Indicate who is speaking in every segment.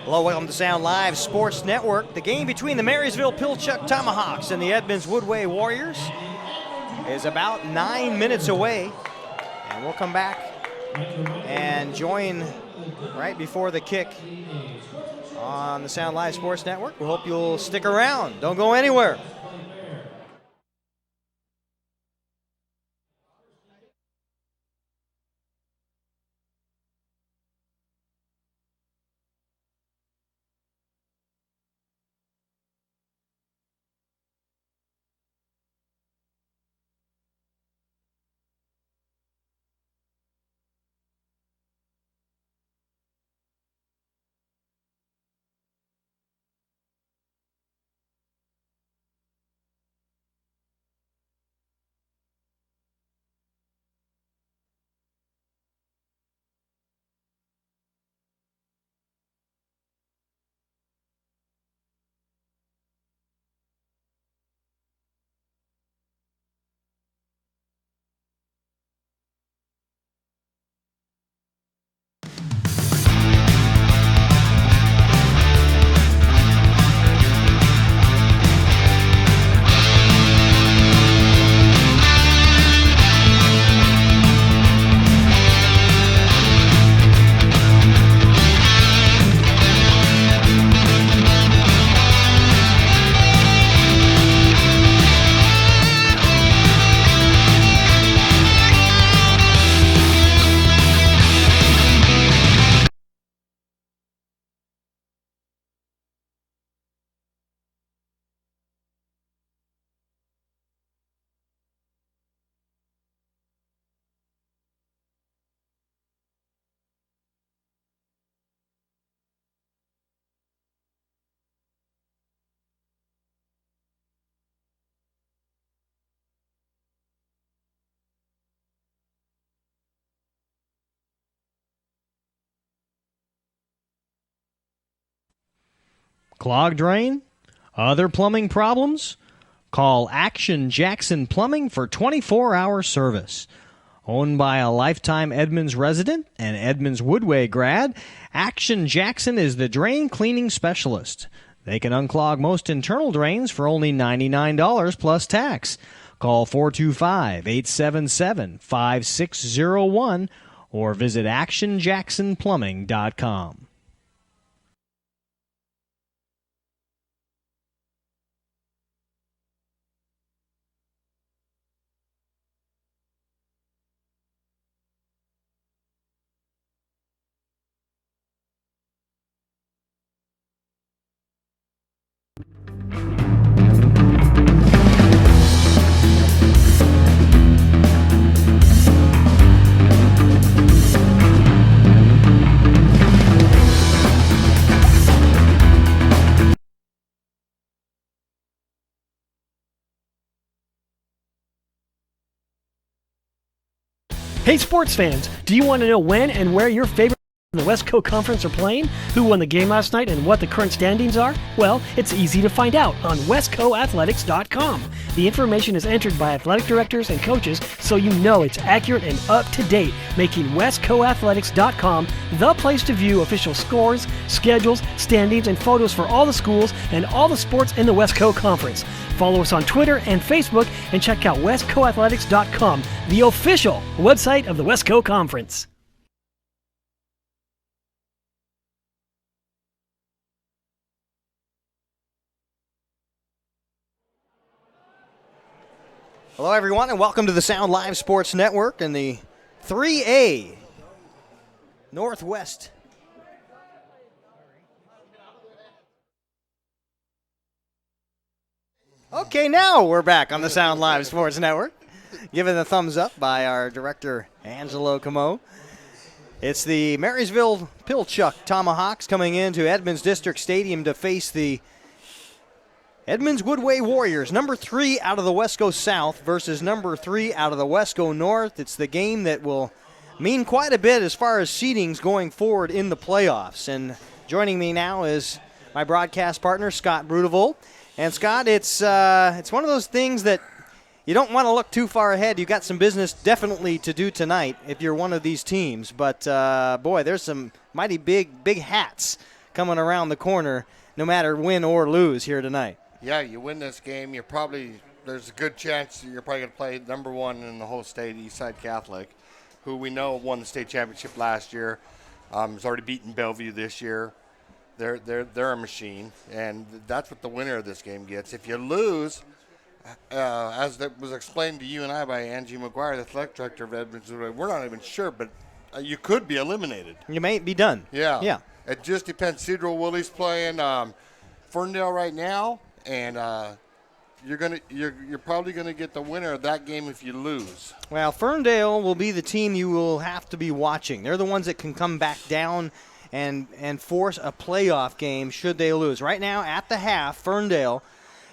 Speaker 1: Hello, welcome to Sound Live Sports Network. The game between the Marysville Pilchuck Tomahawks and the Edmonds Woodway Warriors is about 9 minutes away. And we'll come back and join right before the kick on the Sound Live Sports Network. We hope you'll stick around. Don't go anywhere.
Speaker 2: Clogged drain? Other plumbing problems? Call Action Jackson Plumbing for 24-hour service. Owned by a lifetime Edmonds resident and Edmonds Woodway grad, Action Jackson is the drain cleaning specialist. They can unclog most internal drains for only $99 plus tax. Call 425-877-5601 or visit actionjacksonplumbing.com.
Speaker 3: Hey sports fans, do you want to know when and where your favorite in the West Coast Conference are playing? Who won the game last night and what the current standings are? Well, it's easy to find out on westcoathletics.com. The information is entered by athletic directors and coaches, so you know it's accurate and up to date, making westcoathletics.com the place to view official scores, schedules, standings, and photos for all the schools and all the sports in the West Coast Conference. Follow us on Twitter and Facebook and check out westcoathletics.com, the official website of the West Coast Conference.
Speaker 1: Hello, everyone, and welcome to the Sound Live Sports Network and the 3A Northwest. Okay, now we're back on the Sound Live Sports Network. Given the thumbs up by our director, Angelo Camo. It's the Marysville Pilchuck Tomahawks coming into Edmonds District Stadium to face the Edmonds Woodway Warriors, number 3 out of the Wesco South versus number 3 out of the Wesco North. It's the game that will mean quite a bit as far as seedings going forward in the playoffs. And joining me now is my broadcast partner, Scott Brudevol. And Scott, it's one of those things that you don't want to look too far ahead. You've got some business definitely to do tonight if you're one of these teams. But, boy, there's some mighty big hats coming around the corner, no matter win or lose here tonight.
Speaker 4: Yeah, you win this game, there's a good chance you're probably going to play number one in the whole state, Eastside Catholic, who we know won the state championship last year. Has already beaten Bellevue this year. They're a machine, and that's what the winner of this game gets. If you lose, as that was explained to you and I by Angie McGuire, the athletic director of Edmonds, we're not even sure, but you could be eliminated.
Speaker 1: You may be done.
Speaker 4: Yeah. It just depends. Cedro Woolley's playing Ferndale right now, and you're probably gonna get the winner of that game if you lose.
Speaker 1: Well, Ferndale will be the team you will have to be watching. They're the ones that can come back down and force a playoff game should they lose. Right now, at the half, Ferndale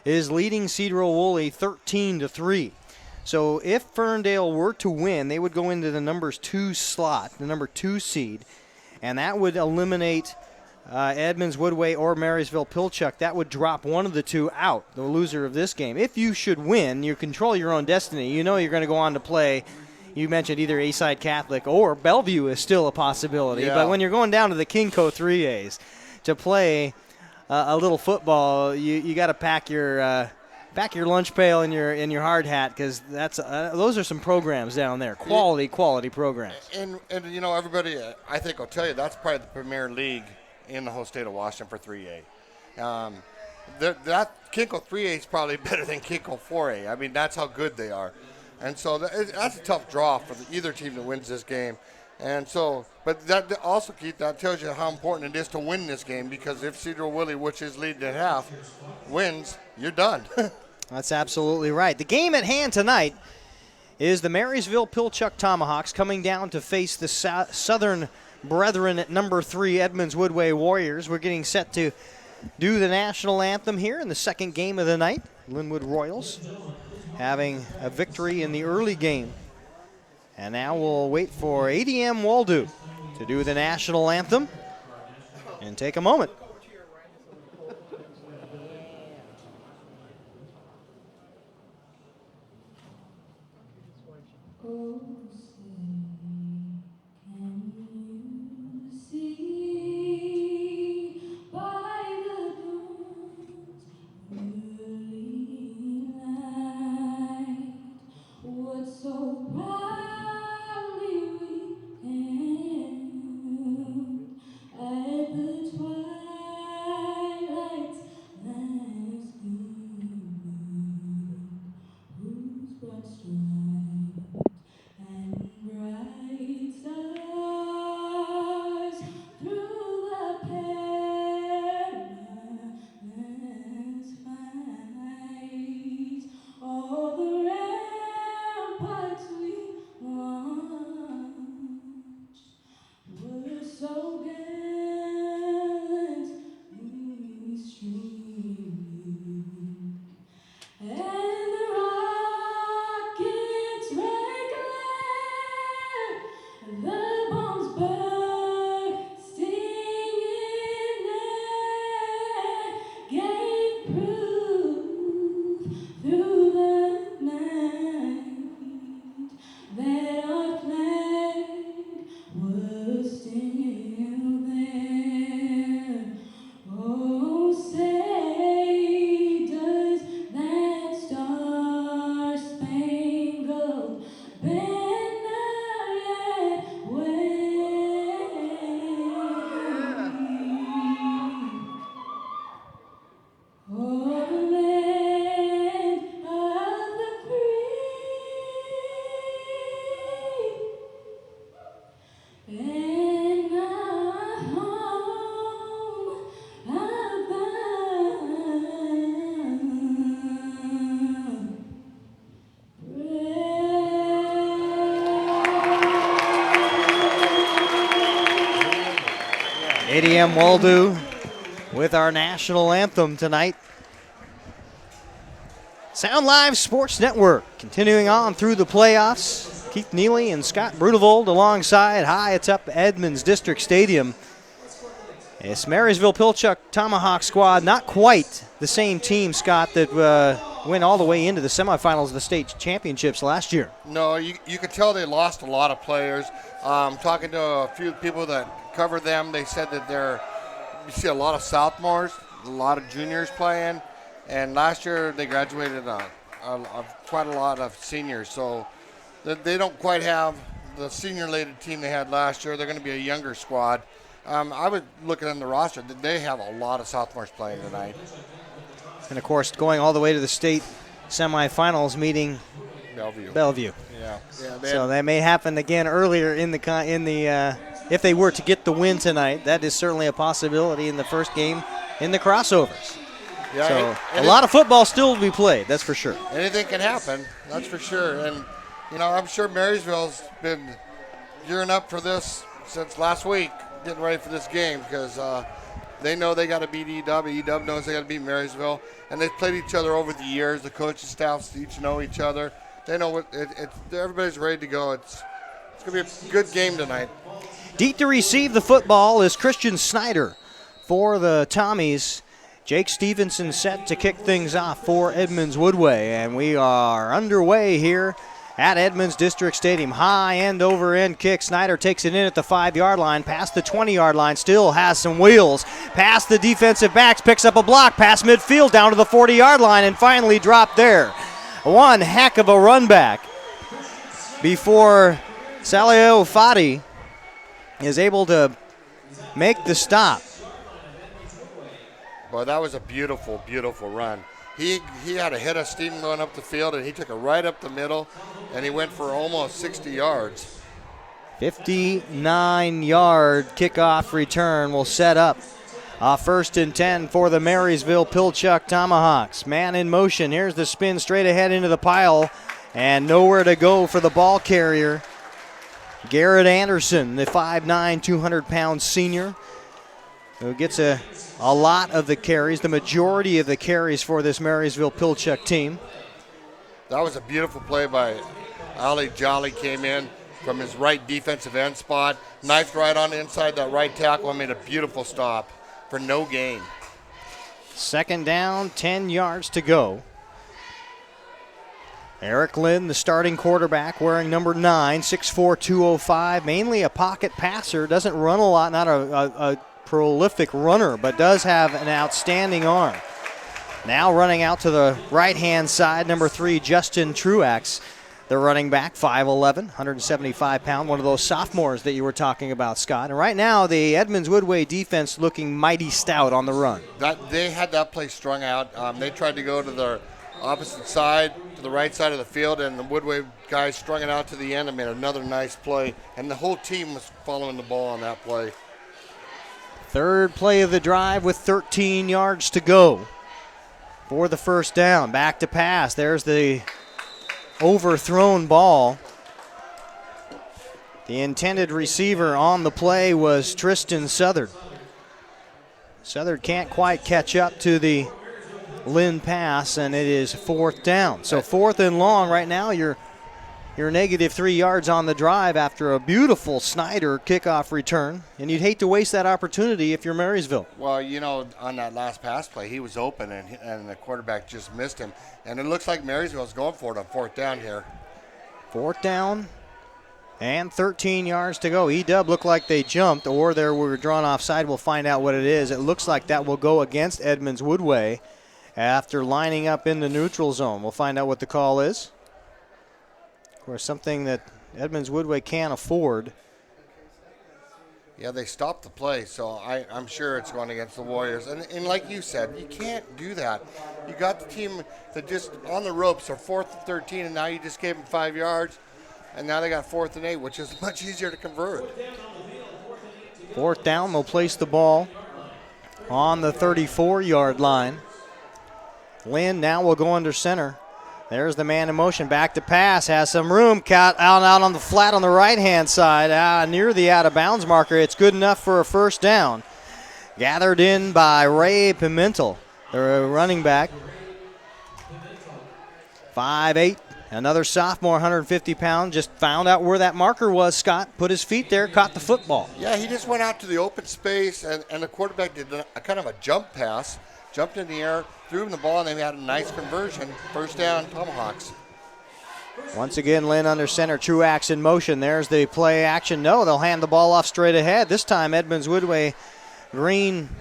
Speaker 1: is leading Cedro Woolley 13-3. So if Ferndale were to win, they would go into the number 2 slot, the number 2 seed, and that would eliminate Edmonds, Woodway, or Marysville Pilchuck. That would drop one of the two out, the loser of this game. If you should win, you control your own destiny. You know you're going to go on to play. You mentioned either Eastside Catholic or Bellevue is still a possibility.
Speaker 4: Yeah.
Speaker 1: But when you're going down to the Kinco 3As to play a little football, you got to pack your lunch pail and your hard hat, because those are some programs down there, quality programs.
Speaker 4: And everybody, I think will tell you that's probably the premier league in the whole state of Washington for 3A. That Kinko 3A is probably better than Kinko 4A. I mean, that's how good they are. And so that's a tough draw for either team that wins this game. And so, but that also, Keith, that tells you how important it is to win this game, because if Cedro Woolley, which is leading at half, wins, you're done.
Speaker 1: That's absolutely right. The game at hand tonight is the Marysville Pilchuck Tomahawks coming down to face the Southern Brethren at number 3 Edmonds Woodway Warriors. We're getting set to do the national anthem here in the second game of the night. Linwood Royals having a victory in the early game. And now we'll wait for ADM Waldo to do the national anthem and take a moment. ADM Waldo with our national anthem tonight. Sound Live Sports Network continuing on through the playoffs. Keith Neely and Scott Brunevold alongside High Atop Edmonds District Stadium. It's Marysville Pilchuck Tomahawk squad, not quite the same team, Scott, that went all the way into the semifinals of the state championships last year.
Speaker 4: No, you could tell they lost a lot of players. Talking to a few people that cover them, they said that you see a lot of sophomores, a lot of juniors playing, and last year they graduated quite a lot of seniors. So they don't quite have the senior-laden team they had last year. They're going to be a younger squad. I would look at the roster. They have a lot of sophomores playing tonight.
Speaker 1: And, of course, going all the way to the state semifinals meeting Bellevue.
Speaker 4: Yeah.
Speaker 1: So that may happen again earlier in the if they were to get the win tonight. That is certainly a possibility in the first game in the crossovers.
Speaker 4: Yeah,
Speaker 1: so a lot of football still to be played, that's for sure.
Speaker 4: Anything can happen, that's for sure. And, I'm sure Marysville's been gearing up for this since last week, getting ready for this game because they know they got to beat EW. EW knows they got to beat Marysville. And they've played each other over the years. The coaching staffs each know each other. They know everybody's ready to go. It's going to be a good game tonight.
Speaker 1: Deep to receive the football is Christian Snyder for the Tommies. Jake Stevenson set to kick things off for Edmonds Woodway. And we are underway here at Edmonds District Stadium. High end over end kick. Snyder takes it in at the 5-yard line, past the 20-yard line, still has some wheels. Past the defensive backs, picks up a block, past midfield, down to the 40-yard line, and finally dropped there. One heck of a run back before Saleo Fadi is able to make the stop.
Speaker 4: Boy, that was a beautiful, beautiful run. He had a hit of steam going up the field, and he took it right up the middle, and he went for almost 60 yards.
Speaker 1: 59-yard kickoff return will set up first and 10 for the Marysville Pilchuck Tomahawks. Man in motion. Here's the spin straight ahead into the pile, and nowhere to go for the ball carrier. Garrett Anderson, the 5'9", 200-pound senior, who gets a lot of the carries, the majority of the carries for this Marysville Pilchuck team.
Speaker 4: That was a beautiful play by Ali Jolly. Came in from his right defensive end spot, knifed right on the inside that right tackle, and made a beautiful stop for no gain.
Speaker 1: Second down, 10 yards to go. Eric Lynn, the starting quarterback, wearing number 9, 6'4", 205, mainly a pocket passer, doesn't run a lot, not a prolific runner, but does have an outstanding arm. Now running out to the right-hand side, number 3, Justin Truax, the running back, 5'11", 175-pound, one of those sophomores that you were talking about, Scott. And right now, the Edmonds Woodway defense looking mighty stout on the run.
Speaker 4: They had that play strung out. They tried to go to their opposite side, to the right side of the field, and the Woodway guys strung it out to the end and made another nice play. And the whole team was following the ball on that play.
Speaker 1: Third play of the drive with 13 yards to go for the first down. Back to pass. There's the overthrown ball. The intended receiver on the play was Tristan Southard. Southard can't quite catch up to the Lynn pass, and it is fourth down. So fourth and long right now. You're negative 3 yards on the drive after a beautiful Snyder kickoff return, and you'd hate to waste that opportunity if you're Marysville.
Speaker 4: Well, on that last pass play, he was open, and the quarterback just missed him. And it looks like Marysville's going for it on fourth down here.
Speaker 1: Fourth down and 13 yards to go. EW looked like they jumped, or they were drawn offside. We'll find out what it is. It looks like that will go against Edmonds Woodway after lining up in the neutral zone. We'll find out what the call is. Of course, something that Edmonds Woodway can't afford.
Speaker 4: Yeah, they stopped the play, so I'm sure it's going against the Warriors. And like you said, you can't do that. You got the team that just on the ropes are 4th and 13, and now you just gave them 5 yards, and now they got 4th and 8, which is much easier to convert.
Speaker 1: Fourth down, they'll place the ball on the 34-yard line. Lynn now will go under center. There's the man in motion, back to pass, has some room, out on the flat on the right-hand side, near the out-of-bounds marker. It's good enough for a first down. Gathered in by Ray Pimentel, the running back. 5'8", another sophomore, 150 pounds, just found out where that marker was, Scott, put his feet there, caught the football.
Speaker 4: Yeah, he just went out to the open space, and the quarterback did a kind of a jump pass, jumped in the air, threw him the ball, and they had a nice conversion. First down, Tomahawks.
Speaker 1: Once again, Lynn under center, Truax in motion. There's the play action. No, they'll hand the ball off straight ahead. This time, Edmonds Woodway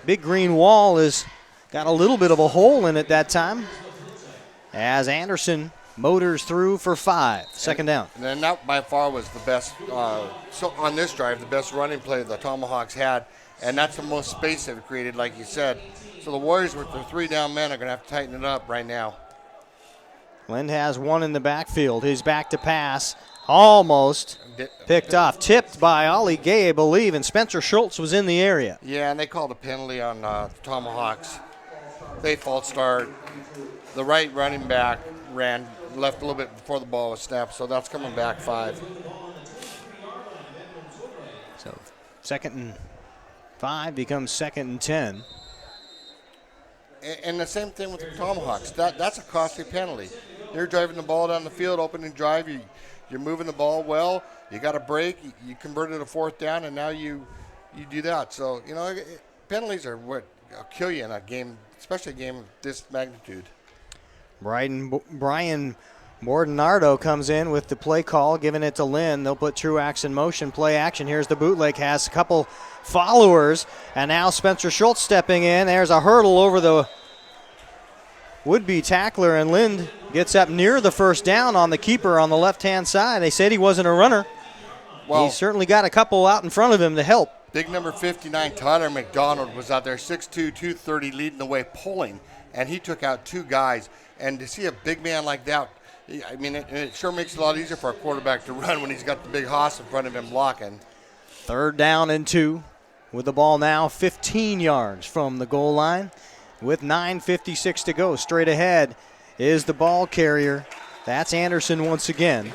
Speaker 1: big green wall has got a little bit of a hole in it that time, as Anderson motors through for 5, second down.
Speaker 4: And then that by far was the best, so on this drive, the best running play the Tomahawks had, and that's the most space they've created, like you said. So the Warriors with their 3 down men are going to have to tighten it up right now.
Speaker 1: Lind has one in the backfield. He's back to pass. Almost picked off. Tipped by Ollie Gay, I believe, and Spencer Schultz was in the area.
Speaker 4: Yeah, and they called a penalty on the Tomahawks. They false start. The right running back left a little bit before the ball was snapped, so that's coming back 5.
Speaker 1: So 2nd and 5 becomes 2nd and 10.
Speaker 4: And the same thing with the Tomahawks. That's a costly penalty. You're driving the ball down the field, opening drive. You're moving the ball well. You got a break. You converted a 4th down, and now you do that. So, penalties are what kill you in a game, especially a game of this magnitude.
Speaker 1: Brian Bordonardo comes in with the play call, giving it to Lynn. They'll put Truax in motion, play action. Here's the bootleg, has a couple followers, and now Spencer Schultz stepping in. There's a hurdle over the would-be tackler, and Lind gets up near the first down on the keeper on the left-hand side. They said he wasn't a runner. Well, he certainly got a couple out in front of him to help.
Speaker 4: Big number 59, Tyler McDonald, was out there, 6'2", 230, leading the way, pulling, and he took out 2 guys. And to see a big man like that, I mean, it sure makes it a lot easier for a quarterback to run when he's got the big hoss in front of him blocking.
Speaker 1: 3rd down and 2 with the ball now 15 yards from the goal line with 9:56 to go. Straight ahead is the ball carrier. That's Anderson once again.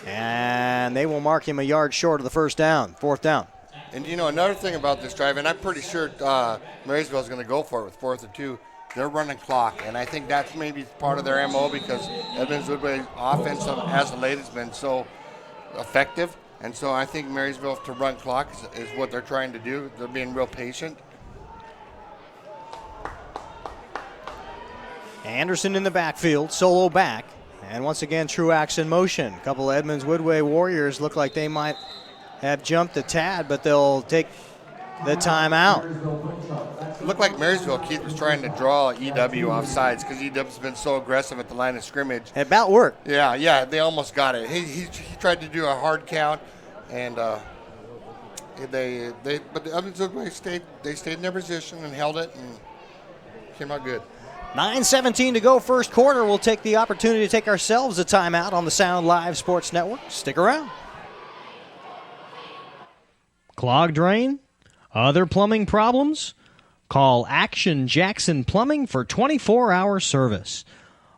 Speaker 1: And they will mark him a yard short of the first down, 4th down.
Speaker 4: And, another thing about this drive, and I'm pretty sure Marysville is going to go for it with 4th and 2. They're running clock, and I think that's maybe part of their MO because Edmonds Woodway offense as of late has been so effective. And so I think Marysville to run clock is what they're trying to do. They're being real patient.
Speaker 1: Anderson in the backfield, solo back. And once again, Truax in motion. A couple of Edmonds Woodway Warriors look like they might have jumped a tad, but they'll take the timeout.
Speaker 4: It looked like Marysville Keith was trying to draw EW off sides because EW's been so aggressive at the line of scrimmage.
Speaker 1: It about worked.
Speaker 4: Yeah, they almost got it. He tried to do a hard count, and but the Edmonds Woodway stayed in their position and held it and came out good.
Speaker 1: 9:17 to go, first quarter. We'll take the opportunity to take ourselves a timeout on the Sound Live Sports Network. Stick around.
Speaker 2: Clogged drain? Other plumbing problems? Call Action Jackson Plumbing for 24-hour service.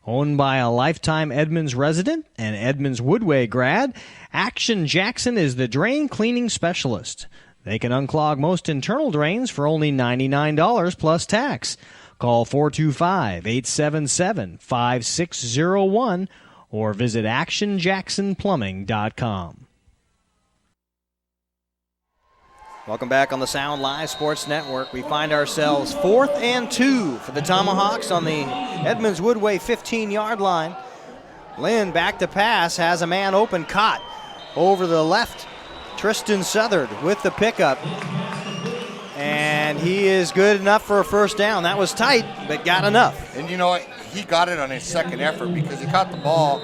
Speaker 2: Owned by a lifetime Edmonds resident and Edmonds Woodway grad, Action Jackson is the drain cleaning specialist. They can unclog most internal drains for only $99 plus tax. Call 425-877-5601 or visit actionjacksonplumbing.com.
Speaker 1: Welcome back on the Sound Live Sports Network. We find ourselves 4th and 2 for the Tomahawks on the Edmonds Woodway 15-yard line. Lynn back to pass, has a man open, caught over the left. Tristan Southard with the pickup. And he is good enough for a first down. That was tight, but got enough.
Speaker 4: And he got it on his second effort because he caught the ball.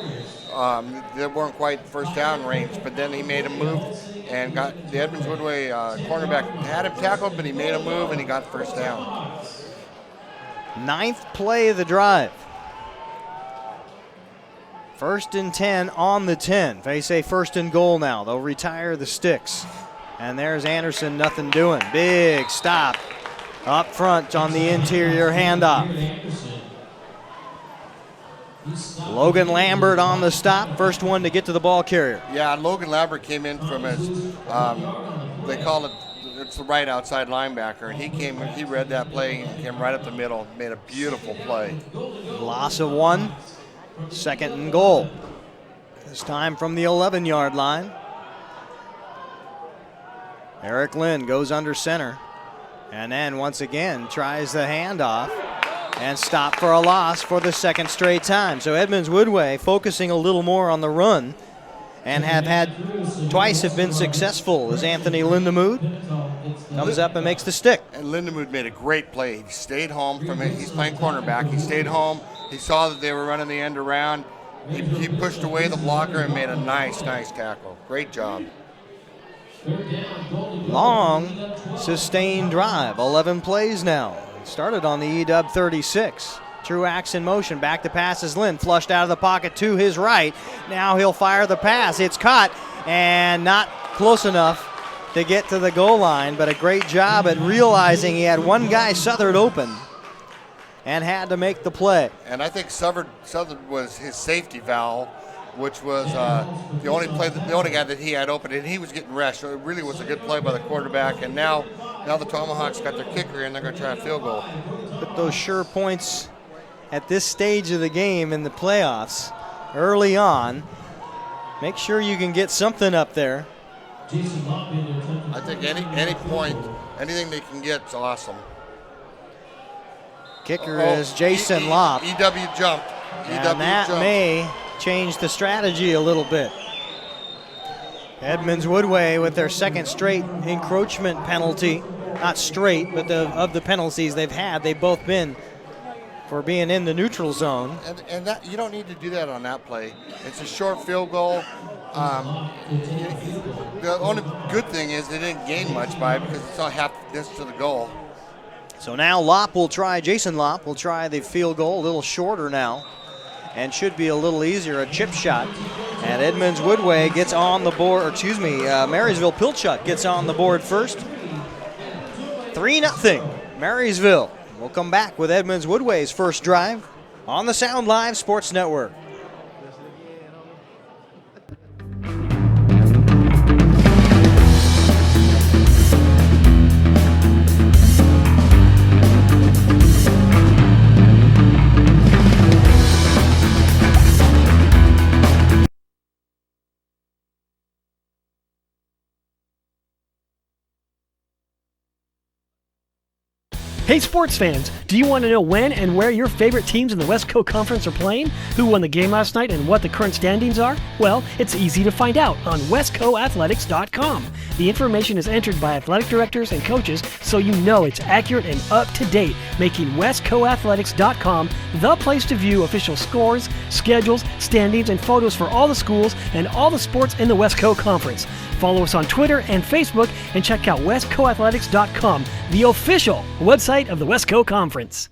Speaker 4: They weren't quite first down range, but then he made a move and got the Edmonds Woodway cornerback had him tackled, but he made a move and he got first down.
Speaker 1: 9th play of the drive. 1st and 10 on the 10. They say 1st and goal now. They'll retire the sticks. And there's Anderson, nothing doing. Big stop up front on the interior handoff. Logan Lambert on the stop, first one to get to the ball carrier.
Speaker 4: Yeah, Logan Lambert came in from his, they call it's the right outside linebacker, and he read that play and came right up the middle, made a beautiful play.
Speaker 1: Loss of 1, 2nd and goal. This time from the 11-yard line. Eric Lynn goes under center, and then once again tries the handoff and stop for a loss for the second straight time. So Edmonds Woodway focusing a little more on the run and have had twice have been successful as Anthony Lindemood comes up and makes the stick.
Speaker 4: And Lindemood made a great play. He stayed home from it. He's playing cornerback. He stayed home. He saw that they were running the end around. He pushed away the blocker and made a nice tackle. Great job.
Speaker 1: Long, sustained drive. 11 plays now. Started on the EW 36. Truax in motion. Back to pass is Lynn. Flushed out of the pocket to his right. Now he'll fire the pass. It's caught and not close enough to get to the goal line, but a great job at realizing he had one guy Southard open and had to make the play.
Speaker 4: And I think Southard was his safety valve, which was the only guy that he had open, and he was getting rushed. So it really was a good play by the quarterback. And now the Tomahawks got their kicker, and they're going to try a field goal.
Speaker 1: Put those sure points at this stage of the game in the playoffs early on. Make sure you can get something up there.
Speaker 4: I think any point, anything they can get is awesome.
Speaker 1: Kicker is Jason Lopp.
Speaker 4: EW jumped.
Speaker 1: And that may change the strategy a little bit. Edmonds Woodway with their second straight encroachment penalty. Not straight, but of the penalties they've had, they've both been for being in the neutral zone.
Speaker 4: And that you don't need to do that on that play. It's a short field goal. The only good thing is they didn't gain much by it because it's all half distance to the goal.
Speaker 1: So now Jason Lopp will try the field goal, a little shorter now, and should be a little easier, a chip shot. And Edmonds Woodway gets on the board, Marysville Pilchuck gets on the board first. 3-0, Marysville. We'll come back with Edmonds Woodway's first drive on the Sound Live Sports Network.
Speaker 3: Hey sports fans, do you want to know when and where your favorite teams in the West Coast Conference are playing? Who won the game last night and what the current standings are? Well, it's easy to find out on westcoathletics.com. The information is entered by athletic directors and coaches, so you know it's accurate and up to date, making westcoathletics.com the place to view official scores, schedules, standings, and photos for all the schools and all the sports in the West Coast Conference. Follow us on Twitter and Facebook and check out westcoathletics.com, the official website of the West Coast Conference.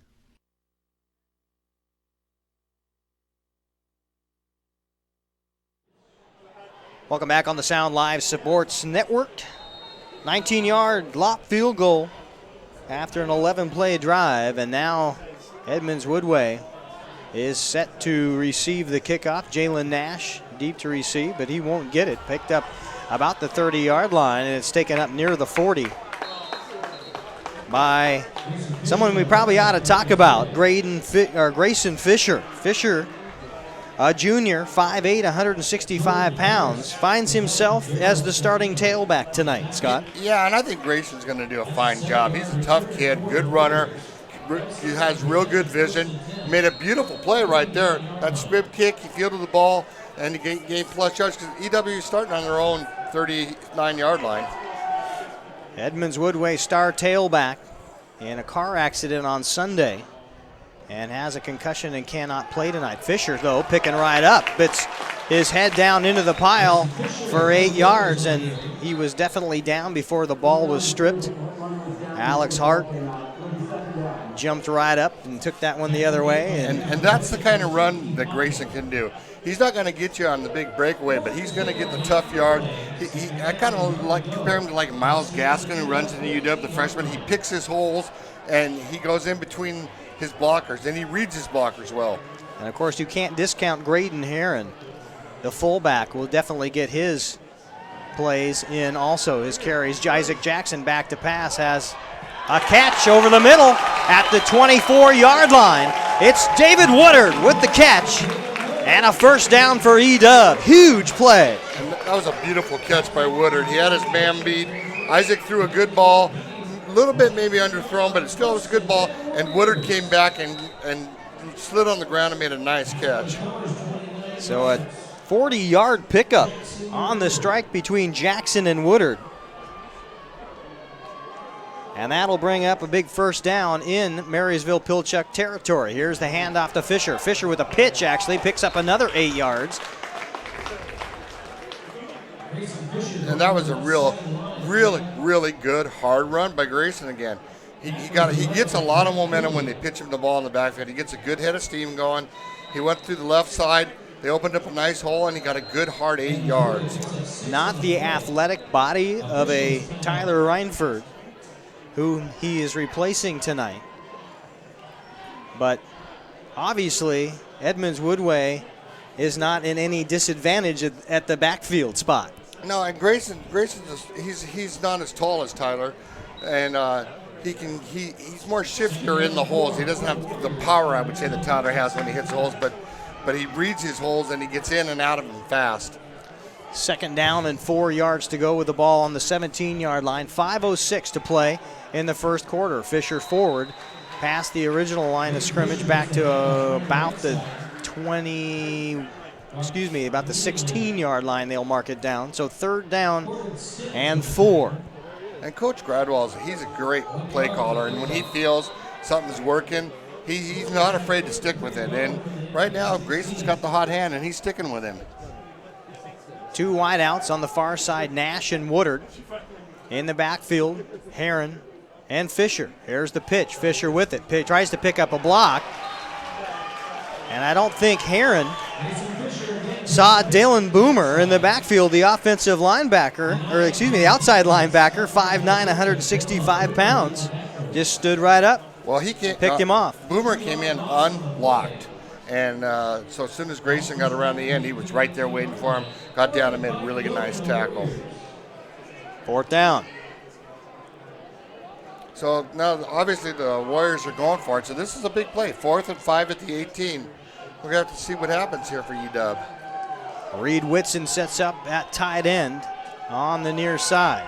Speaker 1: Welcome back on the Sound Live Sports Network. 19-yard Lopp field goal after an 11-play drive, and now Edmonds Woodway is set to receive the kickoff. Jalen Nash deep to receive, but he won't get it. Picked up about the 30-yard line, and it's taken up near the 40 by someone we probably ought to talk about, Grayson Fisher. Fisher, a junior, 5'8", 165 pounds, finds himself as the starting tailback tonight, Scott.
Speaker 4: Yeah, and I think Grayson's going to do a fine job. He's a tough kid, good runner. He has real good vision. Made a beautiful play right there. That squib kick, he fielded the ball, and he gained plus yards because EW is starting on their own 39-yard line.
Speaker 1: Edmonds Woodway, star tailback, in a car accident on Sunday and has a concussion and cannot play tonight. Fisher, though, picking right up. It's his head down into the pile for 8 yards, and he was definitely down before the ball was stripped. Alex Hart jumped right up and took that one the other way.
Speaker 4: And that's the kind of run that Grayson can do. He's not going to get you on the big breakaway, but he's going to get the tough yard. I kind of compare him to like Miles Gaskin, who runs in the UW, the freshman. He picks his holes, and he goes in between his blockers, and he reads his blockers well.
Speaker 1: And, of course, you can't discount Graydon Heron. The fullback will definitely get his plays in also, his carries. Isaac Jackson back to pass, has a catch over the middle at the 24-yard line. It's David Woodard with the catch. And a first down for E-Dub. Huge play.
Speaker 4: And that was a beautiful catch by Woodard. He had his man beat. Isaac threw a good ball. A little bit maybe underthrown, but it still was a good ball. And Woodard came back and slid on the ground and made a nice catch.
Speaker 1: So a 40-yard pickup on the strike between Jackson and Woodard. And that'll bring up a big first down in Marysville Pilchuck territory. Here's the handoff to Fisher. Fisher with a pitch, actually, picks up another 8 yards.
Speaker 4: And that was a really good hard run by Grayson again. He gets a lot of momentum when they pitch him the ball in the backfield. He gets a good head of steam going. He went through the left side. They opened up a nice hole, and he got a good hard 8 yards.
Speaker 1: Not the athletic body of a Tyler Reinford, who he is replacing tonight. But obviously, Edmonds Woodway is not in any disadvantage at the backfield spot.
Speaker 4: No, and Grayson he's not as tall as Tyler, and he's more shiftier in the holes. He doesn't have the power, I would say, that Tyler has when he hits holes, but he reads his holes and he gets in and out of them fast.
Speaker 1: 2nd down and 4 yards to go with the ball on the 17-yard line. 5:06 to play in the first quarter. Fisher forward past the original line of scrimmage back to about the 16-yard line. They'll mark it down. So 3rd down and 4.
Speaker 4: And Coach Gradwell, he's a great play caller, and when he feels something's working, he's not afraid to stick with it. And right now, Grayson's got the hot hand, and he's sticking with him.
Speaker 1: 2 wideouts on the far side, Nash and Woodard. In the backfield, Heron and Fisher. Here's the pitch. Fisher with it. Tries to pick up a block. And I don't think Heron saw Dalen Boomer in the backfield, the offensive linebacker, the outside linebacker, 5'9", 165 pounds. Just stood right up.
Speaker 4: Well,
Speaker 1: picked him off.
Speaker 4: Boomer came in unblocked. And so as soon as Grayson got around the end, he was right there waiting for him. Got down and made a really nice tackle.
Speaker 1: 4th down.
Speaker 4: So now, obviously, the Warriors are going for it. So this is a big play. 4th and 5 at the 18. We're going to have to see what happens here for UW.
Speaker 1: Reed Whitson sets up at tight end on the near side.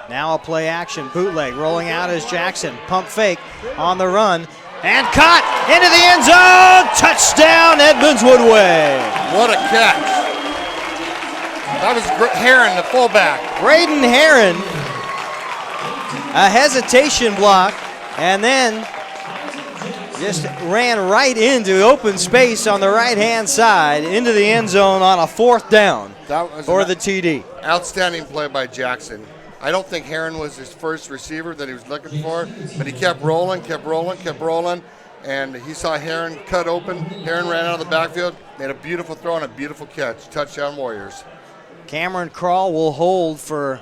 Speaker 1: Now a play action, bootleg, rolling out as Jackson. Pump fake on the run. And caught into the end zone. Touchdown, Edmonds Woodway.
Speaker 4: What a catch. That was Heron, the fullback.
Speaker 1: Braden Heron, a hesitation block, and then just ran right into open space on the right-hand side into the end zone on a 4th down for the TD.
Speaker 4: Outstanding play by Jackson. I don't think Heron was his first receiver that he was looking for, but he kept rolling, and he saw Heron cut open. Heron ran out of the backfield, made a beautiful throw and a beautiful catch. Touchdown, Warriors.
Speaker 1: Cameron Krall will hold for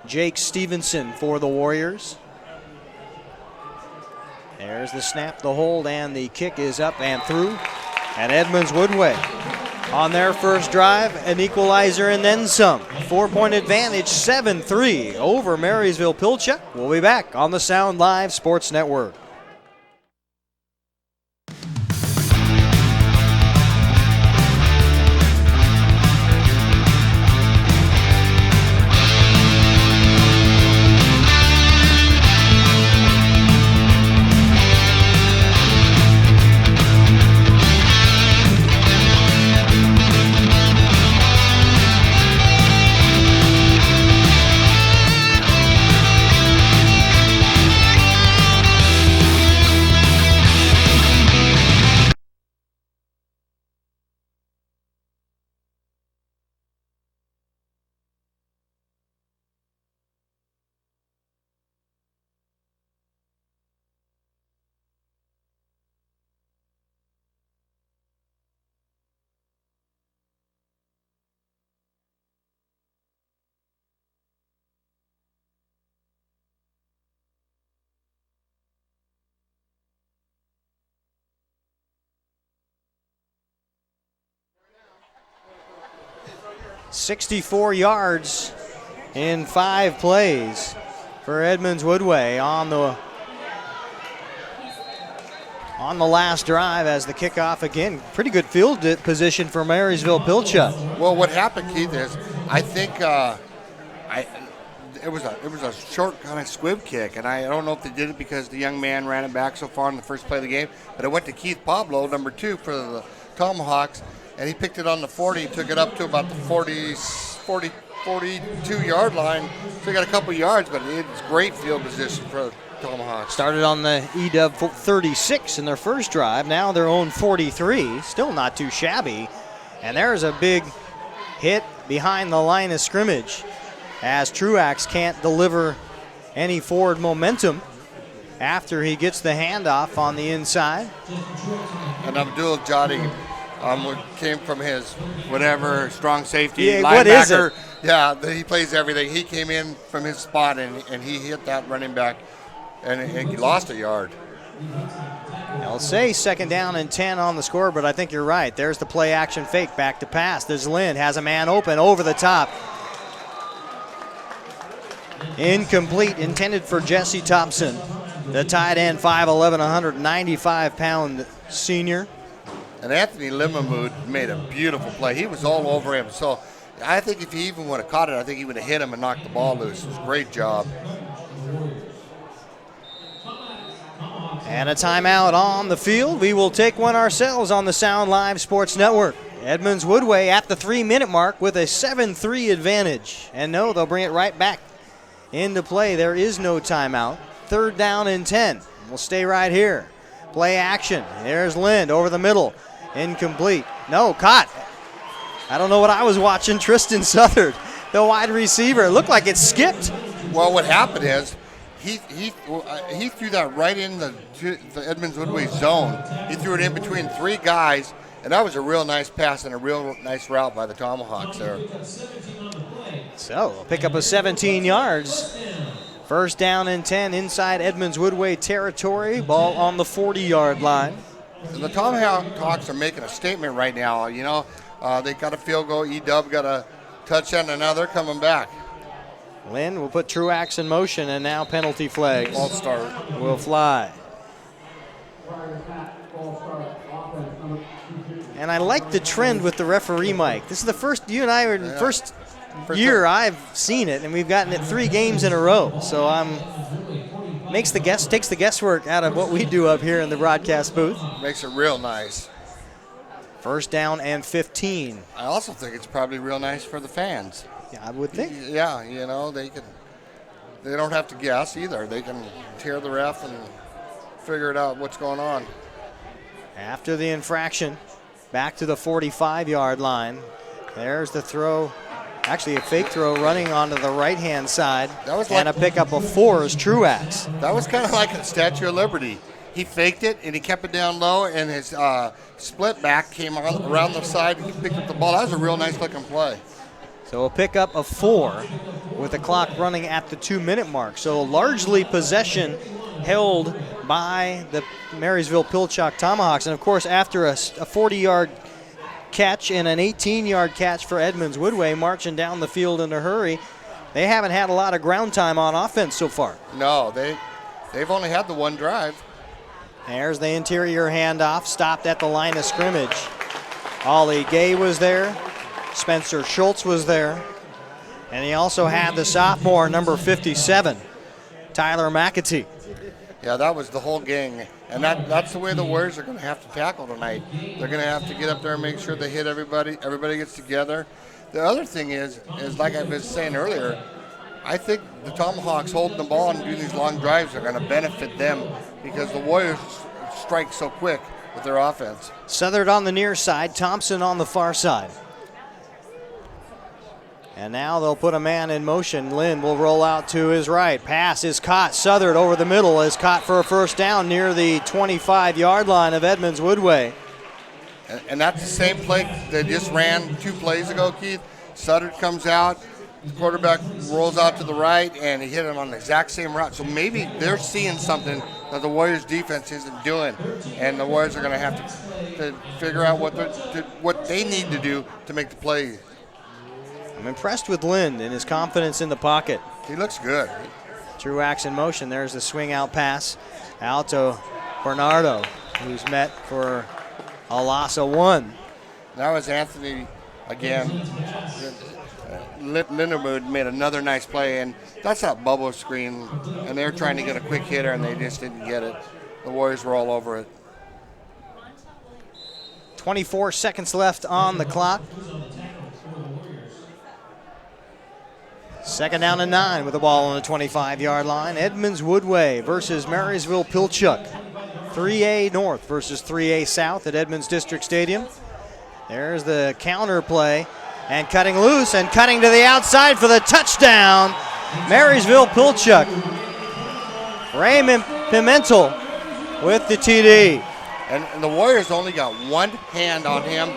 Speaker 1: Jake Stevenson for the Warriors. There's the snap, the hold, and the kick is up and through. And Edmonds Woodway on their first drive, an equalizer and then some. 4-point advantage, 7-3 over Marysville Pilchuck. We'll be back on the Sound Live Sports Network. .64 yards in 5 plays for Edmonds Woodway on the last drive as the kickoff again. Pretty good field position for Marysville Pilchuck.
Speaker 4: Well, what happened, Keith, is I think it was a short kind of squib kick, and I don't know if they did it because the young man ran it back so far in the first play of the game, but it went to Keith Pablo, number 2 for the Tomahawks, and he picked it on the 40, took it up to about the 42-yard line, So he got a couple yards, but it's great field position for Tomahawks.
Speaker 1: Started on the EW 36 in their first drive. Now their own 43. Still not too shabby. And there's a big hit behind the line of scrimmage as Truax can't deliver any forward momentum after he gets the handoff on the inside.
Speaker 4: And Abdul Jadi came from his strong safety,
Speaker 1: yeah,
Speaker 4: linebacker.
Speaker 1: What is it?
Speaker 4: Yeah, he plays everything. He came in from his spot and he hit that running back and he lost a yard.
Speaker 1: I'll say 2nd down and 10 on the score, but I think you're right. There's the play action fake, back to pass. There's Lynn, has a man open over the top. Incomplete, intended for Jesse Thompson, the tight end, 5'11", 195-pound senior.
Speaker 4: And Anthony Limamud made a beautiful play. He was all over him. So I think if he even would have caught it, I think he would have hit him and knocked the ball loose. It was a great job.
Speaker 1: And a timeout on the field. We will take one ourselves on the Sound Live Sports Network. Edmonds Woodway at the 3-minute mark with a 7-3 advantage. And no, they'll bring it right back into play. There is no timeout. 3rd down and 10. We'll stay right here. Play action. There's Lind over the middle. Incomplete. No, caught. I don't know what I was watching. Tristan Southard, the wide receiver. It looked like it skipped.
Speaker 4: Well, what happened is he threw that right in the Edmonds Woodway zone. He threw it in between 3 guys, and that was a real nice pass and a real nice route by the Tomahawks there.
Speaker 1: So, we'll pick up a 17 yards. 1st down and 10 inside Edmonds Woodway territory. Ball on the 40-yard line.
Speaker 4: And the Tomahawks are making a statement right now. You know, they got a field goal. EW got a touchdown, and now they're coming back.
Speaker 1: Lynn will put Truax in motion, and now penalty flags
Speaker 4: False start
Speaker 1: will fly. And I like the trend with the referee mic. This is the first, you and I were first year I've seen it, and we've gotten it 3 games in a row. So takes the guesswork out of what we do up here in the broadcast booth.
Speaker 4: Makes it real nice.
Speaker 1: 1st down and 15.
Speaker 4: I also think it's probably real nice for the fans.
Speaker 1: Yeah, I would think.
Speaker 4: Yeah, you know, they don't have to guess either. They can hear the ref and figure it out what's going on.
Speaker 1: After the infraction, back to the 45-yard line. There's the throw. Actually, a fake throw running onto the right-hand side. And a pickup of 4 is Truax.
Speaker 4: That was kind of like a Statue of Liberty. He faked it, and he kept it down low, and his split back came around the side and he picked up the ball. That was a real nice-looking play.
Speaker 1: So a pickup of 4 with the clock running at the 2-minute mark. So largely possession held by the Marysville Pilchuck Tomahawks. And, of course, after a 40-yard catch and an 18-yard catch for Edmonds Woodway marching down the field in a hurry, they haven't had a lot of ground time on offense so far.
Speaker 4: No, they've only had the 1 drive.
Speaker 1: There's the interior handoff, stopped at the line of scrimmage. Ollie Gay was there. Spencer Schultz was there. And he also had the sophomore, number 57, Tyler McAtee.
Speaker 4: Yeah, that was the whole gang. And that's the way the Warriors are going to have to tackle tonight. They're going to have to get up there and make sure they hit everybody. Everybody gets together. The other thing is like I was saying earlier, I think the Tomahawks holding the ball and doing these long drives are going to benefit them because the Warriors strike so quick with their offense.
Speaker 1: Southard on the near side, Thompson on the far side. And now they'll put a man in motion. Lynn will roll out to his right. Pass is caught. Southard over the middle is caught for a 1st down near the 25-yard line of Edmonds Woodway.
Speaker 4: And that's the same play they just ran 2 plays ago, Keith. Southard comes out. The quarterback rolls out to the right, and he hit him on the exact same route. So maybe they're seeing something that the Warriors' defense isn't doing, and the Warriors are going to have to figure out what they need to do to make the play.
Speaker 1: I'm impressed with Lind and his confidence in the pocket.
Speaker 4: He looks good.
Speaker 1: Truax in motion. There's the swing out pass out to Bernardo, who's met for a loss of 1.
Speaker 4: That was Anthony again. Linderwood made another nice play, and that's that bubble screen, and they're trying to get a quick hitter, and they just didn't get it. The Warriors were all over it.
Speaker 1: 24 seconds left on the clock. Second down and 9 with the ball on the 25-yard line. Edmonds Woodway versus Marysville Pilchuck. 3A North versus 3A South at Edmonds District Stadium. There's the counter play, and cutting loose and cutting to the outside for the touchdown. Marysville Pilchuck. Raymond Pimentel with the TD.
Speaker 4: And the Warriors only got one hand on him.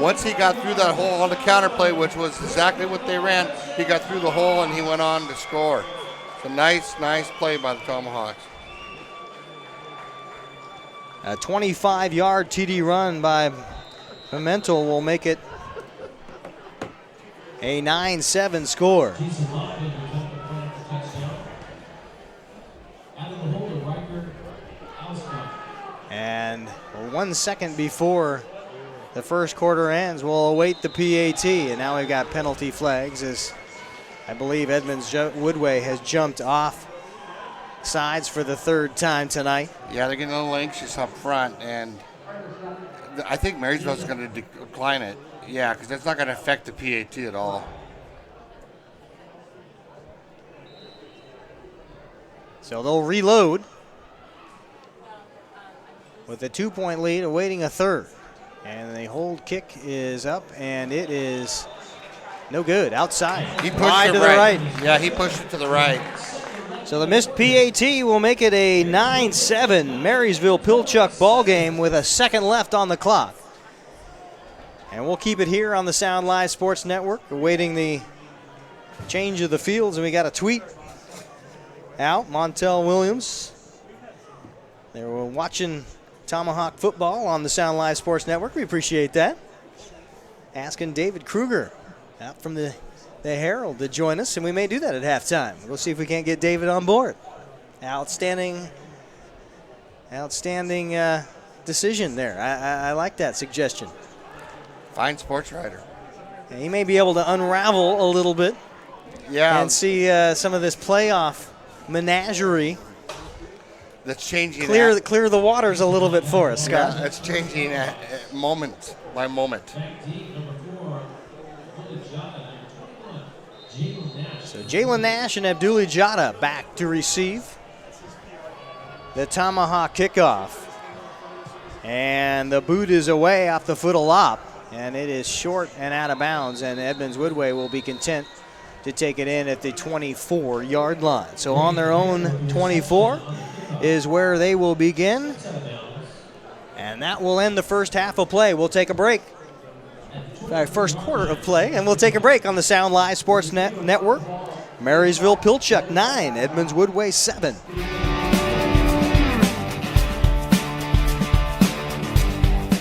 Speaker 4: Once he got through that hole on the counter play, which was exactly what they ran, he got through the hole and he went on to score. It's a nice play by the Tomahawks.
Speaker 1: A 25-yard TD run by Pimentel will make it a 9-7 score. And 1 second before the first quarter ends, we'll await the PAT. And now we've got penalty flags as I believe Edmonds Woodway has jumped off sides for the third time tonight.
Speaker 4: Yeah, they're getting a little anxious up front, and I think Marysville's going to decline it. Yeah, because that's not going to affect the PAT at all.
Speaker 1: So they'll reload with a 2-point lead, awaiting a third. And the hold kick is up, and it is no good. Outside.
Speaker 4: He pushed
Speaker 1: wide
Speaker 4: it
Speaker 1: to the right.
Speaker 4: Yeah, he pushed it to the right.
Speaker 1: So the missed PAT will make it a 9-7 Marysville Pilchuck ball game with a second left on the clock. And we'll keep it here on the Sound Live Sports Network, awaiting the change of the fields. And we got a tweet out, Montel Williams. They were watching Tomahawk football on the Sound Live Sports Network. We appreciate that. Asking David Kruger out from the Herald to join us, and we may do that at halftime. We'll see if we can't get David on board. Outstanding decision there. I like that suggestion.
Speaker 4: Fine sports writer.
Speaker 1: And he may be able to unravel a little bit.
Speaker 4: Yeah.
Speaker 1: And see some of this playoff menagerie.
Speaker 4: That's changing.
Speaker 1: Clear the waters a little bit for us, Scott.
Speaker 4: Yeah, it's changing moment by moment.
Speaker 1: So Jalen Nash and Abdullah Jada back to receive the Tomahawk kickoff. And the boot is away off the foot of Lop. And it is short and out of bounds. And Edmonds Woodway will be content to take it in at the 24-yard line. So on their own 24 is where they will begin. And that will end the first half of play. We'll take a break. First quarter of play, and we'll take a break on the Sound Live Sports Network. Marysville Pilchuck 9, Edmonds Woodway 7.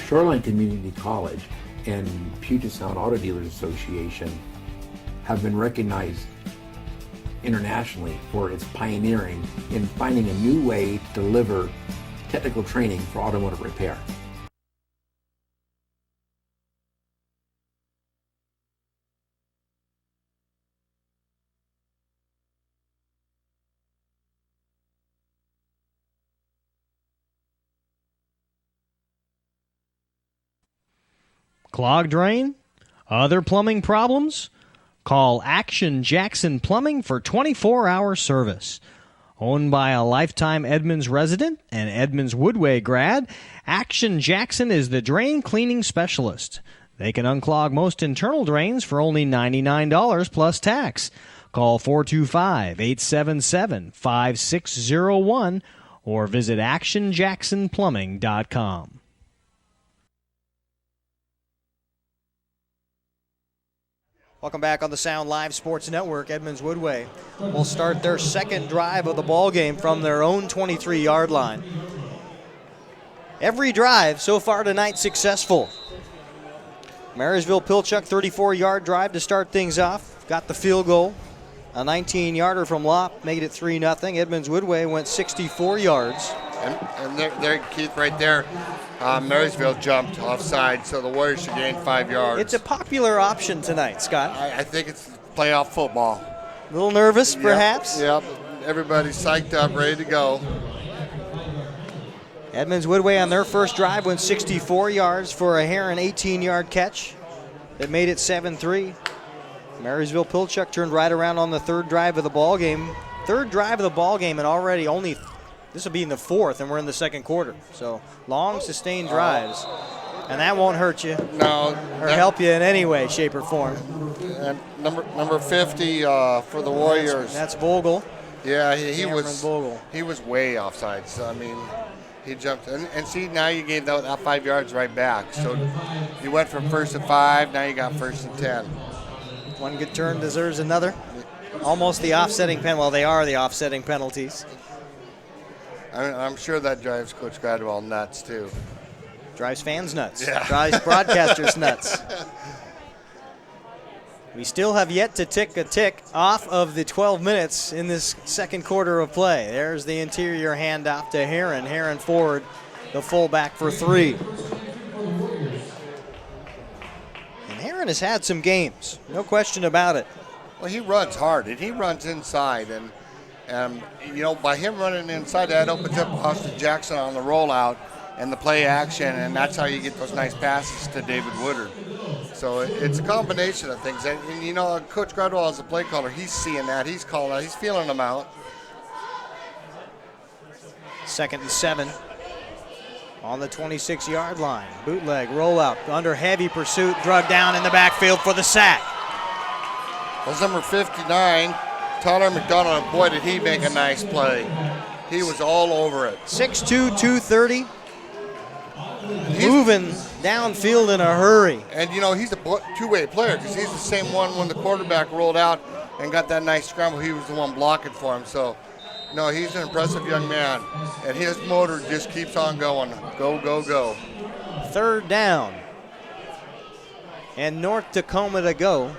Speaker 5: Shoreline Community College and Puget Sound Auto Dealers Association have been recognized internationally for its pioneering in finding a new way to deliver technical training for automotive repair.
Speaker 2: Clogged drain? Other plumbing problems? Call Action Jackson Plumbing for 24-hour service. Owned by a lifetime Edmonds resident and Edmonds Woodway grad, Action Jackson is the drain cleaning specialist. They can unclog most internal drains for only $99 plus tax. Call 425-877-5601 or visit actionjacksonplumbing.com.
Speaker 1: Welcome back on the Sound Live Sports Network. Edmonds Woodway will start their second drive of the ball game from their own 23-yard line. Every drive so far tonight successful. Marysville Pilchuck 34-yard drive to start things off. Got the field goal. A 19-yarder from Lop made it 3-0. Edmonds Woodway went 64 yards.
Speaker 4: And there, Keith, right there, Marysville jumped offside, so the Warriors should gain 5 yards.
Speaker 1: It's a popular option tonight, Scott.
Speaker 4: I think it's playoff football.
Speaker 1: A little nervous, perhaps?
Speaker 4: Yep. Everybody's psyched up, ready to go.
Speaker 1: Edmonds Woodway on their first drive went 64 yards for a Heron 18-yard catch that made it 7-3. Marysville Pilchuck turned right around on the third drive of the ball game. Third drive of the ball game, and already this will be in the fourth, and we're in the second quarter. So long, sustained drives, and that won't hurt you.
Speaker 4: No,
Speaker 1: or help you in any way, shape, or form.
Speaker 4: And number 50 for the Warriors.
Speaker 1: That's Vogel.
Speaker 4: Yeah, he was
Speaker 1: Vogel.
Speaker 4: He was way offsides. I mean, he jumped, and see, now you gave that 5 yards right back. So you went from 1st and 5, now you got 1st and 10.
Speaker 1: One good turn deserves another. Almost the offsetting pen. Well, they are the offsetting penalties.
Speaker 4: I'm sure that drives Coach Gradwell nuts too.
Speaker 1: Drives fans nuts.
Speaker 4: Yeah.
Speaker 1: Drives broadcasters nuts. We still have yet to tick off of the 12 minutes in this second quarter of play. There's the interior handoff to Heron. Heron forward, the fullback for 3. And Heron has had some games, no question about it.
Speaker 4: Well, he runs hard, and he runs inside. And by him running inside, that opens up Austin Jackson on the rollout and the play action, and that's how you get those nice passes to David Woodard. So it's a combination of things. And Coach Gradwell as a play caller, he's seeing that. He's calling out. He's feeling them out.
Speaker 1: 2nd and 7 on the 26-yard line. Bootleg, rollout, under heavy pursuit, drug down in the backfield for the sack.
Speaker 4: That's number 59, Tyler McDonald. Boy, did he make a nice play. He was all over it.
Speaker 1: 6'2", 230. Moving downfield in a hurry.
Speaker 4: And, he's a two-way player because he's the same one when the quarterback rolled out and got that nice scramble. He was the one blocking for him. So, no, he's an impressive young man. And his motor just keeps on going. Go, go, go.
Speaker 1: 3rd down. And North Tacoma to go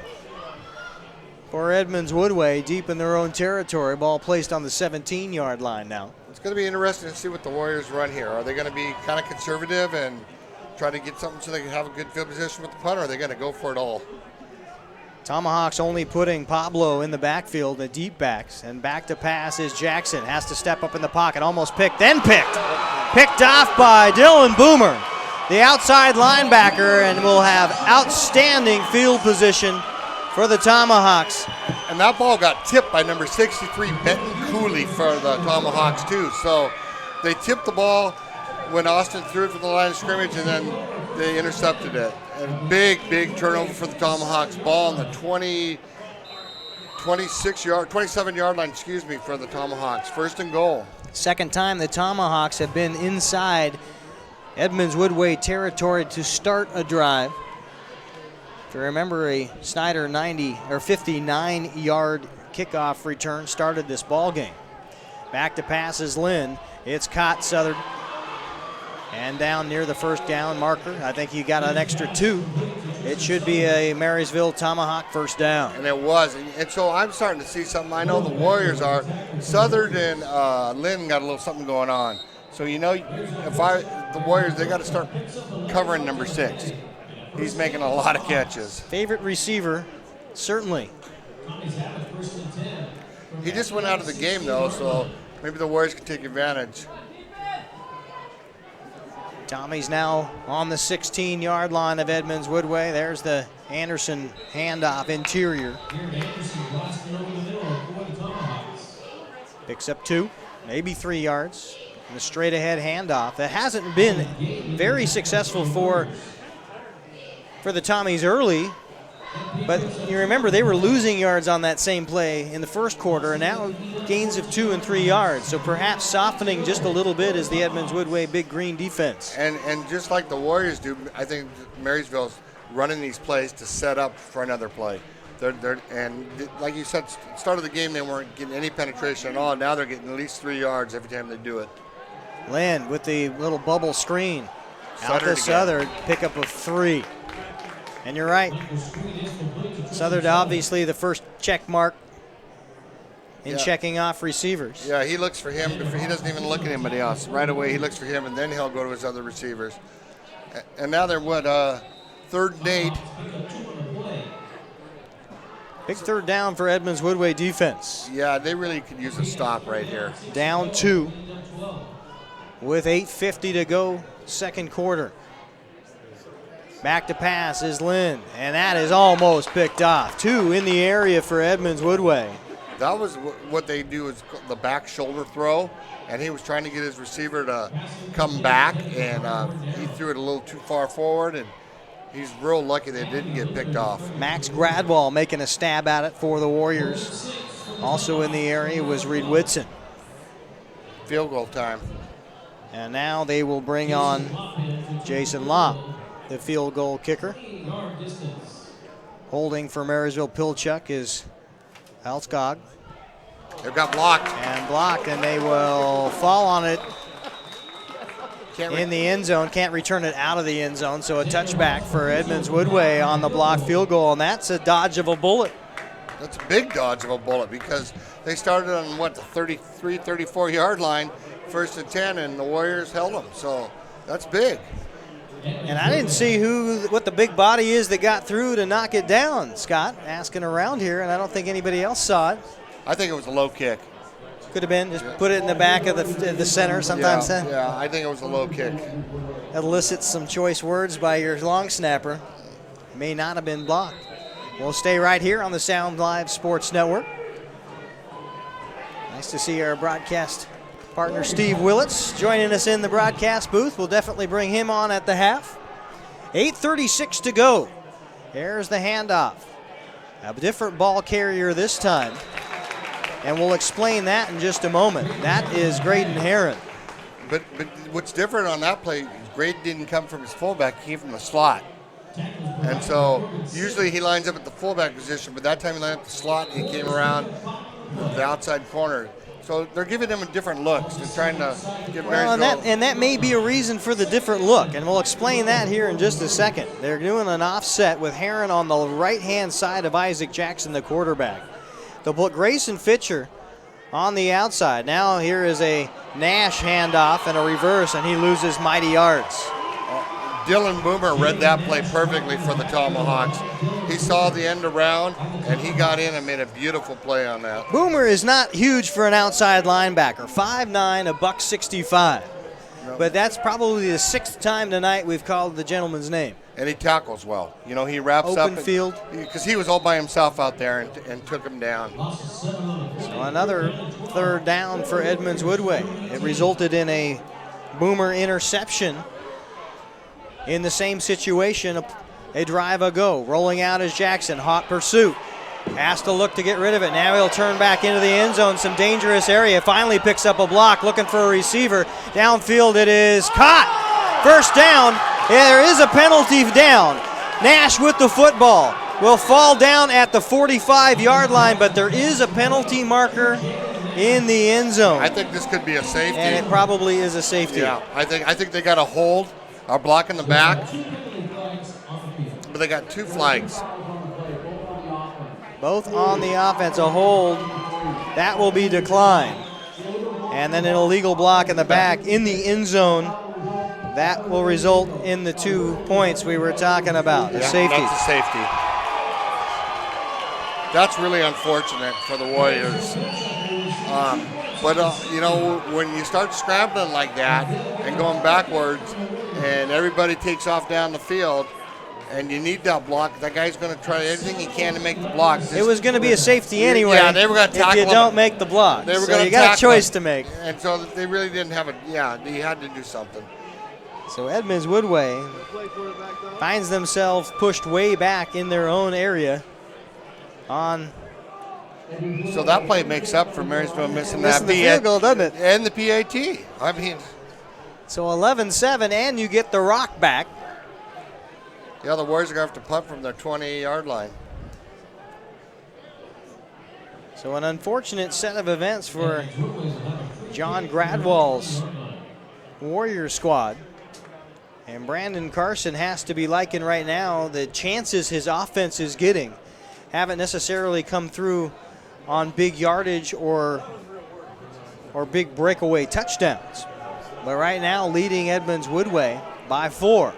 Speaker 1: for Edmonds Woodway, deep in their own territory. Ball placed on the 17-yard line now.
Speaker 4: It's going to be interesting to see what the Warriors run here. Are they going to be kind of conservative and try to get something so they can have a good field position with the punter, or are they going to go for it all?
Speaker 1: Tomahawks only putting Pablo in the backfield, the deep backs, and back to pass is Jackson. Has to step up in the pocket, almost picked, then picked. Picked off by Dylan Boomer, the outside linebacker, and will have outstanding field position for the Tomahawks.
Speaker 4: And that ball got tipped by number 63, Benton Cooley, for the Tomahawks too. So they tipped the ball when Austin threw it to the line of scrimmage, and then they intercepted it. And big turnover for the Tomahawks. Ball on the 27-yard line, for the Tomahawks. 1st and goal.
Speaker 1: Second time the Tomahawks have been inside Edmonds Woodway territory to start a drive. If you remember, a Snyder 59-yard kickoff return started this ball game. Back to pass is Lynn. It's caught Southern. And down near the 1st down marker. I think he got an extra 2. It should be a Marysville Tomahawk 1st down.
Speaker 4: And it was. And so I'm starting to see something. I know the Warriors are. Southern and Lynn got a little something going on. So, the Warriors, they got to start covering number 6. He's making a lot of catches.
Speaker 1: Favorite receiver, certainly.
Speaker 4: He just went out of the game, though, so maybe the Warriors can take advantage.
Speaker 1: Tommy's now on the 16-yard line of Edmonds Woodway. There's the Anderson handoff interior. Picks up 2, maybe 3 yards. And the straight ahead handoff. That hasn't been very successful for the Tommies early, but you remember they were losing yards on that same play in the first quarter, and now gains of 2 and 3 yards. So perhaps softening just a little bit is the Edmonds Woodway Big Green defense.
Speaker 4: And just like the Warriors do, I think Marysville's running these plays to set up for another play. And like you said, start of the game they weren't getting any penetration at all. Now they're getting at least 3 yards every time they do it.
Speaker 1: Lynn with the little bubble screen. Out to Southern, pickup of 3. And you're right. Southern obviously the first check mark in checking off receivers.
Speaker 4: Yeah, he looks for him. He doesn't even look at anybody else. Right away he looks for him, and then he'll go to his other receivers. And now they're 3rd and 8.
Speaker 1: Big 3rd down for Edmonds Woodway defense.
Speaker 4: Yeah, they really could use a stop right here.
Speaker 1: Down 2 with 8:50 to go, second quarter. Back to pass is Lynn, and that is almost picked off. 2 in the area for Edmonds Woodway.
Speaker 4: That was what they do, is the back shoulder throw, and he was trying to get his receiver to come back, and he threw it a little too far forward, and he's real lucky they didn't get picked off.
Speaker 1: Max Gradwell making a stab at it for the Warriors. Also in the area was Reed Whitson.
Speaker 4: Field goal time.
Speaker 1: And now they will bring on Jason Lopp, the field goal kicker. Holding for Marysville Pilchuck is Halskog.
Speaker 4: They've got blocked.
Speaker 1: And blocked, and they will fall on it in the end zone. Can't return it out of the end zone, so a touchback for Edmonds Woodway on the blocked field goal, and that's a dodge of a bullet.
Speaker 4: That's a big dodge of a bullet, because they started on, the 33, 34-yard line, 1st and 10, and the Warriors held them, so that's big.
Speaker 1: And I didn't see what the big body is that got through to knock it down, Scott. Asking around here, and I don't think anybody else saw it.
Speaker 4: I think it was a low kick.
Speaker 1: Could have been. Just put it in the back of the center sometimes.
Speaker 4: Yeah, I think it was a low kick.
Speaker 1: Elicits some choice words by your long snapper. May not have been blocked. We'll stay right here on the Sound Live Sports Network. Nice to see our broadcast partner Steve Willits joining us in the broadcast booth. We'll definitely bring him on at the half. 8:36 to go. Here's the handoff. A different ball carrier this time. And we'll explain that in just a moment. That is Graydon Heron.
Speaker 4: But what's different on that play, Graydon didn't come from his fullback, he came from the slot. And so usually he lines up at the fullback position, but that time he lined up the slot and he came around the outside corner. So they're giving him different looks. They're trying to give Marysville.
Speaker 1: And that may be a reason for the different look, and we'll explain that here in just a second. They're doing an offset with Heron on the right-hand side of Isaac Jackson, the quarterback. They'll put Grayson Fitcher on the outside. Now here is a Nash handoff and a reverse, and he loses mighty yards.
Speaker 4: Dylan Boomer read that play perfectly for the Tomahawks. He saw the end around, and he got in and made a beautiful play on that.
Speaker 1: Boomer is not huge for an outside linebacker, 5'9", $165.
Speaker 4: No.
Speaker 1: But that's probably the 6th time tonight we've called the gentleman's name.
Speaker 4: And he tackles well. You know, he wraps
Speaker 1: Open
Speaker 4: up.
Speaker 1: field.
Speaker 4: Because he was all by himself out there and took him down.
Speaker 1: So another 3rd down for Edmonds Woodway. It resulted in a Boomer interception. In the same situation, a drive ago. Rolling out is Jackson. Hot pursuit. Has to look to get rid of it. Now he'll turn back into the end zone. Some dangerous area. Finally picks up a block. Looking for a receiver. Downfield it is caught. 1st down. Yeah, there is a penalty down. Nash with the football. Will fall down at the 45-yard line, but there is a penalty marker in the end zone.
Speaker 4: I think this could be a safety.
Speaker 1: And it probably is a safety.
Speaker 4: Yeah, I think they got a hold. Are blocking the back, but they got 2 flags.
Speaker 1: Both on the offense, a hold. That will be declined. And then an illegal block in the back in the end zone. That will result in the 2 points we were talking about, the safety.
Speaker 4: That's a safety. That's really unfortunate for the Warriors. But you know, when you start scrambling like that and going backwards, and everybody takes off down the field, and you need that block, that guy's going to try everything he can to make the block.
Speaker 1: It was going to be a safety anyway.
Speaker 4: Yeah, they were going to tackle
Speaker 1: if you don't make the block.
Speaker 4: They were
Speaker 1: so
Speaker 4: going to
Speaker 1: you got a choice to make.
Speaker 4: And so they really didn't have a. Yeah, he had to do something.
Speaker 1: So Edmonds Woodway finds themselves pushed way back in their own area.
Speaker 4: So that play makes up for Marysville missing
Speaker 1: the field goal, doesn't it?
Speaker 4: And the PAT. I mean.
Speaker 1: So 11-7, and you get the rock back.
Speaker 4: Yeah, the Warriors are going to have to punt from their 20-yard line.
Speaker 1: So an unfortunate set of events for John Gradwell's Warrior squad. And Brandon Carson has to be liking right now the chances his offense is getting haven't necessarily come through on big yardage or big breakaway touchdowns. But right now, leading Edmonds Woodway by 4.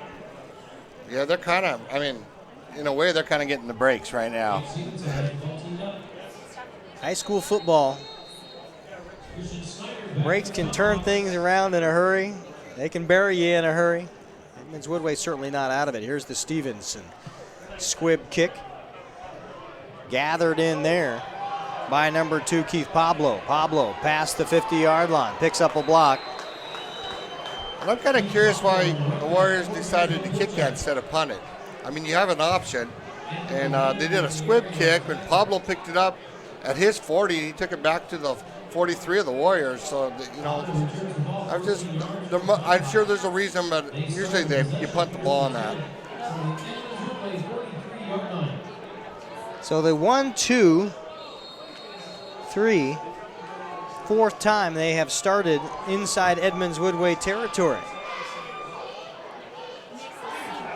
Speaker 4: Yeah, they're kind of, I mean, in a way, they're kind of getting the breaks right now.
Speaker 1: High school football. Breaks can turn things around in a hurry. They can bury you in a hurry. Edmonds Woodway certainly not out of it. Here's the Stevenson squib kick. Gathered in there by number 2, Keith Pablo. Pablo past the 50-yard line, picks up a block.
Speaker 4: And I'm kind of curious why the Warriors decided to kick that instead of punt it. I mean, you have an option, and they did a squib kick, and Pablo picked it up at his 40. He took it back to the 43 of the Warriors. So, I'm sure there's a reason, but usually you punt the ball on that.
Speaker 1: So the 1, 2, 3, fourth time they have started inside Edmonds Woodway territory.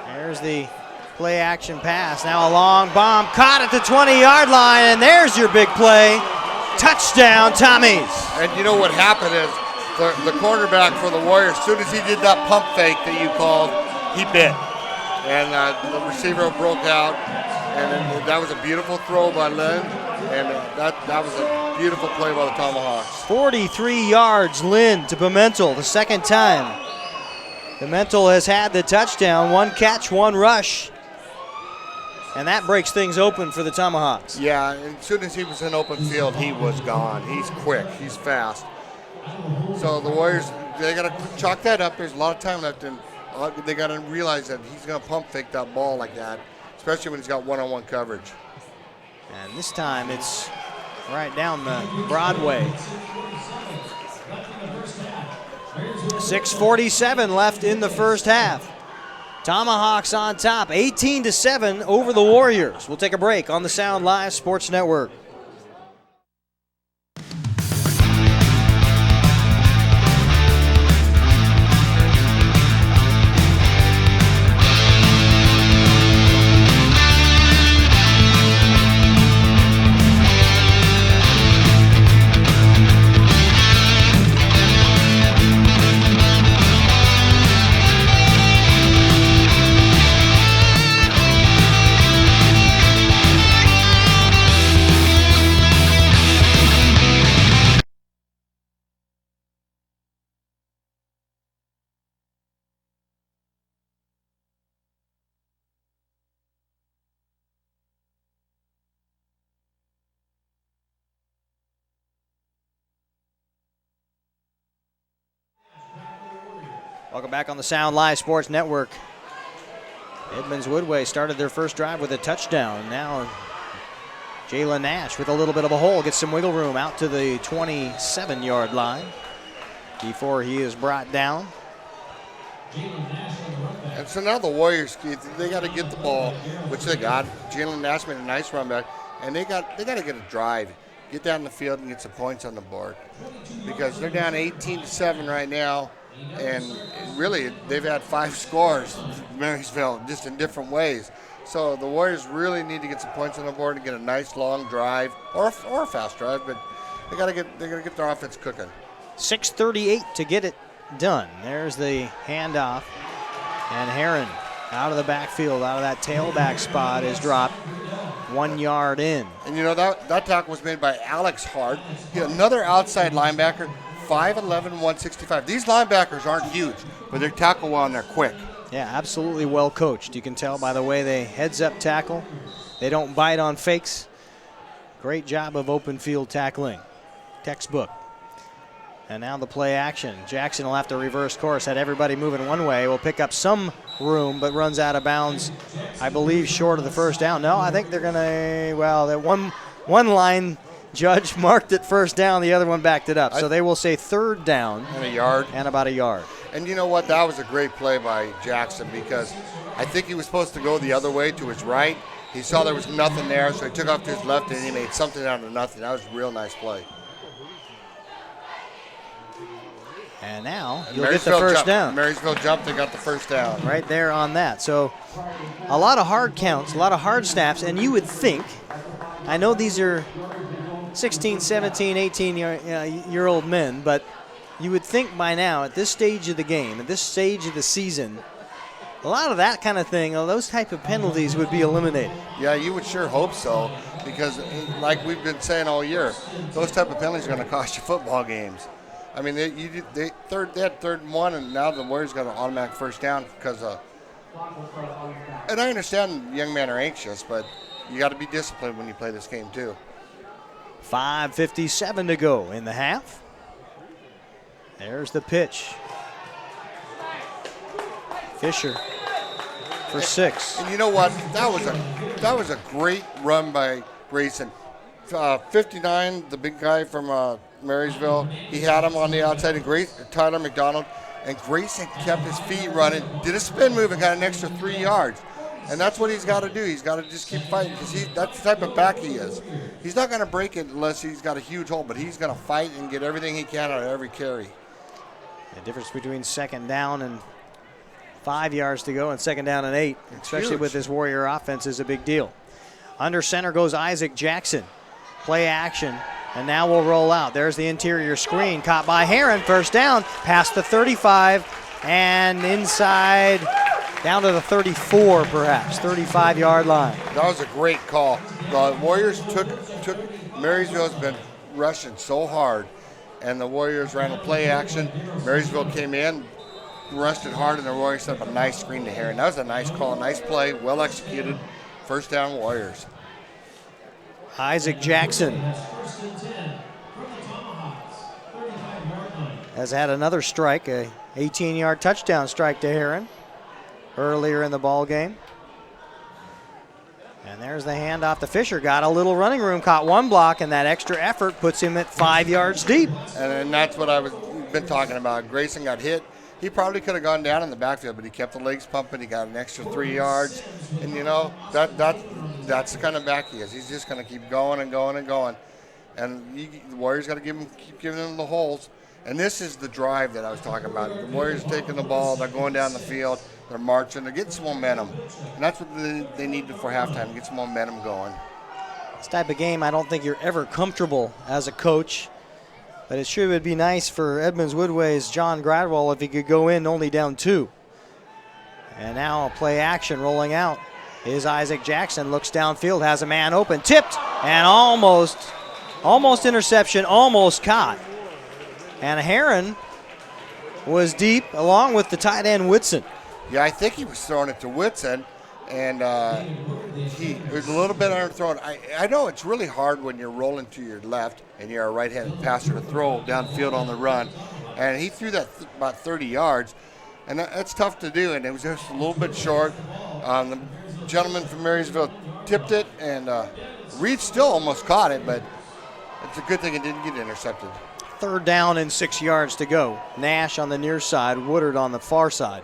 Speaker 1: There's the play action pass. Now a long bomb caught at the 20-yard line, and there's your big play. Touchdown, Tommies.
Speaker 4: And you know what happened is the cornerback for the Warriors, as soon as he did that pump fake that you called, he bit. And the receiver broke out, and that was a beautiful throw by Lynn, and that was a beautiful play by the Tomahawks.
Speaker 1: 43 yards, Lynn to Pimentel, the second time. Pimentel has had the touchdown, 1 catch, 1 rush. And that breaks things open for the Tomahawks.
Speaker 4: Yeah, and as soon as he was in open field, he was gone. He's quick, he's fast. So the Warriors, they got to chalk that up. There's a lot of time left, and they got to realize that he's going to pump fake that ball like that, especially when he's got one-on-one coverage.
Speaker 1: And this time it's right down the Broadway. 6:47 left in the first half. Tomahawks on top, 18-7 over the Warriors. We'll take a break on the Sound Live Sports Network. Welcome back on the Sound Live Sports Network. Edmonds Woodway started their first drive with a touchdown. Now Jalen Nash with a little bit of a hole, gets some wiggle room out to the 27-yard line before he is brought down.
Speaker 4: And so now the Warriors, they got to get the ball, which they got. Jalen Nash made a nice run back, and they got to get a drive, get down the field and get some points on the board, because they're down 18-7 right now. And really, they've had 5 scores, Marysville, just in different ways. So the Warriors really need to get some points on the board and get a nice long drive or a fast drive, but they got to get their offense cooking.
Speaker 1: 6:38 to get it done. There's the handoff, and Heron out of the backfield, out of that tailback spot, is dropped 1 yard in.
Speaker 4: And you know that tackle was made by Alex Hart, another outside linebacker. 5'11", 165. These linebackers aren't huge, but they tackle well and they're quick.
Speaker 1: Yeah, absolutely well coached. You can tell by the way they heads-up tackle. They don't bite on fakes. Great job of open field tackling. Textbook. And now the play action. Jackson will have to reverse course. Had everybody moving one way. Will pick up some room, but runs out of bounds, I believe, short of the first down. No, I think they're going to, well, that one line judge marked it first down, the other one backed it up. So they will say third down.
Speaker 4: And a yard.
Speaker 1: And about a yard.
Speaker 4: And you know what? That was a great play by Jackson, because I think he was supposed to go the other way to his right. He saw there was nothing there, so he took off to his left and he made something out of nothing. That was a real nice play.
Speaker 1: And now you'll get the first down.
Speaker 4: Marysville jumped and got the first down.
Speaker 1: Right there on that. So a lot of hard counts, a lot of hard snaps, and you would think, I know these are 16, 17, 18-year-old men, but you would think by now, at this stage of the game, at this stage of the season, a lot of that kind of thing, those type of penalties would be eliminated.
Speaker 4: Yeah, you would sure hope so, because like we've been saying all year, those type of penalties are going to cost you football games. I mean, they had 3rd and 1, and now the Warriors got an automatic first down because and I understand young men are anxious, but you got to be disciplined when you play this game too.
Speaker 1: 5:57 to go in the half. There's the pitch. Fisher for 6.
Speaker 4: And you know what? That was a great run by Grayson. 59, the big guy from Marysville, he had him on the outside, and Tyler McDonald, and Grayson kept his feet running, did a spin move, and got an extra 3 yards. And that's what he's got to do. He's got to just keep fighting, because that's the type of back he is. He's not going to break it unless he's got a huge hole, but he's going to fight and get everything he can out of every carry.
Speaker 1: The difference between 2nd down and 5 yards to go and 2nd down and 8, especially
Speaker 4: huge.
Speaker 1: with this Warrior offense, is a big deal. Under center goes Isaac Jackson. Play action, and now we'll roll out. There's the interior screen, caught by Heron. First down, past the 35, and inside, down to the 34 perhaps, 35-yard line.
Speaker 4: That was a great call. The Warriors took Marysville's been rushing so hard, and the Warriors ran a play action. Marysville came in, rushed it hard, and the Warriors set up a nice screen to Heron. That was a nice call, a nice play, well executed. First down, Warriors.
Speaker 1: Isaac Jackson has had another strike, a 18-yard touchdown strike to Heron earlier in the ball game. And there's the handoff to Fisher. Got a little running room, caught one block, and that extra effort puts him at 5 yards deep.
Speaker 4: And that's what we've been talking about. Grayson got hit. He probably could have gone down in the backfield, but he kept the legs pumping. He got an extra 3 yards. And, you know, that's the kind of back he is. He's just going to keep going and going and going. And the Warriors got to keep giving him the holes. And this is the drive that I was talking about. The Warriors taking the ball. They're going down the field. They're marching. They're getting some momentum. And that's what they need before halftime, get some momentum going.
Speaker 1: This type of game, I don't think you're ever comfortable as a coach. But it sure would be nice for Edmonds Woodway's John Gradwell if he could go in only down 2. And now a play action rolling out is Isaac Jackson. Looks downfield, has a man open, tipped, and almost interception, almost caught. And Heron was deep along with the tight end Whitson.
Speaker 4: Yeah, I think he was throwing it to Whitson, and he was a little bit underthrown. I know it's really hard when you're rolling to your left and you're a right-handed passer to throw downfield on the run. And he threw that about 30 yards, and that's tough to do, and it was just a little bit short. The gentleman from Marysville tipped it, and Reed still almost caught it, but it's a good thing it didn't get intercepted.
Speaker 1: 3rd down and 6 yards to go. Nash on the near side, Woodard on the far side.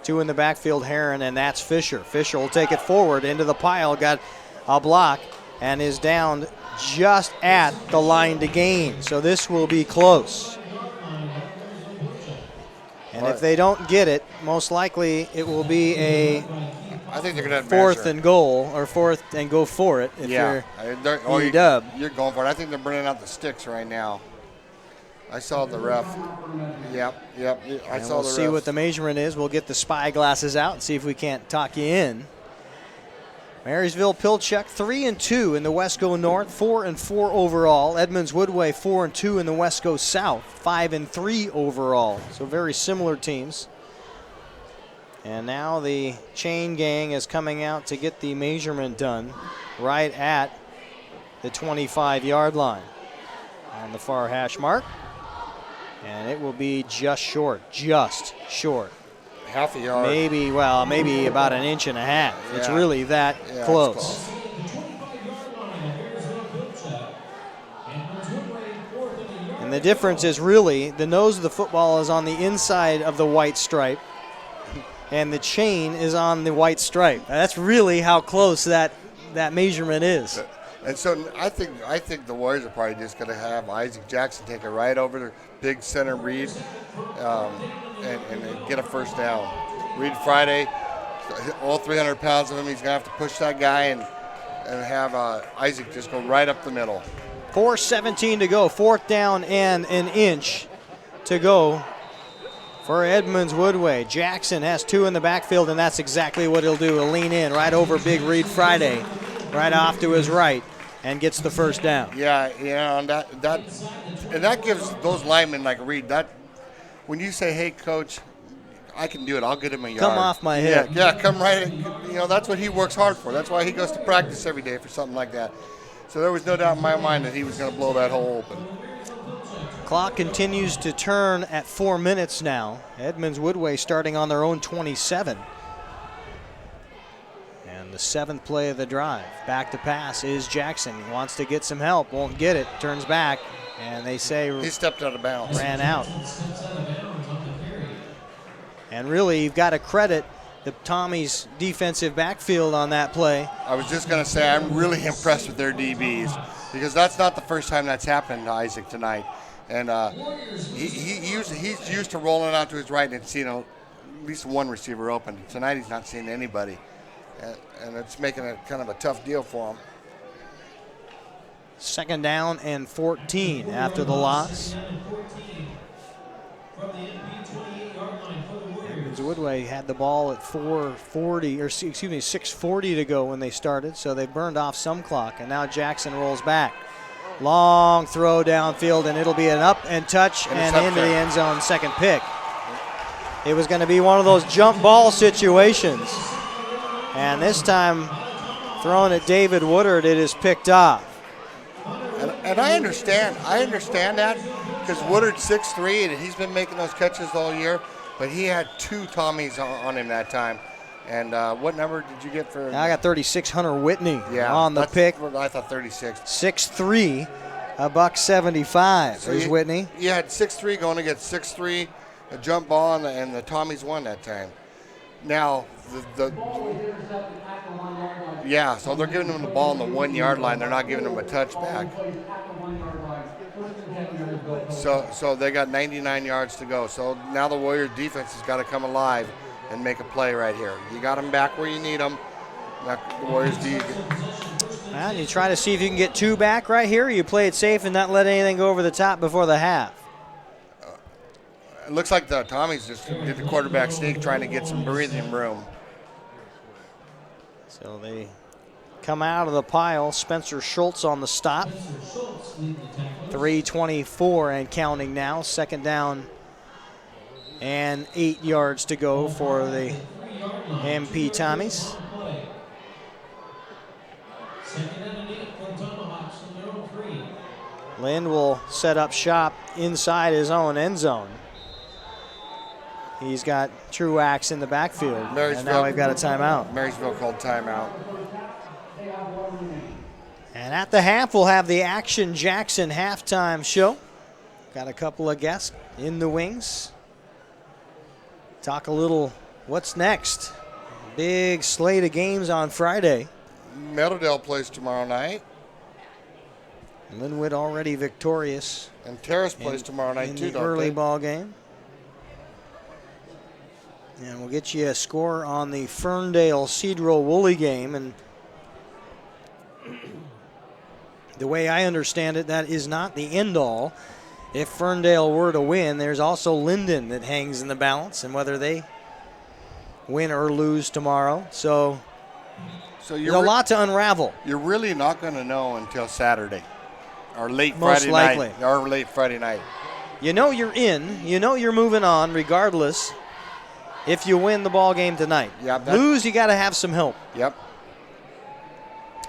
Speaker 1: 2 in the backfield, Heron, and that's Fisher. Fisher will take it forward into the pile, got a block, and is down just at the line to gain. So this will be close. And if they don't get it, most likely it will be a
Speaker 4: I think they're going to
Speaker 1: 4th and goal, or 4th and go for it if you're E-Dub.
Speaker 4: You're going for it. I think they're bringing out the sticks right now. I saw the ref. Yep. I saw
Speaker 1: we'll
Speaker 4: the
Speaker 1: see
Speaker 4: ref.
Speaker 1: what the measurement is. We'll get the spy glasses out and see if we can't talk you in. Marysville Pilchuck 3-2 in the Wesco North, 4-4 overall. Edmonds Woodway 4-2 in the Wesco South, 5-3 overall. So very similar teams. And now the chain gang is coming out to get the measurement done right at the 25-yard line on the far hash mark. And it will be just short.
Speaker 4: Half a yard.
Speaker 1: Maybe about an inch and a half.
Speaker 4: Yeah.
Speaker 1: It's really that close. And the difference is really the nose of the football is on the inside of the white stripe, and the chain is on the white stripe. That's really how close that measurement is.
Speaker 4: And so I think the Warriors are probably just going to have Isaac Jackson take it right over to big center Reed and get a first down. Reed Friday, all 300 pounds of him, he's going to have to push that guy and have Isaac just go right up the middle.
Speaker 1: 4:17 to go, 4th down and an inch to go for Edmonds Woodway. Jackson has 2 in the backfield, and that's exactly what he'll do. He'll lean in right over big Reed Friday, right off to his right. and gets the first down.
Speaker 4: Yeah, and that gives those linemen like a read. That when you say, "Hey, coach, I can do it. I'll get him a yard."
Speaker 1: Come off my head.
Speaker 4: Yeah, come right. That's what he works hard for. That's why he goes to practice every day for something like that. So there was no doubt in my mind that he was going to blow that hole open.
Speaker 1: Clock continues to turn at 4 minutes now. Edmonds Woodway starting on their own 27. And the 7th play of the drive. Back to pass is Jackson. He wants to get some help. Won't get it. Turns back. And they say
Speaker 4: he stepped out of bounds.
Speaker 1: Ran out. And really, you've got to credit the Tommy's defensive backfield on that play.
Speaker 4: I was just going to say I'm really impressed with their DBs because that's not the first time that's happened to Isaac tonight. And he's used to rolling out to his right and seeing at least one receiver open. Tonight he's not seeing anybody. And it's making it kind of a tough deal for him.
Speaker 1: 2nd down and 14 after the loss. Woodway had the ball at 6:40 to go when they started, so they burned off some clock, and now Jackson rolls back. Long throw downfield, and it'll be an up and touch and into the end zone, 2nd pick. It was going to be one of those jump ball situations, and this time thrown at David Woodard, it is picked off.
Speaker 4: And I understand that because Woodard's 6'3", and he's been making those catches all year. But he had 2 Tommies on him that time. And what number did you get for?
Speaker 1: I got 36, Hunter Whitney on the pick.
Speaker 4: I thought 36.
Speaker 1: 6'3", $175. So there's Whitney.
Speaker 4: You had 6'3" going against 6'3", a jump ball, and the Tommies won that time. Now, so they're giving him the ball on the 1 yard line. They're not giving him a touchback. So they got 99 yards to go. So now the Warriors defense has got to come alive and make a play right here. You got them back where you need them. Now the Warriors
Speaker 1: Well, you try to see if you can get 2 back right here. Or you play it safe and not let anything go over the top before the half.
Speaker 4: It looks like the Tommies just did the quarterback sneak trying to get some breathing room.
Speaker 1: So they come out of the pile. Spencer Schultz on the stop. 3:24 and counting now. 2nd down and 8 yards to go for the MP Tommies. Lind will set up shop inside his own end zone. He's got Truax in the backfield, and now we've got a timeout.
Speaker 4: Marysville called timeout.
Speaker 1: And at the half, we'll have the Action Jackson halftime show. Got a couple of guests in the wings. Talk a little what's next. Big slate of games on Friday.
Speaker 4: Meadowdale plays tomorrow night.
Speaker 1: Linwood already victorious.
Speaker 4: And Terrace plays tomorrow night too,
Speaker 1: in the early ball game. And we'll get you a score on the Ferndale-Cedro-Woolley game. And the way I understand it, that is not the end-all. If Ferndale were to win, there's also Linden that hangs in the balance, and whether they win or lose tomorrow. So there's a lot to unravel.
Speaker 4: You're really not going to know until Saturday or late
Speaker 1: Most
Speaker 4: Friday
Speaker 1: likely.
Speaker 4: night. Or late Friday night.
Speaker 1: You know you're in. You know you're moving on regardless if you win the ball game tonight.
Speaker 4: Yep,
Speaker 1: Lose, you got to have some help.
Speaker 4: Yep.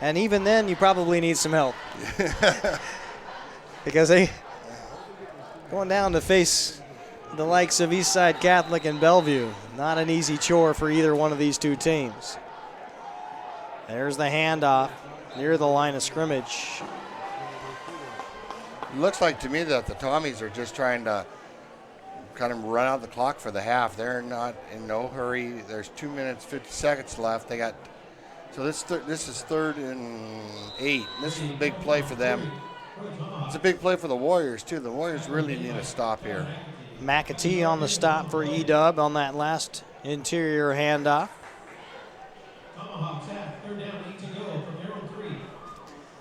Speaker 1: And even then, you probably need some help. Because they going down to face the likes of Eastside Catholic and Bellevue. Not an easy chore for either one of these two teams. There's the handoff near the line of scrimmage.
Speaker 4: It looks like to me that the Tommies are just trying to kind of run out the clock for the half. They're not in no hurry. There's 2 minutes, 50 seconds left. They got so this is 3rd and 8. This is a big play for them. It's a big play for the Warriors too. The Warriors really need a stop here.
Speaker 1: McAtee on the stop for E-Dub on that last interior handoff.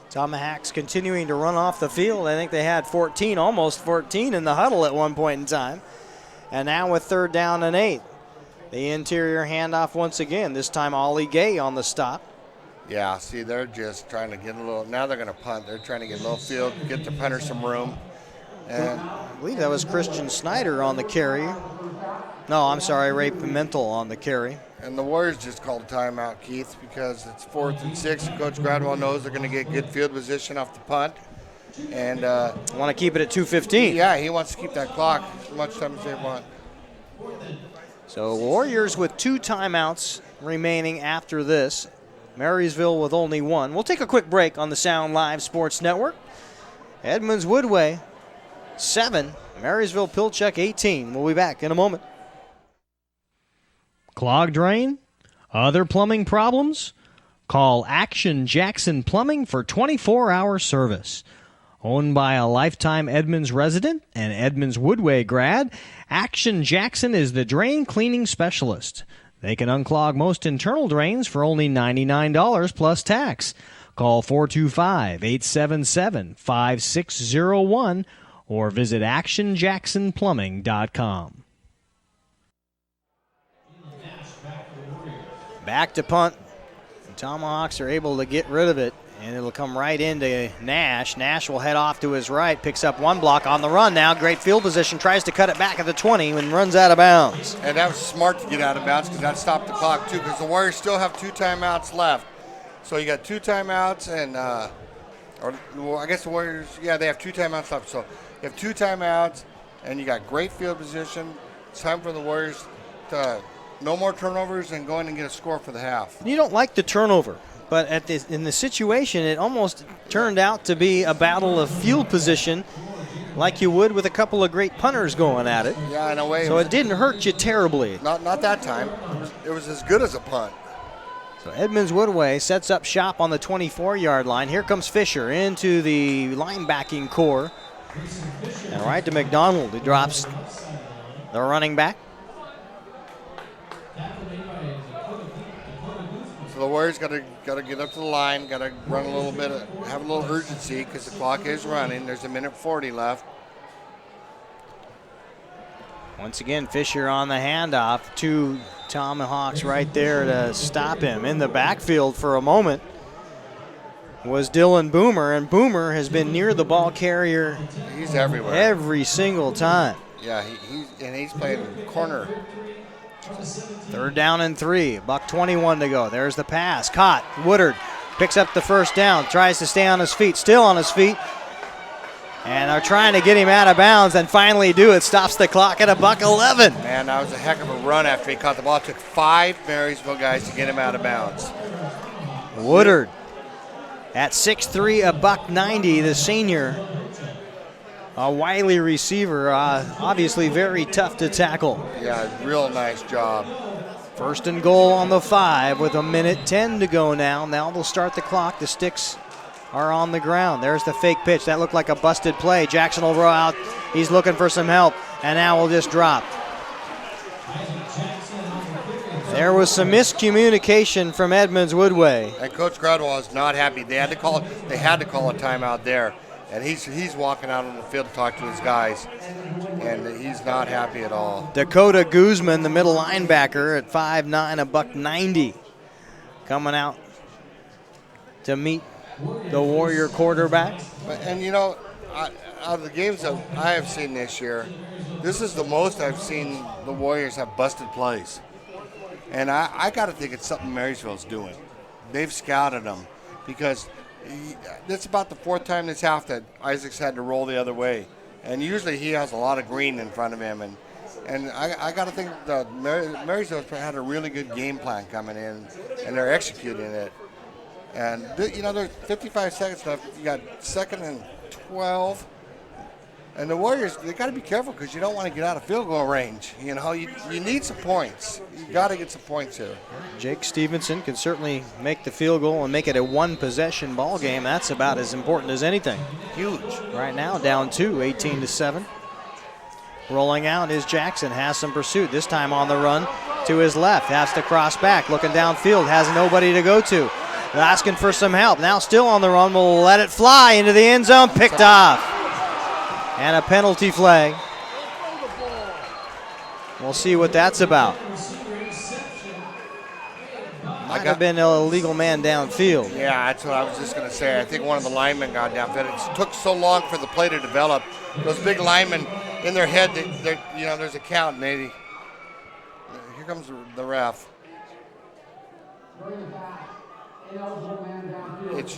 Speaker 1: Tomahawks continuing to run off the field. I think they had 14, almost 14 in the huddle at one point in time. And now with 3rd down and 8. The interior handoff once again, this time Ollie Gay on the stop.
Speaker 4: Yeah, see, they're just trying to get a little. Now they're going to punt. They're trying to get a little field, get the punter some room. And
Speaker 1: I believe that was Christian Snyder on the carry. No, I'm sorry, Ray Pimentel on the carry.
Speaker 4: And the Warriors just called a timeout, Keith, because it's 4th and 6. Coach Gradwell knows they're going to get good field position off the punt. And
Speaker 1: want to keep it at 2:15.
Speaker 4: Yeah, he wants to keep that clock as much time as they want.
Speaker 1: So Warriors with 2 timeouts remaining after this. Marysville with only 1. We'll take a quick break on the Sound Live Sports Network. Edmonds Woodway 7, Marysville Pilchuck 18. We'll be back in a moment.
Speaker 2: Clogged drain? Other plumbing problems? Call Action Jackson Plumbing for 24-hour service. Owned by a lifetime Edmonds resident and Edmonds Woodway grad, Action Jackson is the drain cleaning specialist. They can unclog most internal drains for only $99 plus tax. Call 425-877-5601 or visit actionjacksonplumbing.com.
Speaker 1: Back to punt. The Tomahawks are able to get rid of it, and it'll come right into Nash. Nash will head off to his right, picks up 1 block on the run now. Great field position, tries to cut it back at the 20 and runs out of bounds.
Speaker 4: And that was smart to get out of bounds because that stopped the clock too, because the Warriors still have 2 timeouts left. So you got 2 timeouts and, well, I guess the Warriors, yeah, they have 2 timeouts left. So you have 2 timeouts and you got great field position. It's time for the Warriors to no more turnovers and go in and get a score for the half.
Speaker 1: You don't like the turnover, but in the situation, it almost turned out to be a battle of field position like you would with a couple of great punters going at it.
Speaker 4: Yeah, in a way.
Speaker 1: So it didn't hurt you terribly.
Speaker 4: Not that time. It was as good as a punt.
Speaker 1: So Edmonds Woodway sets up shop on the 24-yard line. Here comes Fisher into the linebacking core. And right to McDonald, who drops the running back.
Speaker 4: So the Warriors got to get up to the line, got to run a little bit, have a little urgency because the clock is running. There's 1:40 left.
Speaker 1: Once again, Fisher on the handoff. 2 Tomahawks right there to stop him. In the backfield for a moment was Dylan Boomer, and Boomer has been near the ball carrier.
Speaker 4: He's everywhere.
Speaker 1: Every single time.
Speaker 4: Yeah, he's playing corner.
Speaker 1: 3rd down and 3. $1:21 to go. There's the pass. Caught. Woodard picks up the first down. Tries to stay on his feet. Still on his feet. And are trying to get him out of bounds and finally do it. Stops the clock at $1:11.
Speaker 4: Man, that was a heck of a run after he caught the ball. It took 5 Marysville guys to get him out of bounds.
Speaker 1: Woodard at 6'3", $190, the senior. A wily receiver, obviously very tough to tackle.
Speaker 4: Yeah, real nice job.
Speaker 1: 1st and goal on the 5 with 1:10 to go now. Now they'll start the clock. The sticks are on the ground. There's the fake pitch. That looked like a busted play. Jackson will roll out. He's looking for some help, and now will just drop. There was some miscommunication from Edmonds Woodway.
Speaker 4: And Coach Gradwell is not happy. They had to call a timeout there. And he's walking out on the field to talk to his guys, and he's not happy at all.
Speaker 1: Dakota Guzman, the middle linebacker at 5'9", $190, coming out to meet the Warrior quarterback.
Speaker 4: And you know, out of the games that I have seen this year, this is the most I've seen the Warriors have busted plays. And I got to think it's something Marysville's doing. They've scouted them because that's about the 4th time this half that Isaacs had to roll the other way. And usually he has a lot of green in front of him. And I got to think that Marysville's had a really good game plan coming in, and they're executing it. And, you know, there's 55 seconds left. You got 2nd and 12. And the Warriors, they got to be careful because you don't want to get out of field goal range. You know, you need some points. You got to get some points here.
Speaker 1: Jake Stevenson can certainly make the field goal and make it a 1-possession ball game. That's about as important as anything.
Speaker 4: Huge.
Speaker 1: Right now, down 2, 18-7. Rolling out is Jackson, has some pursuit. This time on the run to his left. Has to cross back, looking downfield, has nobody to go to. Asking for some help. Now still on the run, will let it fly into the end zone, picked off. And a penalty flag. We'll see what that's about. Might have been an illegal man downfield.
Speaker 4: Yeah, that's what I was just going to say. I think one of the linemen got downfield. It took so long for the play to develop. Those big linemen, in their head, there's a count, maybe. Here comes the ref.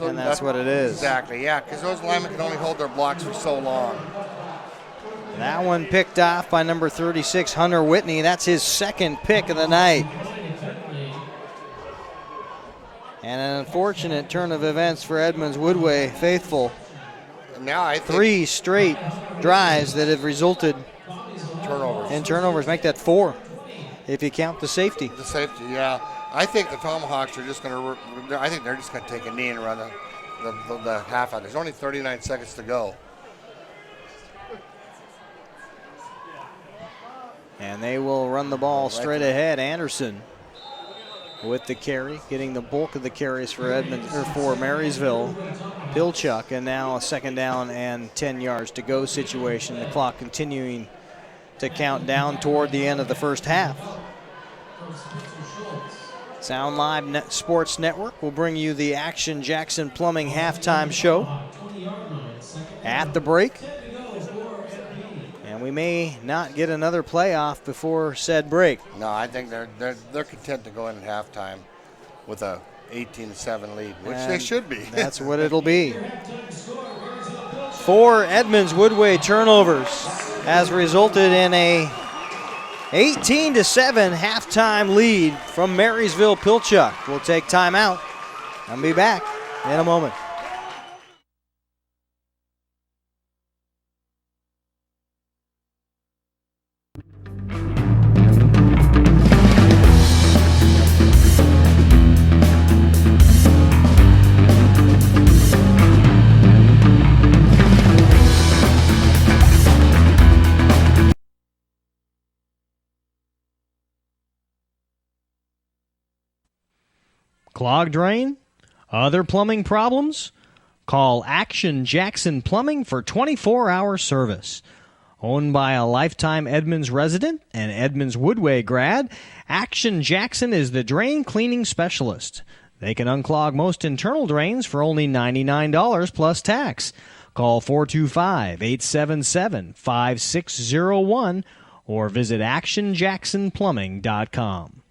Speaker 1: And that's what it is.
Speaker 4: Exactly, yeah, because those linemen can only hold their blocks for so long.
Speaker 1: That one picked off by number 36, Hunter Whitney. That's his second pick of the night. And an unfortunate turn of events for Edmonds Woodway faithful.
Speaker 4: Now I think
Speaker 1: 3 straight drives that have resulted
Speaker 4: in
Speaker 1: turnovers. Make that 4 if you count the safety.
Speaker 4: The safety, yeah. I think the Tomahawks are just going to. I think they're just going to take a knee and run the half out. There's only 39 seconds to go.
Speaker 1: And they will run the ball straight ahead. Anderson with the carry, getting the bulk of the carries for Marysville. Pilchuck, and now a second down and 10 yards to go situation. The clock continuing to count down toward the end of the first half. Sound Live Sports Network will bring you the Action Jackson Plumbing halftime show at the break. And we may not get another playoff before said break.
Speaker 4: No, I think they're content to go in at halftime with a 18-7 lead, which they should be.
Speaker 1: That's what it'll be. 4 Edmonds Woodway turnovers has resulted in a 18-7 halftime lead from Marysville Pilchuck. We'll take time out and be back in a moment.
Speaker 2: Clogged drain? Other plumbing problems? Call Action Jackson Plumbing for 24-hour service. Owned by a lifetime Edmonds resident and Edmonds Woodway grad, Action Jackson is the drain cleaning specialist. They can unclog most internal drains for only $99 plus tax. Call 425-877-5601 or visit actionjacksonplumbing.com.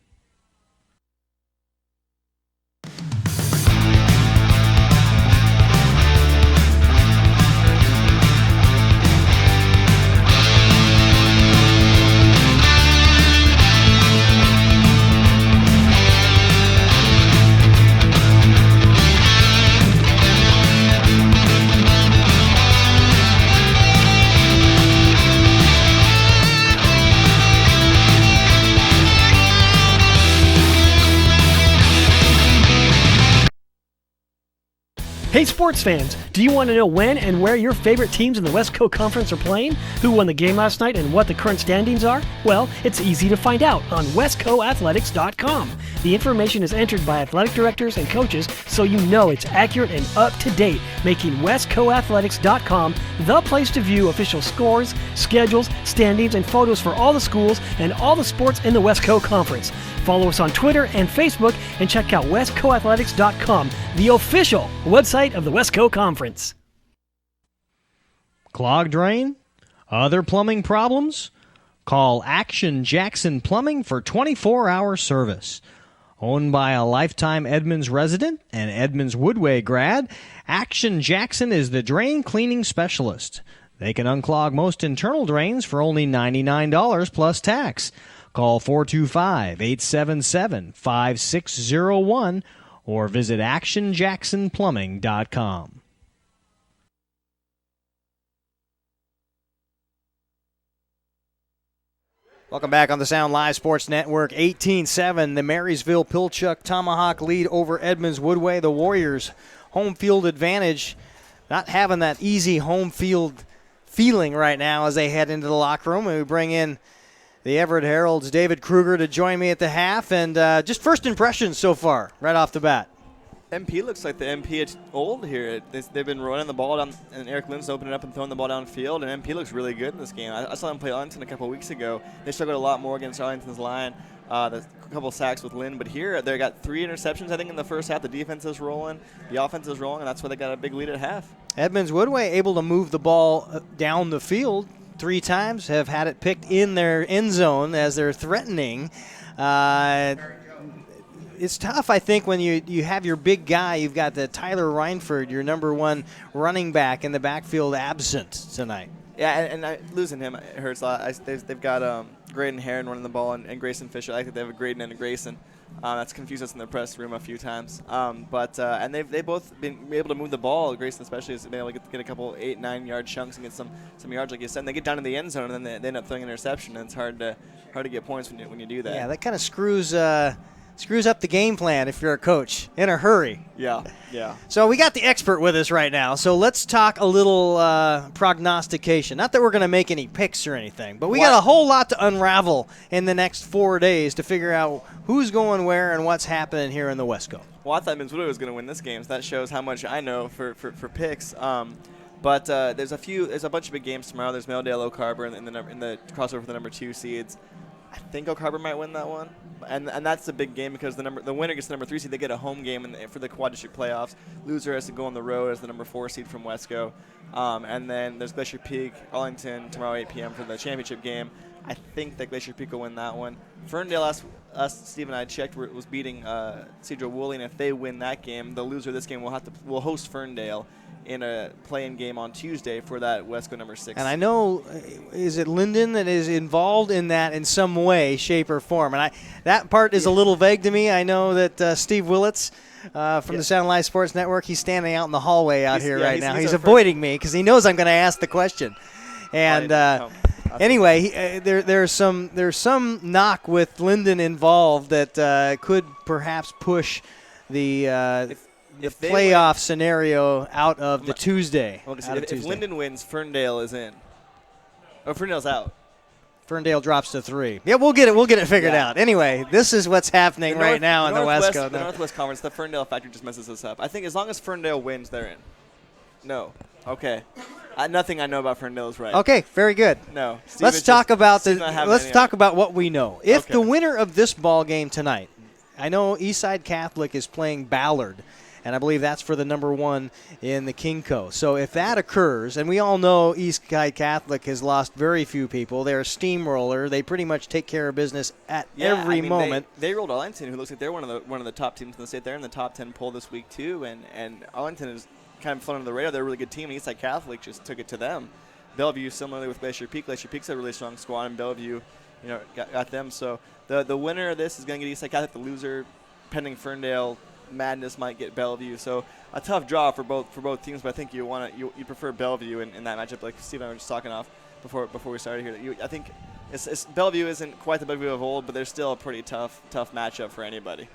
Speaker 3: Hey sports fans, do you want to know when and where your favorite teams in the West Coast Conference are playing? Who won the game last night and what the current standings are? Well, it's easy to find out on westcoathletics.com. The information is entered by athletic directors and coaches so you know it's accurate and up to date, making westcoathletics.com the place to view official scores, schedules, standings, and photos for all the schools and all the sports in the West Coast Conference. Follow us on Twitter and Facebook and check out westcoathletics.com, the official website of the West Coast Conference.
Speaker 2: Clogged drain? Other plumbing problems? Call Action Jackson Plumbing for 24-hour service. Owned by a lifetime Edmonds resident and Edmonds Woodway grad, Action Jackson is the drain cleaning specialist. They can unclog most internal drains for only $99 plus tax. Call 425-877-5601 or visit actionjacksonplumbing.com.
Speaker 1: Welcome back on the Sound Live Sports Network. 18-7, the Marysville Pilchuck Tomahawk lead over Edmonds Woodway. The Warriors' home field advantage, not having that easy home field feeling right now as they head into the locker room. And we bring in the Everett Herald's David Kruger to join me at the half. And just first impressions so far, right off the bat.
Speaker 6: MP looks like the MP it's old here. They've been running the ball down, and Eric Lynn's opening up and throwing the ball downfield, and MP looks really good in this game. I saw them play Arlington a couple weeks ago. They struggled a lot more against Arlington's line. A couple sacks with Lynn, but here they got 3 interceptions, I think, in the first half. The defense is rolling, the offense is rolling, and that's why they got a big lead at half.
Speaker 1: Edmonds Woodway able to move the ball down the field 3 times, have had it picked in their end zone as they're threatening. It's tough, I think, when you have your big guy. You've got the Tyler Reinford, your number 1 running back in the backfield, absent tonight.
Speaker 6: Yeah, and losing him hurts a lot. They've got Graydon Heron running the ball and Grayson Fisher. I think they have a Graydon and a Grayson. That's confused us in the press room a few times. And they've both been able to move the ball. Grayson especially has been able to get a couple 8-9 yard chunks and get some yards, like you said. And they get down to the end zone and then they end up throwing an interception. And it's hard to get points when you do that.
Speaker 1: Yeah, that kind of screws up the game plan if you're a coach in a hurry.
Speaker 6: Yeah.
Speaker 1: So we got the expert with us right now. So let's talk a little prognostication. Not that we're going to make any picks or anything, but we got a whole lot to unravel in the next 4 days to figure out who's going where and what's happening here in the Wesco.
Speaker 6: Well, I thought Minnesota was going to win this game, so that shows how much I know for picks. But there's a bunch of big games tomorrow. There's Meldale Oak Harbor in the crossover for the number 2 seeds. I think Oak Harbor might win that one, and that's a big game because the winner gets the number 3 seed. They get a home game for the quad district playoffs. Loser has to go on the road as the number 4 seed from Wesco, and then there's Glacier Peak, Arlington tomorrow 8 p.m. for the championship game. I think that Glacier Peak will win that one. Ferndale, Steve and I checked, was beating Cedro Woolley, and if they win that game, the loser of this game will host Ferndale in a play-in game on Tuesday for that Wesco number 6.
Speaker 1: And I know, is it Linden that is involved in that in some way, shape, or form? And that part is a little vague to me. I know that Steve Willits from the Sound Live Sports Network, he's standing out in the hallway out here right now. He's avoiding me because he knows I'm going to ask the question. And anyway, there's some knock with Linden involved that could perhaps push the playoff scenario out of the Tuesday.
Speaker 6: If Linden wins, Ferndale is in. Oh, Ferndale's out.
Speaker 1: Ferndale drops to 3. Yeah, we'll get it figured out. Anyway, this is what's happening right now in the Wesco.
Speaker 6: The Northwest Conference, the Ferndale factor just messes us up. I think as long as Ferndale wins, they're in. No. Okay. Nothing I know about Ferndale is right.
Speaker 1: Okay, very good.
Speaker 6: No.
Speaker 1: Let's talk about what we know. If the winner of this ball game tonight, I know Eastside Catholic is playing Ballard, and I believe that's for the number 1 in the KingCo. So if that occurs, and we all know Eastside Catholic has lost very few people. They're a steamroller. They pretty much take care of business at every moment.
Speaker 6: They rolled Arlington, who looks like they're one of the top teams in the state. They're in the top 10 poll this week too, and Arlington is kind of flown under the radar. They're a really good team, and Eastside Catholic just took it to them. Bellevue, similarly with Glacier Peak. Glacier Peak's a really strong squad, and Bellevue, got them. So the winner of this is going to get Eastside Catholic. The loser, pending Ferndale madness, might get Bellevue. So a tough draw for both teams, but I think you prefer Bellevue in that matchup. Like Steve and I were just talking off before we started here. I think Bellevue isn't quite the Bellevue of old, but they're still a pretty tough matchup for anybody.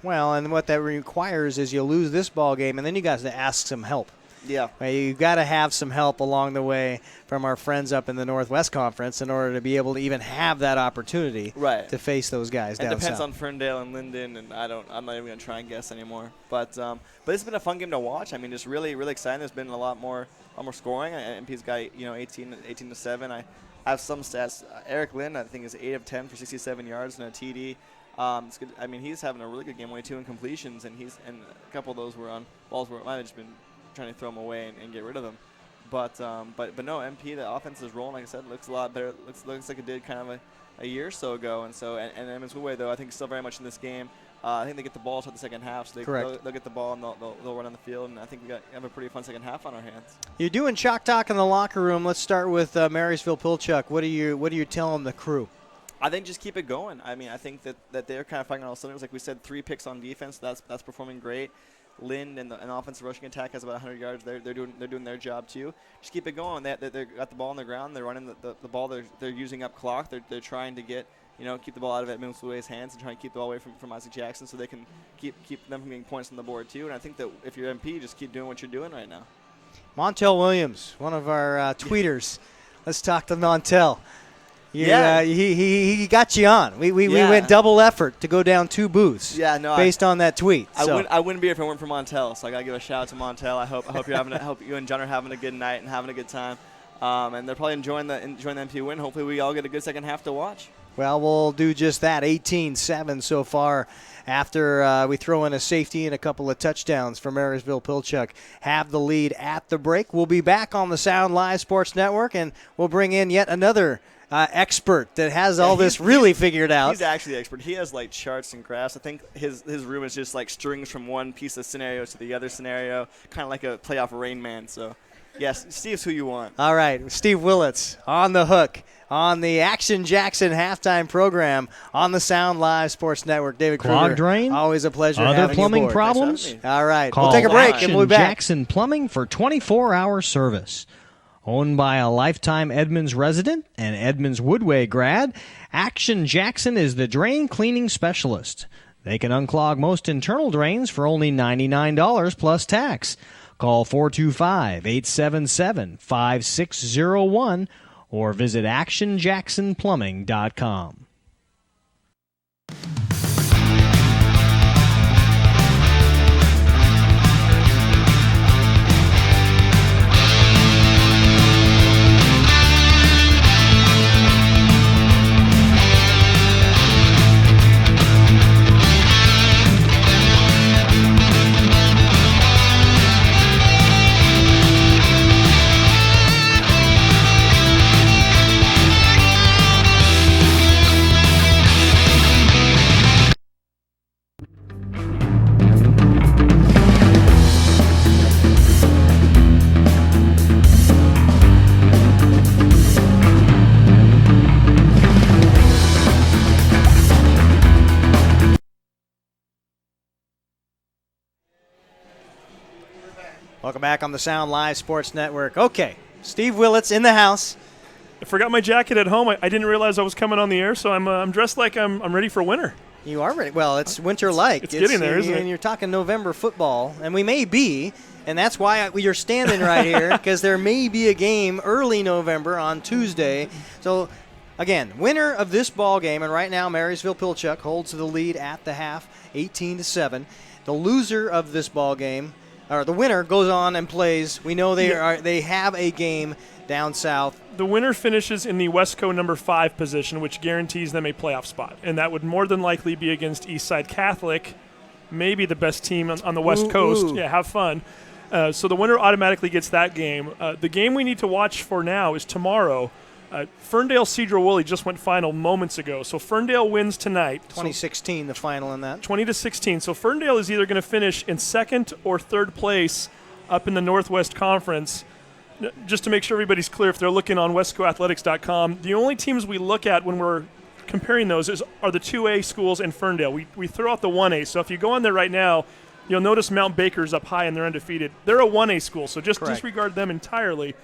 Speaker 1: Well, and what that requires is you lose this ball game, and then you guys have to ask some help.
Speaker 6: Yeah.
Speaker 1: Right, you've got to have some help along the way from our friends up in the Northwest Conference in order to be able to even have that opportunity to face those guys down south.
Speaker 6: It depends on Ferndale and Linden, and I'm not even going to try and guess anymore. But it's been a fun game to watch. I mean, just really, really exciting. There's been a lot more scoring. MP's got 18 to 7. I have some stats. Eric Lynn, I think, is 8 of 10 for 67 yards and a TD. It's good. I mean, he's having a really good game, only 2 incompletions, and a couple of those were on balls where I might have just been trying to throw them away and get rid of them. But no, MP, the offense is rolling. Like I said, looks a lot better. Looks like it did kind of a year or so ago. And so and Edmonds Woodway, though, I think still very much in this game. I think they get the ball to the second half, so they'll get the ball and they'll run on the field. And I think we have a pretty fun second half on our hands.
Speaker 1: You're doing chalk talk in the locker room. Let's start with Marysville Pilchuck. What are you telling the crew?
Speaker 6: I think just keep it going. I mean, I think that they're kind of firing on all cylinders. Like we said, 3 picks on defense. That's performing great. Lind and the offensive rushing attack has about 100 yards. They're doing their job too. Just keep it going. They got the ball on the ground. They're running the ball. They're using up clock. They're trying to get keep the ball out of Edmonds Woodway's hands and try and keep the ball away from Isaac Jackson so they can keep them from getting points on the board too. And I think that if you're MP, just keep doing what you're doing right now.
Speaker 1: Montel Williams, one of our tweeters. Let's talk to Montel. He got you on. We went double effort to go down 2 booths.
Speaker 6: Yeah, no,
Speaker 1: based on that tweet.
Speaker 6: I wouldn't be here if it weren't for Montel. So I gotta give a shout out to Montel. I hope you and John are having a good night and having a good time. And they're probably enjoying the MP win. Hopefully we all get a good second half to watch.
Speaker 1: Well, we'll do just that. 18-7 so far after we throw in a safety and a couple of touchdowns for Marysville. Pilchuck have the lead at the break. We'll be back on the Sound Live Sports Network, and we'll bring in yet another expert that has all this really figured out.
Speaker 6: He's actually the expert. He has like charts and graphs. I think his room is just like strings from one piece of scenario to the other scenario, kind of like a playoff Rain Man. So, yes, Steve's who you want.
Speaker 1: All right, Steve Willits on the hook on the Action Jackson halftime program on the Sound Live Sports Network. David Kruger,
Speaker 2: Clogged drain?
Speaker 1: always a pleasure
Speaker 2: Other
Speaker 1: having
Speaker 2: plumbing
Speaker 1: you aboard.
Speaker 2: problems?
Speaker 1: All right,
Speaker 2: Call
Speaker 1: we'll take a break
Speaker 2: Action
Speaker 1: and we'll be back.
Speaker 2: Jackson Plumbing for 24-hour service. Owned by a lifetime Edmonds resident and Edmonds Woodway grad, Action Jackson is the drain cleaning specialist. They can unclog most internal drains for only $99 plus tax. Call 425-877-5601 or visit actionjacksonplumbing.com.
Speaker 1: Welcome back on the Sound Live Sports Network. Okay, Steve Willits in the house.
Speaker 7: I forgot my jacket at home. I didn't realize I was coming on the air, so I'm dressed like I'm ready for winter.
Speaker 1: You are ready. Well, it's winter-like.
Speaker 7: It's getting there, isn't it?
Speaker 1: And you're talking November football, and we may be, and that's why you're standing right here, because there may be a game early November on Tuesday. So, again, winner of this ball game, and right now Marysville Pilchuck holds the lead at the half, 18-7. The loser of this ball game, or the winner, goes on and plays. We know they have a game down south.
Speaker 7: The winner finishes in the Westco number 5 position, which guarantees them a playoff spot. And that would more than likely be against Eastside Catholic, maybe the best team on the West Coast. Yeah, have fun. So the winner automatically gets that game. The game we need to watch for now is tomorrow. Ferndale Cedro Woolley just went final moments ago. So Ferndale wins tonight.
Speaker 1: 2016, the final in that.
Speaker 7: 20-16. So Ferndale is either going to finish in second or third place up in the Northwest Conference. Just to make sure everybody's clear, if they're looking on westcoathletics.com, the only teams we look at when we're comparing those are the 2A schools and Ferndale. We throw out the 1A. So if you go on there right now, you'll notice Mount Baker's up high and they're undefeated. They're a 1A school, so just disregard them entirely.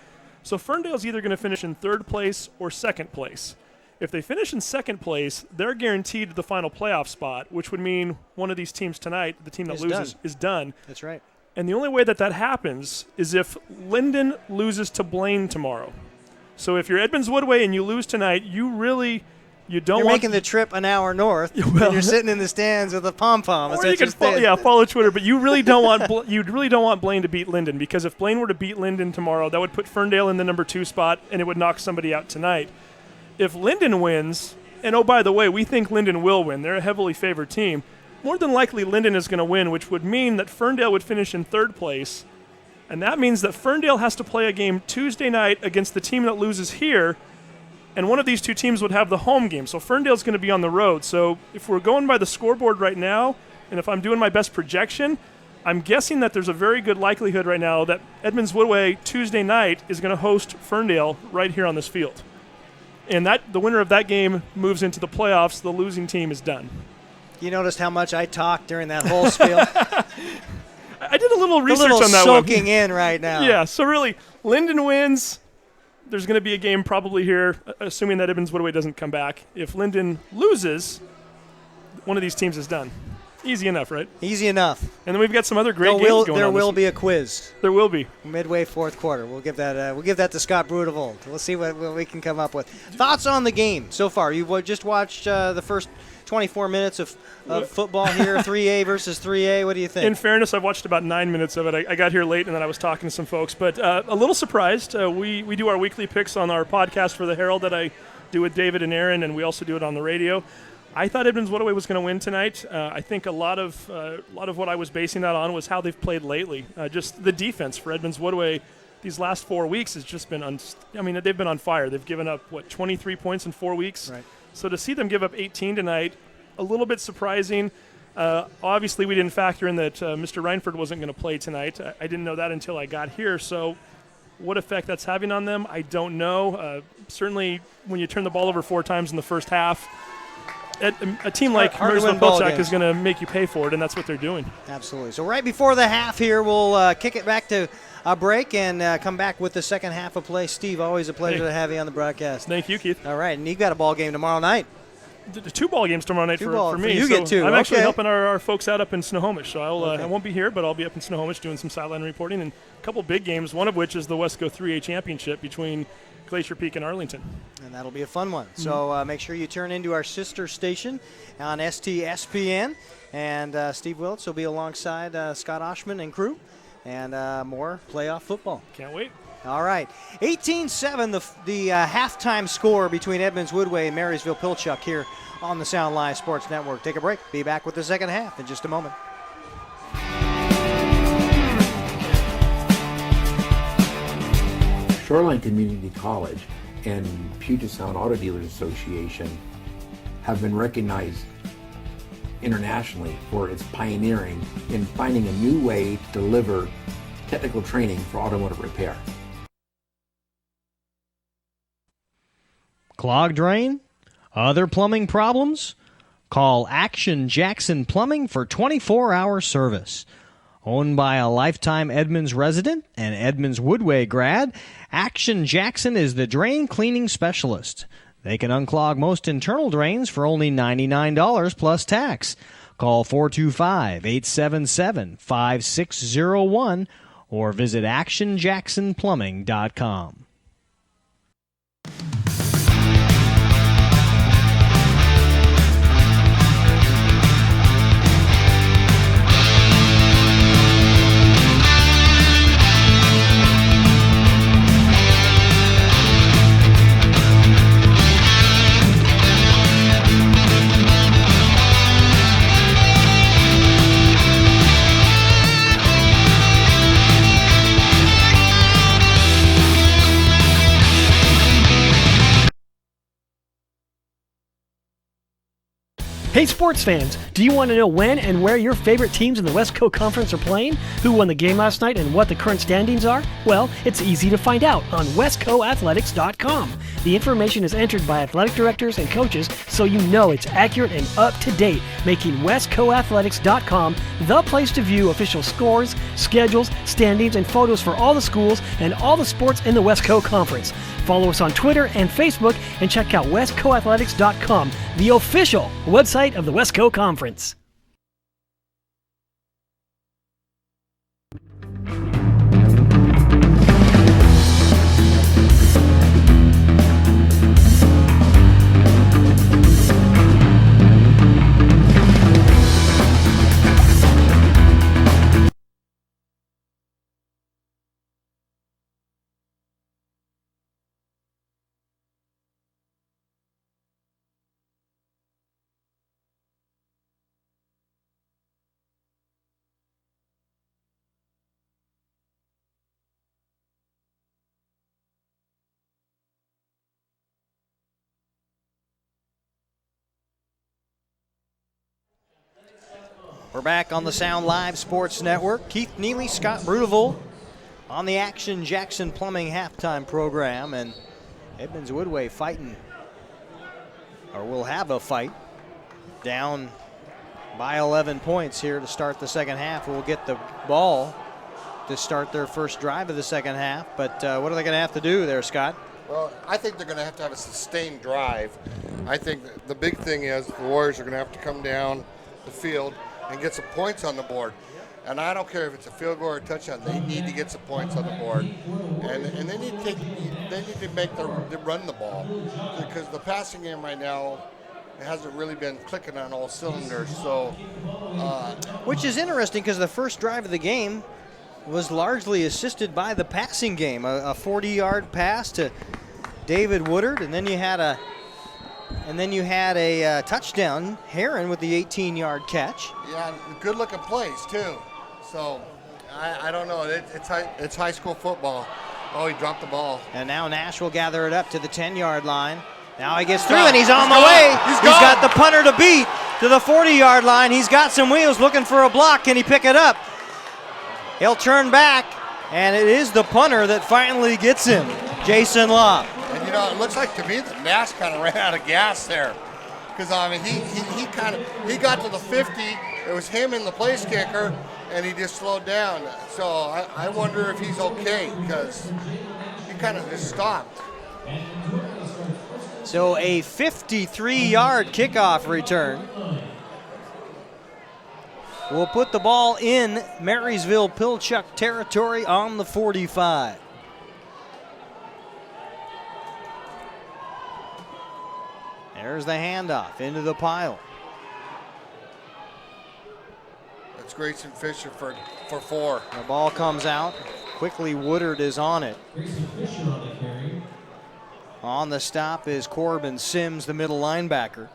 Speaker 7: So Ferndale's either going to finish in third place or second place. If they finish in second place, they're guaranteed the final playoff spot, which would mean one of these teams tonight, the team that loses, is done.
Speaker 1: That's right.
Speaker 7: And the only way that happens is if Linden loses to Blaine tomorrow. So if you're Edmonds Woodway and you lose tonight, you're making
Speaker 1: the trip an hour north, and you're sitting in the stands with a pom-pom.
Speaker 7: Or you can follow Twitter, but you really don't want Blaine to beat Linden, because if Blaine were to beat Linden tomorrow, that would put Ferndale in the number 2 spot, and it would knock somebody out tonight. If Linden wins, and oh, by the way, we think Linden will win. They're a heavily favored team. More than likely, Linden is going to win, which would mean that Ferndale would finish in third place, and that means that Ferndale has to play a game Tuesday night against the team that loses here, and one of these two teams would have the home game. So Ferndale's going to be on the road. So if we're going by the scoreboard right now, and if I'm doing my best projection, I'm guessing that there's a very good likelihood right now that Edmonds Woodway Tuesday night is going to host Ferndale right here on this field. And the winner of that game moves into the playoffs. The losing team is done.
Speaker 1: You noticed how much I talked during that whole spiel?
Speaker 7: I did a little research on that
Speaker 1: one. Soaking in right now.
Speaker 7: Yeah, so really, Linden wins. There's going to be a game probably here, assuming that Edmonds Woodway doesn't come back. If Linden loses, one of these teams is done. Easy enough, right?
Speaker 1: Easy enough.
Speaker 7: And then we've got some other great games going on.
Speaker 1: There will be a quiz.
Speaker 7: There will be.
Speaker 1: Midway fourth quarter. We'll give that to Scott Brudevold. We'll see what we can come up with. Thoughts on the game so far? You've just watched the first 24 minutes of football here, 3A versus 3A. What do you think?
Speaker 7: In fairness, I've watched about 9 minutes of it. I got here late, and then I was talking to some folks. But a little surprised. We do our weekly picks on our podcast for the Herald that I do with David and Aaron, and we also do it on the radio. I thought Edmonds Woodway was going to win tonight. I think a lot of what I was basing that on was how they've played lately. Just the defense for Edmonds Woodway these last 4 weeks has just been they've been on fire. They've given up 23 points in 4 weeks.
Speaker 1: Right.
Speaker 7: So to see them give up 18 tonight, a little bit surprising. Obviously, we didn't factor in that Mr. Reinford wasn't going to play tonight. I didn't know that until I got here. So what effect that's having on them, I don't know. Certainly, when you turn the ball over 4 times in the first half, a team like Marysville Pilchuck is going to make you pay for it, and that's what they're doing.
Speaker 1: Absolutely. So right before the half here, we'll kick it back to a break and come back with the second half of play. Steve, always a pleasure to have you on the broadcast.
Speaker 7: Thank you, Keith.
Speaker 1: All right, and you've got a ball game tomorrow night.
Speaker 7: The 2 ball games tomorrow night for me.
Speaker 1: You get 2.
Speaker 7: I'm actually helping our folks out up in Snohomish, so I won't be here, but I'll be up in Snohomish doing some sideline reporting and a couple big games, one of which is the Wesco 3A Championship between Glacier Peak and Arlington. And
Speaker 1: that'll be a fun one. So make sure you turn into our sister station on STSPN, and Steve Wiltz will be alongside Scott Oshman and crew, and more playoff football.
Speaker 7: Can't wait.
Speaker 1: All right, 18-7, the halftime score between Edmonds Woodway and Marysville Pilchuck here on the Sound Live Sports Network. Take a break. Be back with the second half in just a moment.
Speaker 5: Shoreline Community College and Puget Sound Auto Dealers Association have been recognized internationally for its pioneering in finding a new way to deliver technical training for automotive repair.
Speaker 2: Clogged drain? Other plumbing problems? Call Action Jackson Plumbing for 24-hour service. Owned by a lifetime Edmonds resident and Edmonds Woodway grad, Action Jackson is the drain cleaning specialist. They can unclog most internal drains for only $99 plus tax. Call 425-877-5601 or visit actionjacksonplumbing.com.
Speaker 3: Hey sports fans, do you want to know when and where your favorite teams in the Westco Conference are playing? Who won the game last night and what the current standings are? Well, it's easy to find out on westcoathletics.com. The information is entered by athletic directors and coaches so you know it's accurate and up to date, making westcoathletics.com the place to view official scores, schedules, standings, and photos for all the schools and all the sports in the Westco Conference. Follow us on Twitter and Facebook and check out westcoathletics.com, the official website of the Westco Conference.
Speaker 1: We're back on the Sound Live Sports Network. Keith Neely, Scott Brudevold on the Action Jackson Plumbing halftime program, and Edmonds Woodway fighting, or will have a fight, down by 11 points here to start the second half. We'll get the ball to start their first drive of the second half, but what are they going to have to do there, Scott?
Speaker 4: Well, I think they're going to have a sustained drive. I think the big thing is the Warriors are going to have to come down the field and get some points on the board. And I don't care if it's a field goal or a touchdown. They need to get some points on the board, and they need to run the ball, because the passing game right now hasn't really been clicking on all cylinders. So,
Speaker 1: which is interesting because the first drive of the game was largely assisted by the passing game, a 40-yard pass to David Woodard, and then you had a touchdown, Heron with the 18-yard catch.
Speaker 4: Yeah, good-looking plays too. So I don't know. It's high school football. Oh, he dropped the ball.
Speaker 1: And now Nash will gather it up to the 10-yard line. Now he gets through, and he's on the way. He's got the punter to beat to the 40-yard line. He's got some wheels looking for a block. Can he pick it up? He'll turn back, and it is the punter that finally gets him, Jason Lobb.
Speaker 4: And, it looks like to me that Nash kind of ran out of gas there. Because, I mean, he got to the 50. It was him and the place kicker, and he just slowed down. So I wonder if he's okay, because he kind of just stopped.
Speaker 1: So a 53-yard kickoff return will put the ball in Marysville Pilchuck territory on the 45. There's the handoff into the pile.
Speaker 4: That's Grayson Fisher for 4.
Speaker 1: The ball comes out. Quickly Woodard is on it. On the stop is Corbin Sims, the middle linebacker.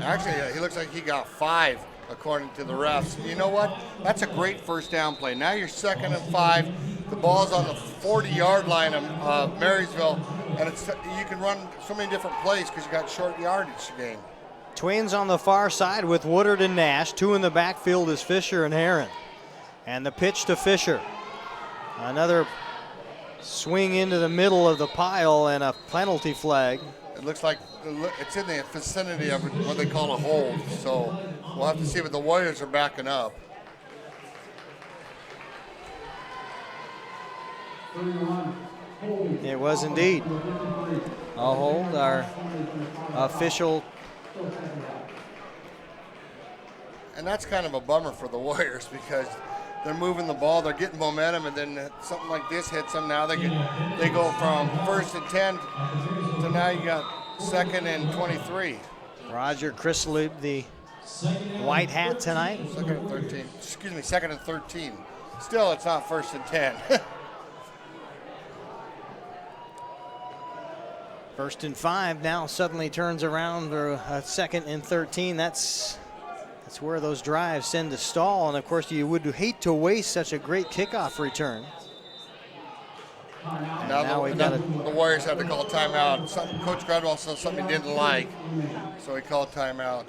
Speaker 4: Actually, he looks like he got 5, according to the refs. You know what? That's a great first down play. Now you're 2nd and 5. The ball's on the 40-yard line of Marysville, and you can run so many different plays because you got short yardage game.
Speaker 1: Twins on the far side with Woodard and Nash. 2 in the backfield is Fisher and Heron. And the pitch to Fisher. Another swing into the middle of the pile and a penalty flag.
Speaker 4: It looks like it's in the vicinity of what they call a hold. So we'll have to see, but the Warriors are backing up.
Speaker 1: It was indeed a hold. Our official.
Speaker 4: And that's kind of a bummer for the Warriors, because they're moving the ball, they're getting momentum, and then something like this hits them. Now they go from 1st and 10 to now you got 2nd and 23.
Speaker 1: Roger Chrisley, the white hat tonight.
Speaker 4: 2nd and 13. Excuse me, 2nd and 13. Still, it's not 1st and 10.
Speaker 1: 1st and 5 now suddenly turns around for a 2nd and 13. That's where those drives tend to stall, and of course you would hate to waste such a great kickoff return.
Speaker 4: Now the Warriors had to call timeout. Coach Gradwell saw something he didn't like, so he called timeout.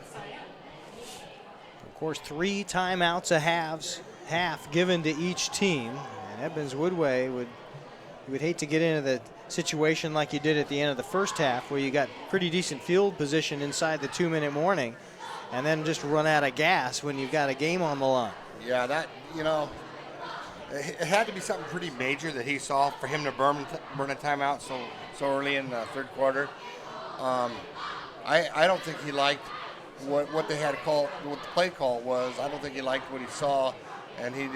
Speaker 1: Of course, 3 timeouts a half given to each team. And Edmonds Woodway would hate to get into the situation like you did at the end of the first half, where you got pretty decent field position inside the 2-minute warning, and then just run out of gas when you've got a game on the line.
Speaker 4: Yeah, it had to be something pretty major that he saw for him to burn a timeout so early in the 3rd quarter. I don't think he liked what they had called, what the play call was. I don't think he liked what he saw, and he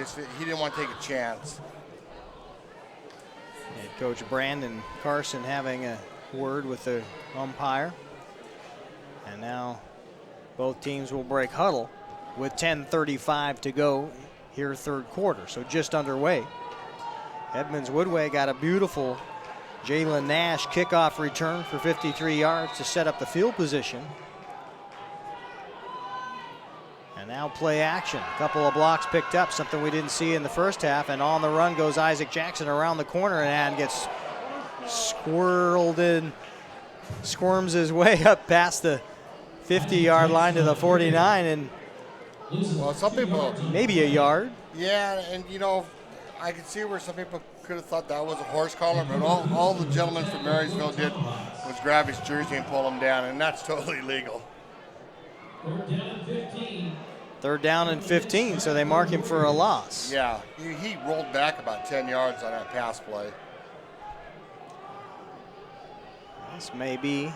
Speaker 4: didn't want to take a chance.
Speaker 1: And Coach Brandon Carson having a word with the umpire. And now both teams will break huddle with 10:35 to go here, 3rd quarter. So just underway. Edmonds Woodway got a beautiful Jalen Nash kickoff return for 53 yards to set up the field position. And now play action. A couple of blocks picked up, something we didn't see in the first half. And on the run goes Isaac Jackson around the corner and gets squirreled in, squirms his way up past the 50-yard line to the 49, and
Speaker 4: well, some people
Speaker 1: maybe a yard.
Speaker 4: Yeah, and I could see where some people could have thought that was a horse collar, but all the gentlemen from Marysville did was grab his jersey and pull him down, and that's totally legal.
Speaker 1: 3rd down and 15, so they mark him for a loss.
Speaker 4: Yeah, he rolled back about 10 yards on that pass play.
Speaker 1: This may be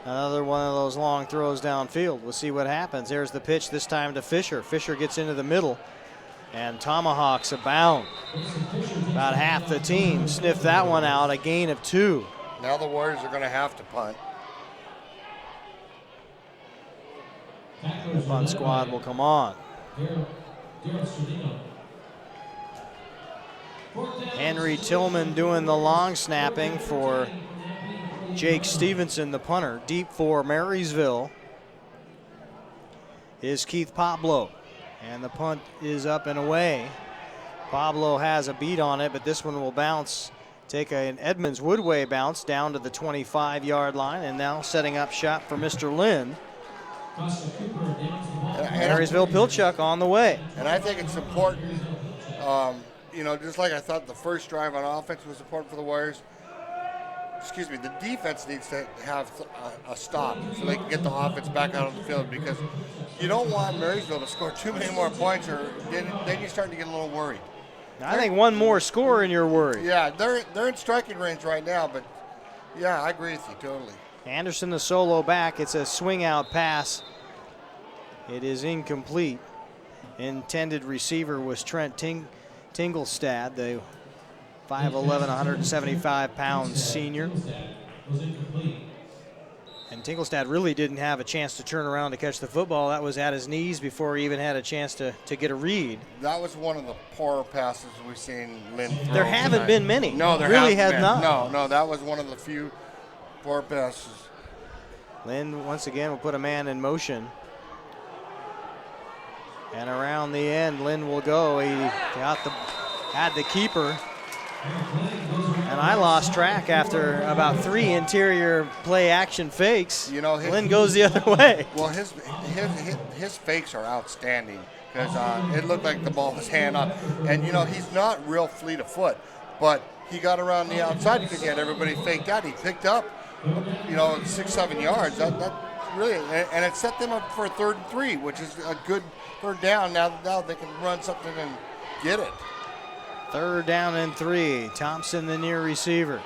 Speaker 1: Another one of those long throws downfield. We'll see what happens. There's the pitch, this time to Fisher. Fisher gets into the middle, and Tomahawks abound. About half the team sniffed that one out, a gain of 2.
Speaker 4: Now the Warriors are going to have to punt.
Speaker 1: The punt squad will come on. Henry Tillman doing the long snapping for Jake Stevenson, the punter. Deep for Marysville is Keith Pablo. And the punt is up and away. Pablo has a beat on it, but this one will bounce. Take an Edmonds Woodway bounce down to the 25-yard line, and now setting up shop for Mr. Lynn. Marysville Pilchuck on the way.
Speaker 4: And I think it's important, just like I thought the first drive on offense was important for the Warriors. The defense needs to have a stop so they can get the offense back out on the field, because you don't want Marysville to score too many more points, or then you're starting to get a little worried.
Speaker 1: I think one more score and you're worried.
Speaker 4: Yeah, they're in striking range right now, but yeah, I agree with you totally.
Speaker 1: Anderson the solo back. It's a swing out pass. It is incomplete. Intended receiver was Trent Tinglestad, the 5'11", 175-pound senior. And Tinglestad really didn't have a chance to turn around to catch the football. That was at his knees before he even had a chance to get a read.
Speaker 4: That was one of the poorer passes we've seen Lynn throw
Speaker 1: There haven't
Speaker 4: tonight.
Speaker 1: been many.
Speaker 4: No, there
Speaker 1: really
Speaker 4: haven't
Speaker 1: has
Speaker 4: been.
Speaker 1: not.
Speaker 4: No, that was one of the few poor passes.
Speaker 1: Lynn once again will put a man in motion. And around the end, Lynn will go. He had the keeper. And I lost track after about 3 interior play action fakes. Lynn goes the other way.
Speaker 4: Well, his fakes are outstanding, because it looked like the ball was hand on. And, he's not real fleet of foot, but he got around the outside because he had everybody faked out. He picked up, 6-7 yards. That really, and it set them up for a 3rd and 3, which is a good 3rd down. Now they can run something and get it.
Speaker 1: 3rd down and 3. Thompson, the near receiver,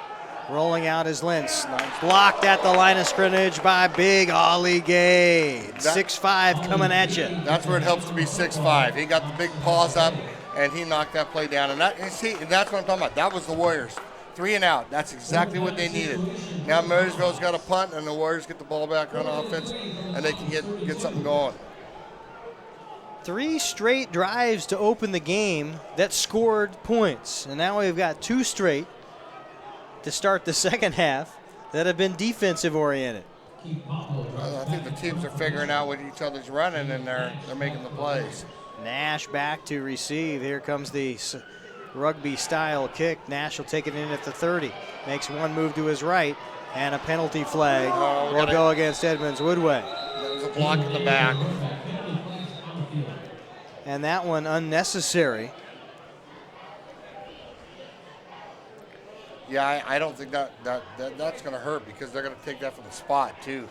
Speaker 1: rolling out his Lentz. Blocked at the line of scrimmage by big Ollie Gade. 6'5" coming at you.
Speaker 4: That's where it helps to be 6'5". He got the big paws up, and he knocked that play down. And that's what I'm talking about. That was the Warriors. 3 and out. That's exactly what they needed. Now Marysville's got a punt, and the Warriors get the ball back on offense, and they can get something going.
Speaker 1: 3 straight drives to open the game that scored points. And now we've got 2 straight to start the second half that have been defensive oriented.
Speaker 4: I think the teams are figuring out what each other's running, and they're making the plays.
Speaker 1: Nash back to receive. Here comes the rugby style kick. Nash will take it in at the 30. Makes one move to his right, and a penalty flag will go against Edmonds Woodway.
Speaker 4: That was a block in the back.
Speaker 1: And that one unnecessary.
Speaker 4: Yeah, I don't think that's going to hurt, because they're going to take that from the spot too.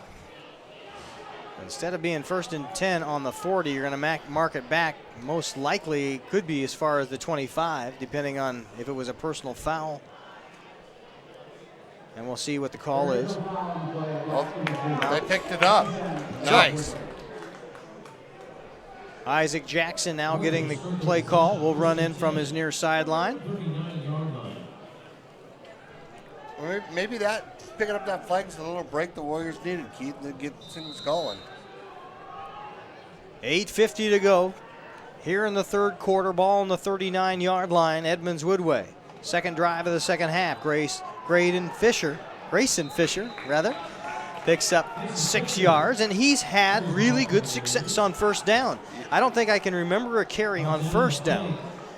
Speaker 1: Instead of being 1st and 10 on the 40, you're going to mark it back. Most likely could be as far as the 25, depending on if it was a personal foul. And we'll see what the call is.
Speaker 4: Well, they picked it up. Nice.
Speaker 1: Isaac Jackson now getting the play call. Will run in from his near sideline.
Speaker 4: Maybe picking up that flag is a little break the Warriors needed, Keith, to get things going.
Speaker 1: 8:50 to go here in the 3rd quarter. Ball on the 39-yard line. Edmonds Woodway. Second drive of the second half. Grayson Fisher picks up 6 yards, and he's had really good success on 1st down. I don't think I can remember a carry on 1st down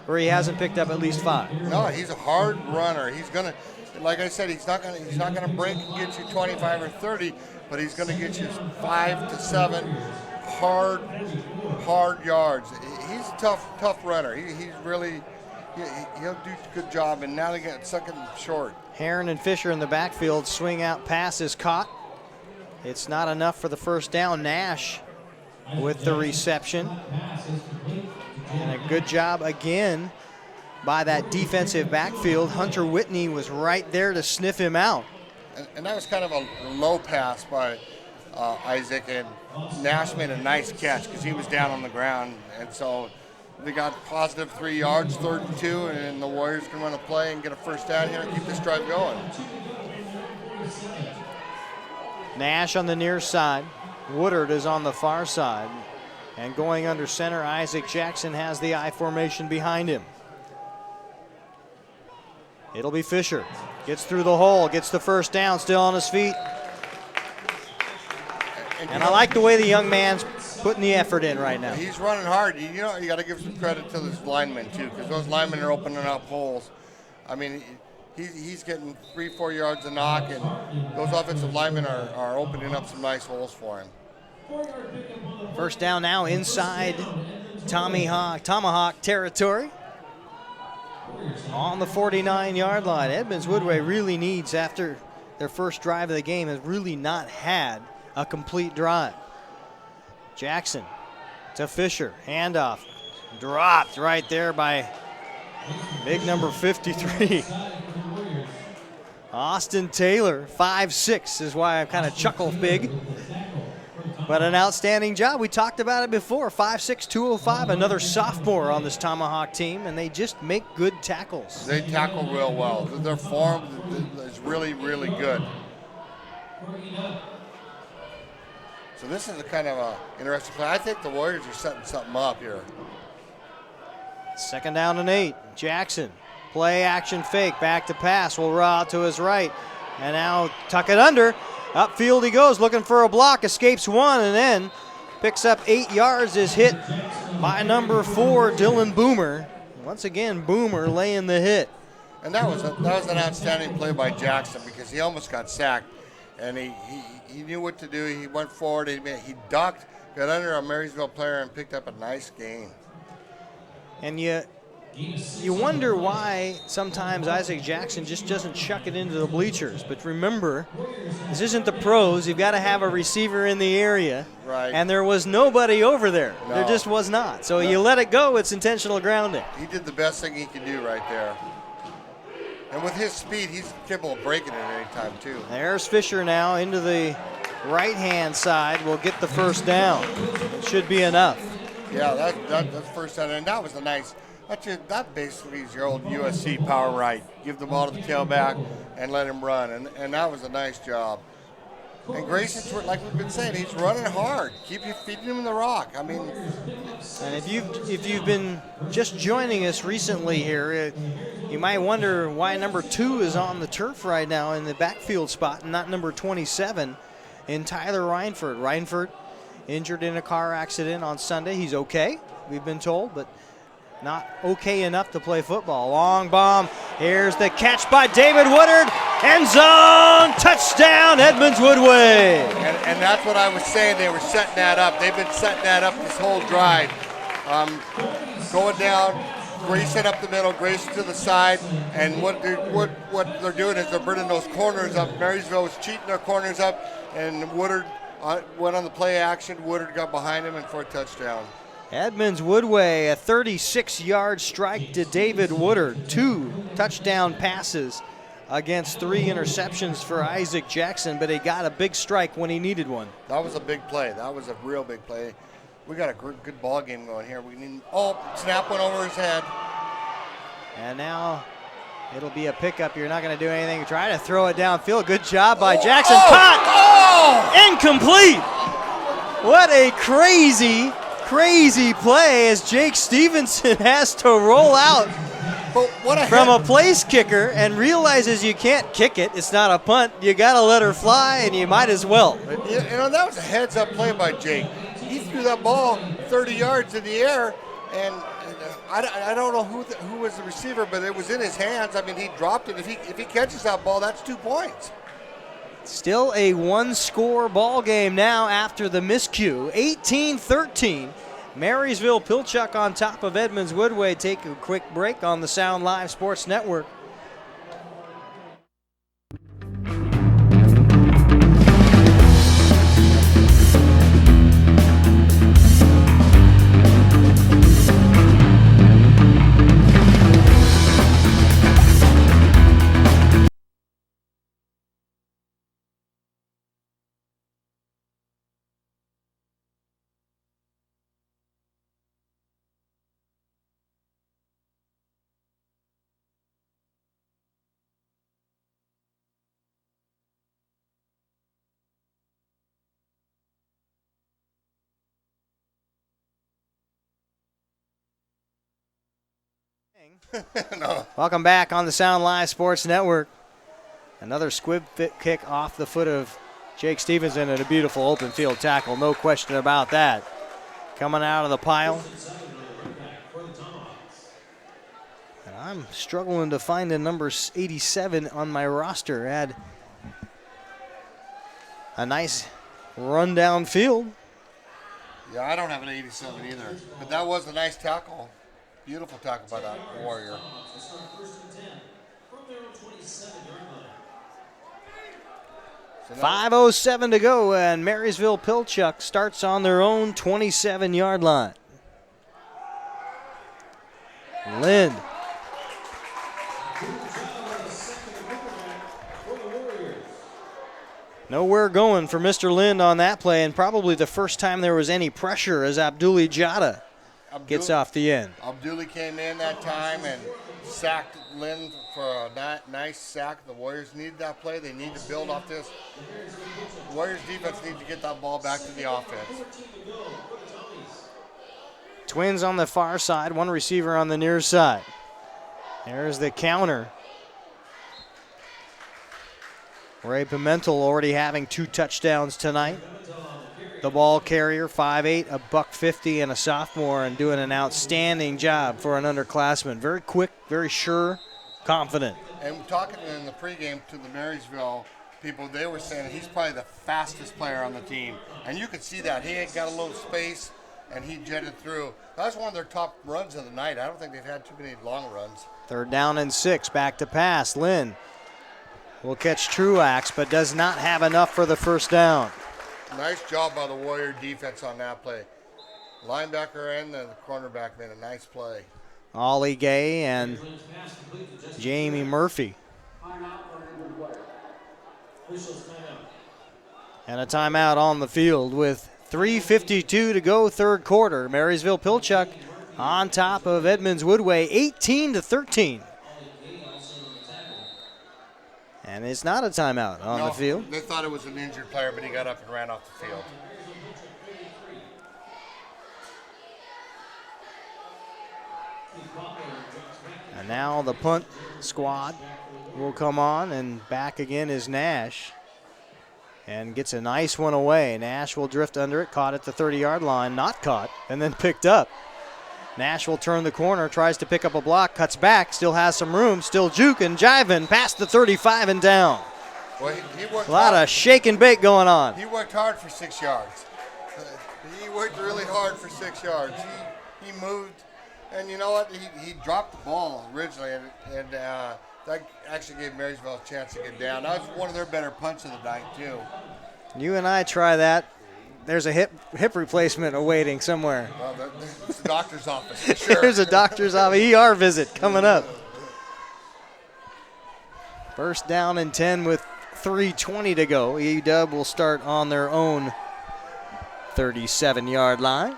Speaker 1: where he hasn't picked up at least 5.
Speaker 4: No, he's a hard runner. He's gonna, like I said, he's not gonna break and get you 25 or 30, but he's gonna get you 5 to 7 hard yards. He's a tough runner. He's really, he'll do a good job. And now they get 2nd and short.
Speaker 1: Heron and Fisher in the backfield. Swing out pass is caught. It's not enough for the 1st down. Nash with the reception. And a good job again by that defensive backfield. Hunter Whitney was right there to sniff him out.
Speaker 4: And that was kind of a low pass by Isaac, and Nash made a nice catch because he was down on the ground. And so they got positive 3 yards, 3rd and 2, and the Warriors can run a play and get a first down here and keep this drive going.
Speaker 1: Nash on the near side. Woodard is on the far side. And going under center, Isaac Jackson has the I formation behind him. It'll be Fisher. Gets through the hole, gets the first down, still on his feet. And I like the way the young man's putting the effort in right now.
Speaker 4: He's running hard. You got to give some credit to this lineman, too, because those linemen are opening up holes. I mean, he's getting 3-4 yards a knock, and those offensive linemen are opening up some nice holes for him.
Speaker 1: First down now inside Tomahawk territory. On the 49-yard line. Edmonds Woodway really needs, after their first drive of the game, has really not had a complete drive. Jackson to Fisher. Handoff. Dropped right there by big number 53. Austin Taylor, 5'6", is why I kind of chuckle big. But an outstanding job. We talked about it before. 5'6", 205, another sophomore on this Tomahawk team, and they just make good tackles.
Speaker 4: They tackle real well. Their form is really, really good. So this is a kind of a interesting play. I think the Warriors are setting something up here.
Speaker 1: 2nd down and 8. Jackson, play action fake, back to pass, will roll out to his right, and now tuck it under. Upfield he goes, looking for a block, escapes one, and then picks up 8 yards, is hit by number 4, Dylan Boomer. Once again, Boomer laying the hit.
Speaker 4: And that was an outstanding play by Jackson, because he almost got sacked, and he knew what to do. He went forward, he ducked, got under a Marysville player, and picked up a nice gain.
Speaker 1: And you wonder why sometimes Isaac Jackson just doesn't chuck it into the bleachers. But remember, this isn't the pros. You've got to have a receiver in the area.
Speaker 4: Right.
Speaker 1: And there was nobody over there.
Speaker 4: No.
Speaker 1: There just was not. So you let it go, it's intentional grounding.
Speaker 4: He did the best thing he could do right there. And with his speed, he's capable of breaking it at any time, too.
Speaker 1: There's Fisher now into the right-hand side. Will get the first down. It should be enough.
Speaker 4: Yeah, that's first down. And that was a nice... That basically is your old USC power right. Give the ball to the tailback and let him run. And that was a nice job. And Grayson's, like we've been saying, he's running hard. Keep you feeding him the rock. I mean...
Speaker 1: And if you've been just joining us recently here, you might wonder why number 2 is on the turf right now in the backfield spot and not number 27 in Tyler Reinford. Reinford injured in a car accident on Sunday. He's okay, we've been told, but not okay enough to play football. Long bomb. Here's the catch by David Woodard. End zone. Touchdown, Edmonds Woodway.
Speaker 4: And that's what I was saying. They were setting that up. They've been setting that up this whole drive. Going down, Grayson up the middle, Grayson to the side. And what they're doing is they're burning those corners up. Marysville was cheating their corners up. And Woodard went on the play action. Woodard got behind him and for a touchdown.
Speaker 1: Edmonds Woodway, a 36-yard strike to David Woodard. 2 touchdown passes against 3 interceptions for Isaac Jackson, but he got a big strike when he needed one.
Speaker 4: That was a big play. That was a real big play. We got a good ball game going here. Snap went over his head.
Speaker 1: And now it'll be a pickup. You're not going to do anything. Try to throw it downfield. Good job by Jackson. Caught! Incomplete! What a crazy play as Jake Stevenson has to roll out from a place kicker and realizes you can't kick it. It's not a punt. You got to let her fly, and you might as well.
Speaker 4: That was a heads-up play by Jake. He threw that ball 30 yards in the air, and I don't know who was the receiver, but it was in his hands. I mean, he dropped it. If he catches that ball, that's 2 points.
Speaker 1: Still a 1-score ball game now after the miscue. 18-13. Marysville Pilchuck on top of Edmonds Woodway. Take a quick break on the Sound Live Sports Network.
Speaker 4: No.
Speaker 1: Welcome back on the Sound Live Sports Network. Another squib fit kick off the foot of Jake Stevenson and a beautiful open field tackle. No question about that. Coming out of the pile. And I'm struggling to find a number 87 on my roster. Had a nice run down field.
Speaker 4: Yeah, I don't have an 87 either. But that was a nice tackle. Beautiful tackle by that Warrior. So
Speaker 1: 5:07 to go, and Marysville Pilchuck starts on their own 27-yard line. Lind. Nowhere going for Mr. Lind on that play, and probably the first time there was any pressure as Abduli Jada gets off the end.
Speaker 4: Abduli came in that time and sacked Lynn for a nice sack. The Warriors needed that play. They need to build off this. The Warriors defense needs to get that ball back to the offense.
Speaker 1: Twins on the far side, one receiver on the near side. There's the counter. Ray Pimentel already having 2 touchdowns tonight. The ball carrier, 5'8", $150, and a sophomore, and doing an outstanding job for an underclassman. Very quick, very sure, confident.
Speaker 4: And talking in the pregame to the Marysville people, they were saying he's probably the fastest player on the team. And you could see that. He had got a little space, and he jetted through. That was one of their top runs of the night. I don't think they've had too many long runs.
Speaker 1: 3rd down and 6, back to pass. Lynn will catch Truax, but does not have enough for the first down.
Speaker 4: Nice job by the Warrior defense on that play. Linebacker and the cornerback made a nice play.
Speaker 1: Ollie Gay and Jamie Murphy. And a timeout on the field with 3:52 to go, 3rd quarter. Marysville Pilchuck on top of Edmonds Woodway, 18-13. And it's not a timeout on the field.
Speaker 4: They thought it was an injured player, but he got up and ran off the field.
Speaker 1: And now the punt squad will come on, and back again is Nash. And gets a nice one away. Nash will drift under it, caught at the 30-yard line, not caught, and then picked up. Nash will turn the corner, tries to pick up a block, cuts back, still has some room, still juking, jiving, past the 35 and down.
Speaker 4: Well, he worked
Speaker 1: a lot
Speaker 4: hard.
Speaker 1: of shake and bake going on.
Speaker 4: He worked hard for 6 yards. He worked really hard for 6 yards. He moved, and you know what? He dropped the ball originally, and that actually gave Marysville a chance to get down. That was one of their better punts of the night, too.
Speaker 1: You and I try that. There's a hip replacement awaiting somewhere.
Speaker 4: Well, it's the doctor's office, for sure.
Speaker 1: There's a doctor's office, ER visit coming up. 1st down and 10 with 3:20 to go. EW will start on their own 37-yard line.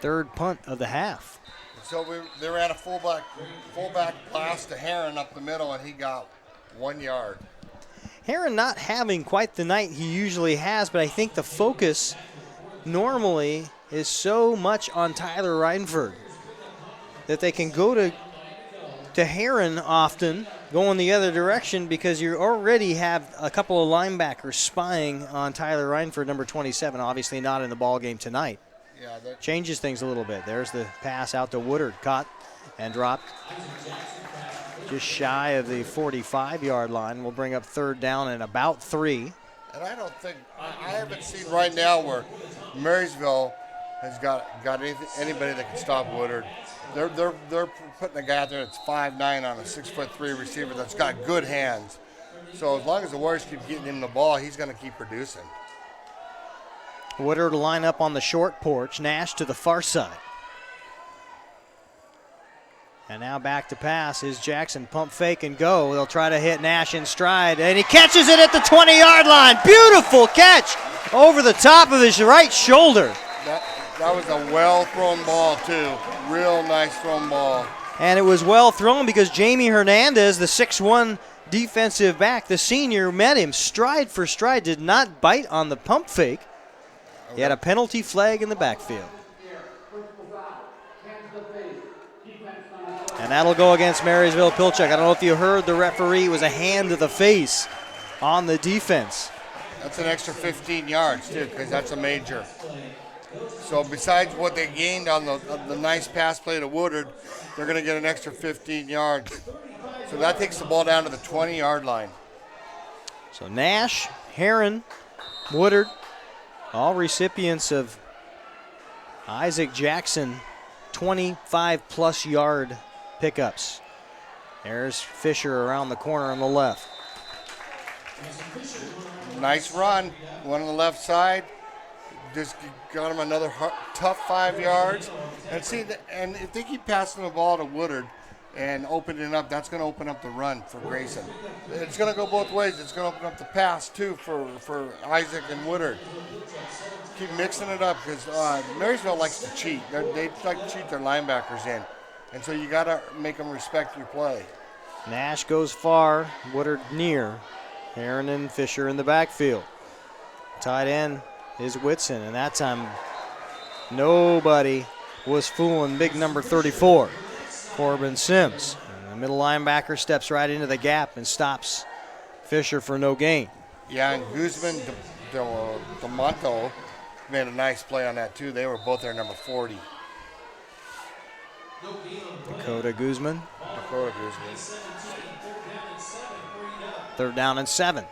Speaker 1: 3rd punt of the half.
Speaker 4: So they ran a fullback blast to Heron up the middle, and he got 1 yard.
Speaker 1: Heron not having quite the night he usually has, but I think the focus normally is so much on Tyler Reinford that they can go to Heron often, going the other direction, because you already have a couple of linebackers spying on Tyler Reinford, number 27, obviously not in the ball game tonight.
Speaker 4: Yeah, that
Speaker 1: changes things a little bit. There's the pass out to Woodard, caught and dropped just shy of the 45-yard line. We'll bring up 3rd down and about 3.
Speaker 4: And I don't think I haven't seen right now where Marysville has got anybody that can stop Woodard. They're putting a guy out there that's 5'9" on a 6'3" receiver that's got good hands. So as long as the Warriors keep getting him the ball, he's going to keep producing.
Speaker 1: Woodard will line up on the short porch. Nash to the far side. And now back to pass is Jackson. Pump fake and go. They'll try to hit Nash in stride, and he catches it at the 20-yard line. Beautiful catch over the top of his right shoulder.
Speaker 4: That was a well-thrown ball, too. Real nice thrown ball.
Speaker 1: And it was well thrown because Jamie Hernandez, the 6'1" defensive back, the senior, met him stride for stride, did not bite on the pump fake. He had a penalty flag in the backfield. And that'll go against Marysville Pilchuck. I don't know if you heard the referee. It was a hand to the face on the defense.
Speaker 4: That's an extra 15 yards, too, because that's a major. So besides what they gained on the nice pass play to Woodard, they're going to get an extra 15 yards. So that takes the ball down to the 20-yard line.
Speaker 1: So Nash, Heron, Woodard, all recipients of Isaac Jackson 25-plus yard pickups. There's Fisher around the corner on the left.
Speaker 4: Nice run. One on the left side. Just got him another tough 5 yards. And see, and if they keep passing the ball to Woodard and opening it up, that's going to open up the run for Grayson. It's going to go both ways. It's going to open up the pass, too, for Isaac and Woodard. Keep mixing it up because Marysville likes to cheat. They like to cheat their linebackers in. And so you got to make them respect your play.
Speaker 1: Nash goes far, Woodard near. Heron and Fisher in the backfield. Tight end is Whitson, and that time nobody was fooling big number 34, Corbin Sims. And the middle linebacker steps right into the gap and stops Fisher for no gain.
Speaker 4: Yeah, and Guzman, DeMonto made a nice play on that too. They were both there number 40.
Speaker 1: Dakota Guzman.
Speaker 4: Dakota Guzman.
Speaker 1: 3rd down and 7.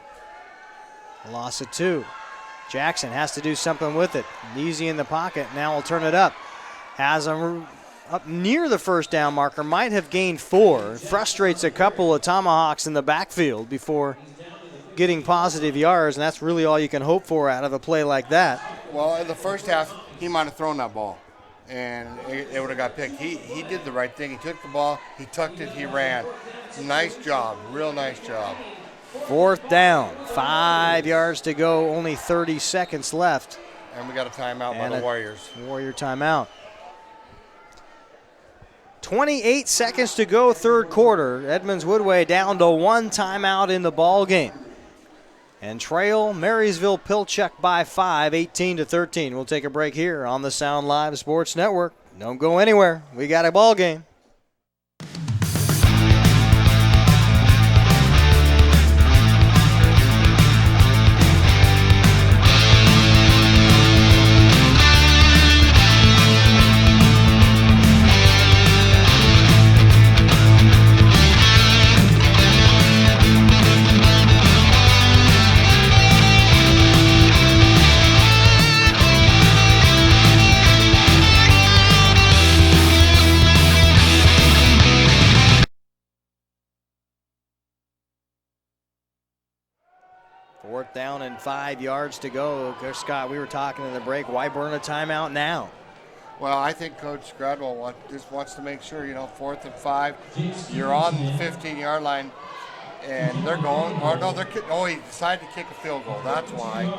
Speaker 1: Loss of 2. Jackson has to do something with it. Easy in the pocket. Now will turn it up. Has him up near the first down marker. Might have gained 4. Frustrates a couple of Tomahawks in the backfield before getting positive yards, and that's really all you can hope for out of a play like that.
Speaker 4: Well, in the first half, he might have thrown that ball, and it would have got picked. He did the right thing. He took the ball, he tucked it, he ran. Nice job, real nice job.
Speaker 1: 4th down, 5 yards to go, only 30 seconds left.
Speaker 4: And we got a timeout by the Warriors.
Speaker 1: Warrior timeout. 28 seconds to go, 3rd quarter. Edmonds Woodway down to 1 timeout in the ball game. And trail Marysville Pilchuck by 5, 18-13. We'll take a break here on the Sound Live Sports Network. Don't go anywhere. We got a ball game. Down and 5 yards to go. Scott, we were talking in the break. Why burn a timeout now?
Speaker 4: Well, I think Coach Gradwell just wants to make sure, 4th and 5. You're on the 15-yard line, and they're going. Or no, he decided to kick a field goal. That's why.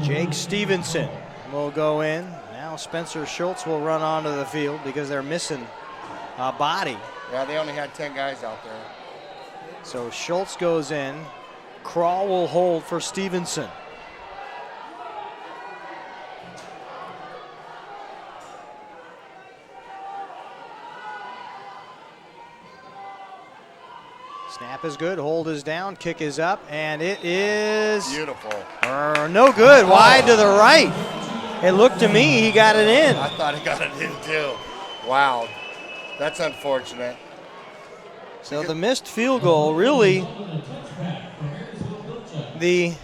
Speaker 1: Jake Stevenson will go in. Now Spencer Schultz will run onto the field because they're missing a body.
Speaker 4: Yeah, they only had 10 guys out there.
Speaker 1: So Schultz goes in. Crawl will hold for Stevenson. Snap is good, hold is down, kick is up, and it is
Speaker 4: beautiful.
Speaker 1: No good, wide to the right. It looked to me he got it in.
Speaker 4: I thought he got it in too. Wow, that's unfortunate.
Speaker 1: So the missed field goal really. The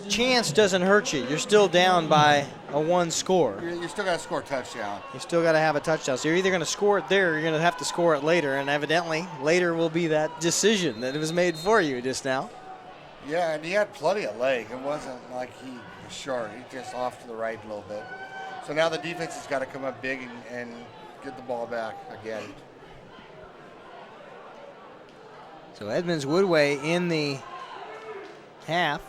Speaker 1: chance doesn't hurt you. You're still down by a 1 score.
Speaker 4: You still got to score a touchdown.
Speaker 1: You still got to have a touchdown. So you're either going to score it there or you're going to have to score it later. And evidently, later will be that decision that was made for you just now.
Speaker 4: Yeah, and he had plenty of leg. It wasn't like he was short. He just off to the right a little bit. So now the defense has got to come up big and get the ball back again.
Speaker 1: So Edmonds Woodway in the half.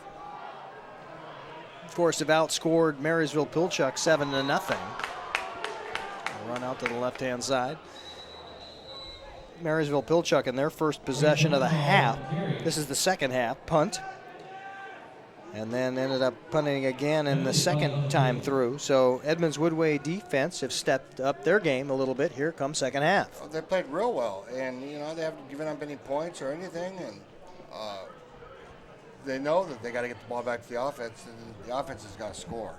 Speaker 1: Of course, have outscored Marysville Pilchuck 7-0. Run out to the left-hand side. Marysville Pilchuck in their first possession of the half. This is the second half. Punt. and then ended up punting again in the second time through. So Edmonds Woodway defense have stepped up their game a little bit. Here comes second half.
Speaker 4: Well, they played real well, and they haven't given up any points or anything, and they know that they got to get the ball back to the offense, and the offense has got to score.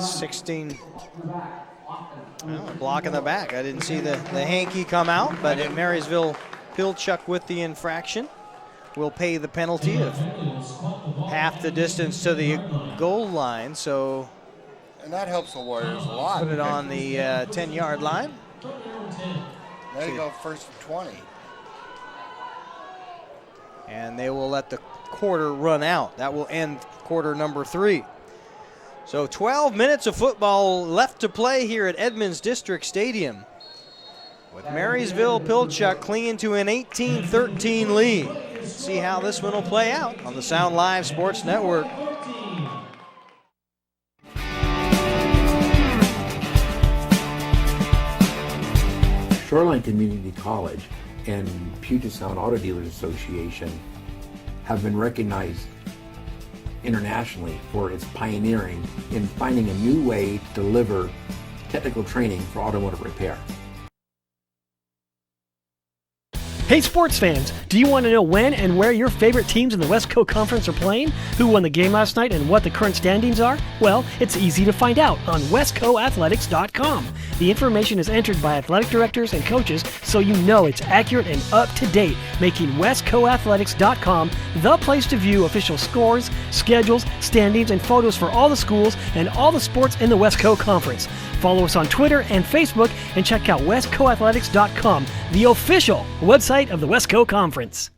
Speaker 1: 16. Well, block in the back. I didn't see the hanky come out, but in Marysville, Pilchuck with the infraction will pay the penalty of half the distance to the goal line. So,
Speaker 4: and that helps the Warriors a lot.
Speaker 1: Put it on the 10-yard line.
Speaker 4: There you go, first and 20.
Speaker 1: And they will let the quarter run out. That will end quarter number 3. So 12 minutes of football left to play here at Edmonds District Stadium, with Marysville Pilchuck clinging to an 18-13 lead. See how this one will play out on the Sound Live Sports Network.
Speaker 5: Shoreline Community College and Puget Sound Auto Dealers Association have been recognized internationally for its pioneering in finding a new way to deliver technical training for automotive repair.
Speaker 3: Hey sports fans, do you want to know when and where your favorite teams in the West Coast Conference are playing? Who won the game last night and what the current standings are? Well, it's easy to find out on westcoathletics.com. The information is entered by athletic directors and coaches, so you know it's accurate and up to date, making westcoathletics.com the place to view official scores, schedules, standings, and photos for all the schools and all the sports in the West Coast Conference. Follow us on Twitter and Facebook and check out westcoathletics.com, the official website of the West Coast Conference.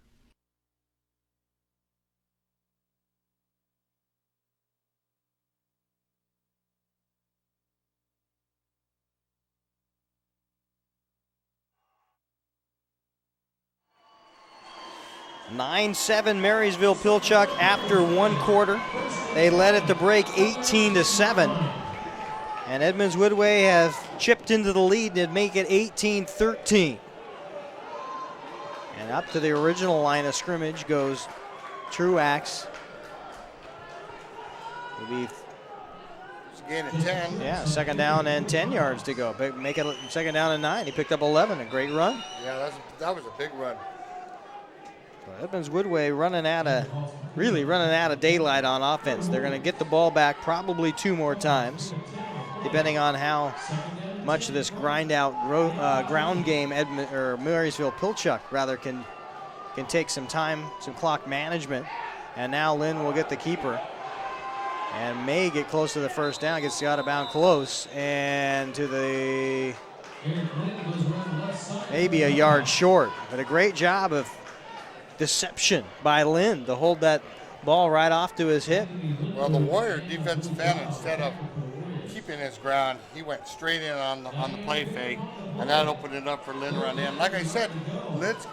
Speaker 1: (9-7) Marysville Pilchuck after one quarter. They led at the break 18-7. And Edmonds Woodway have chipped into the lead and make it 18-13. And up to the original line of scrimmage goes Truax. It'll be
Speaker 4: It's a gain of 10.
Speaker 1: Yeah, second down and 10 yards to go. Make it second down and 9. He picked up 11. A great run.
Speaker 4: Yeah, that was a big run.
Speaker 1: So Edmonds Woodway running out of daylight on offense. They're going to get the ball back probably 2 more times, depending on how much of this ground game Marysville Pilchuck rather can take some time, some clock management. And now Lynn will get the keeper and may get close to the first down. Gets out of bounds close and to the maybe a yard short. But a great job of deception by Lynn to hold that ball right off to his hip.
Speaker 4: Well, the Warrior defensive end, instead of keeping his ground, he went straight in on the play fake, and that opened it up for Lynn to run in. Like I said, Lynn's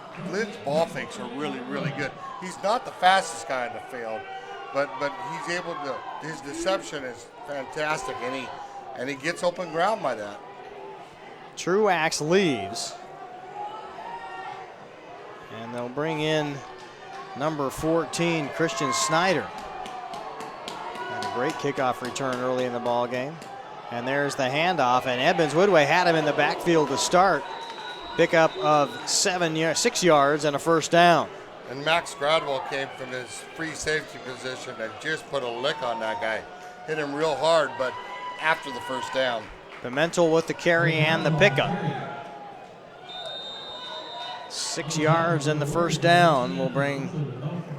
Speaker 4: ball fakes are really, really good. He's not the fastest guy in the field, but he's able to. His deception is fantastic, and he gets open ground by that.
Speaker 1: Truax leaves, and they'll bring in number 14, Christian Snyder. Had a great kickoff return early in the ball game. And there's the handoff, and Edmonds Woodway had him in the backfield to start. Pickup of 6 yards and a first down.
Speaker 4: And Max Gradwell came from his free safety position and just put a lick on that guy. Hit him real hard, but after the first down.
Speaker 1: Pimentel with the carry and the pickup. 6 yards and the first down will bring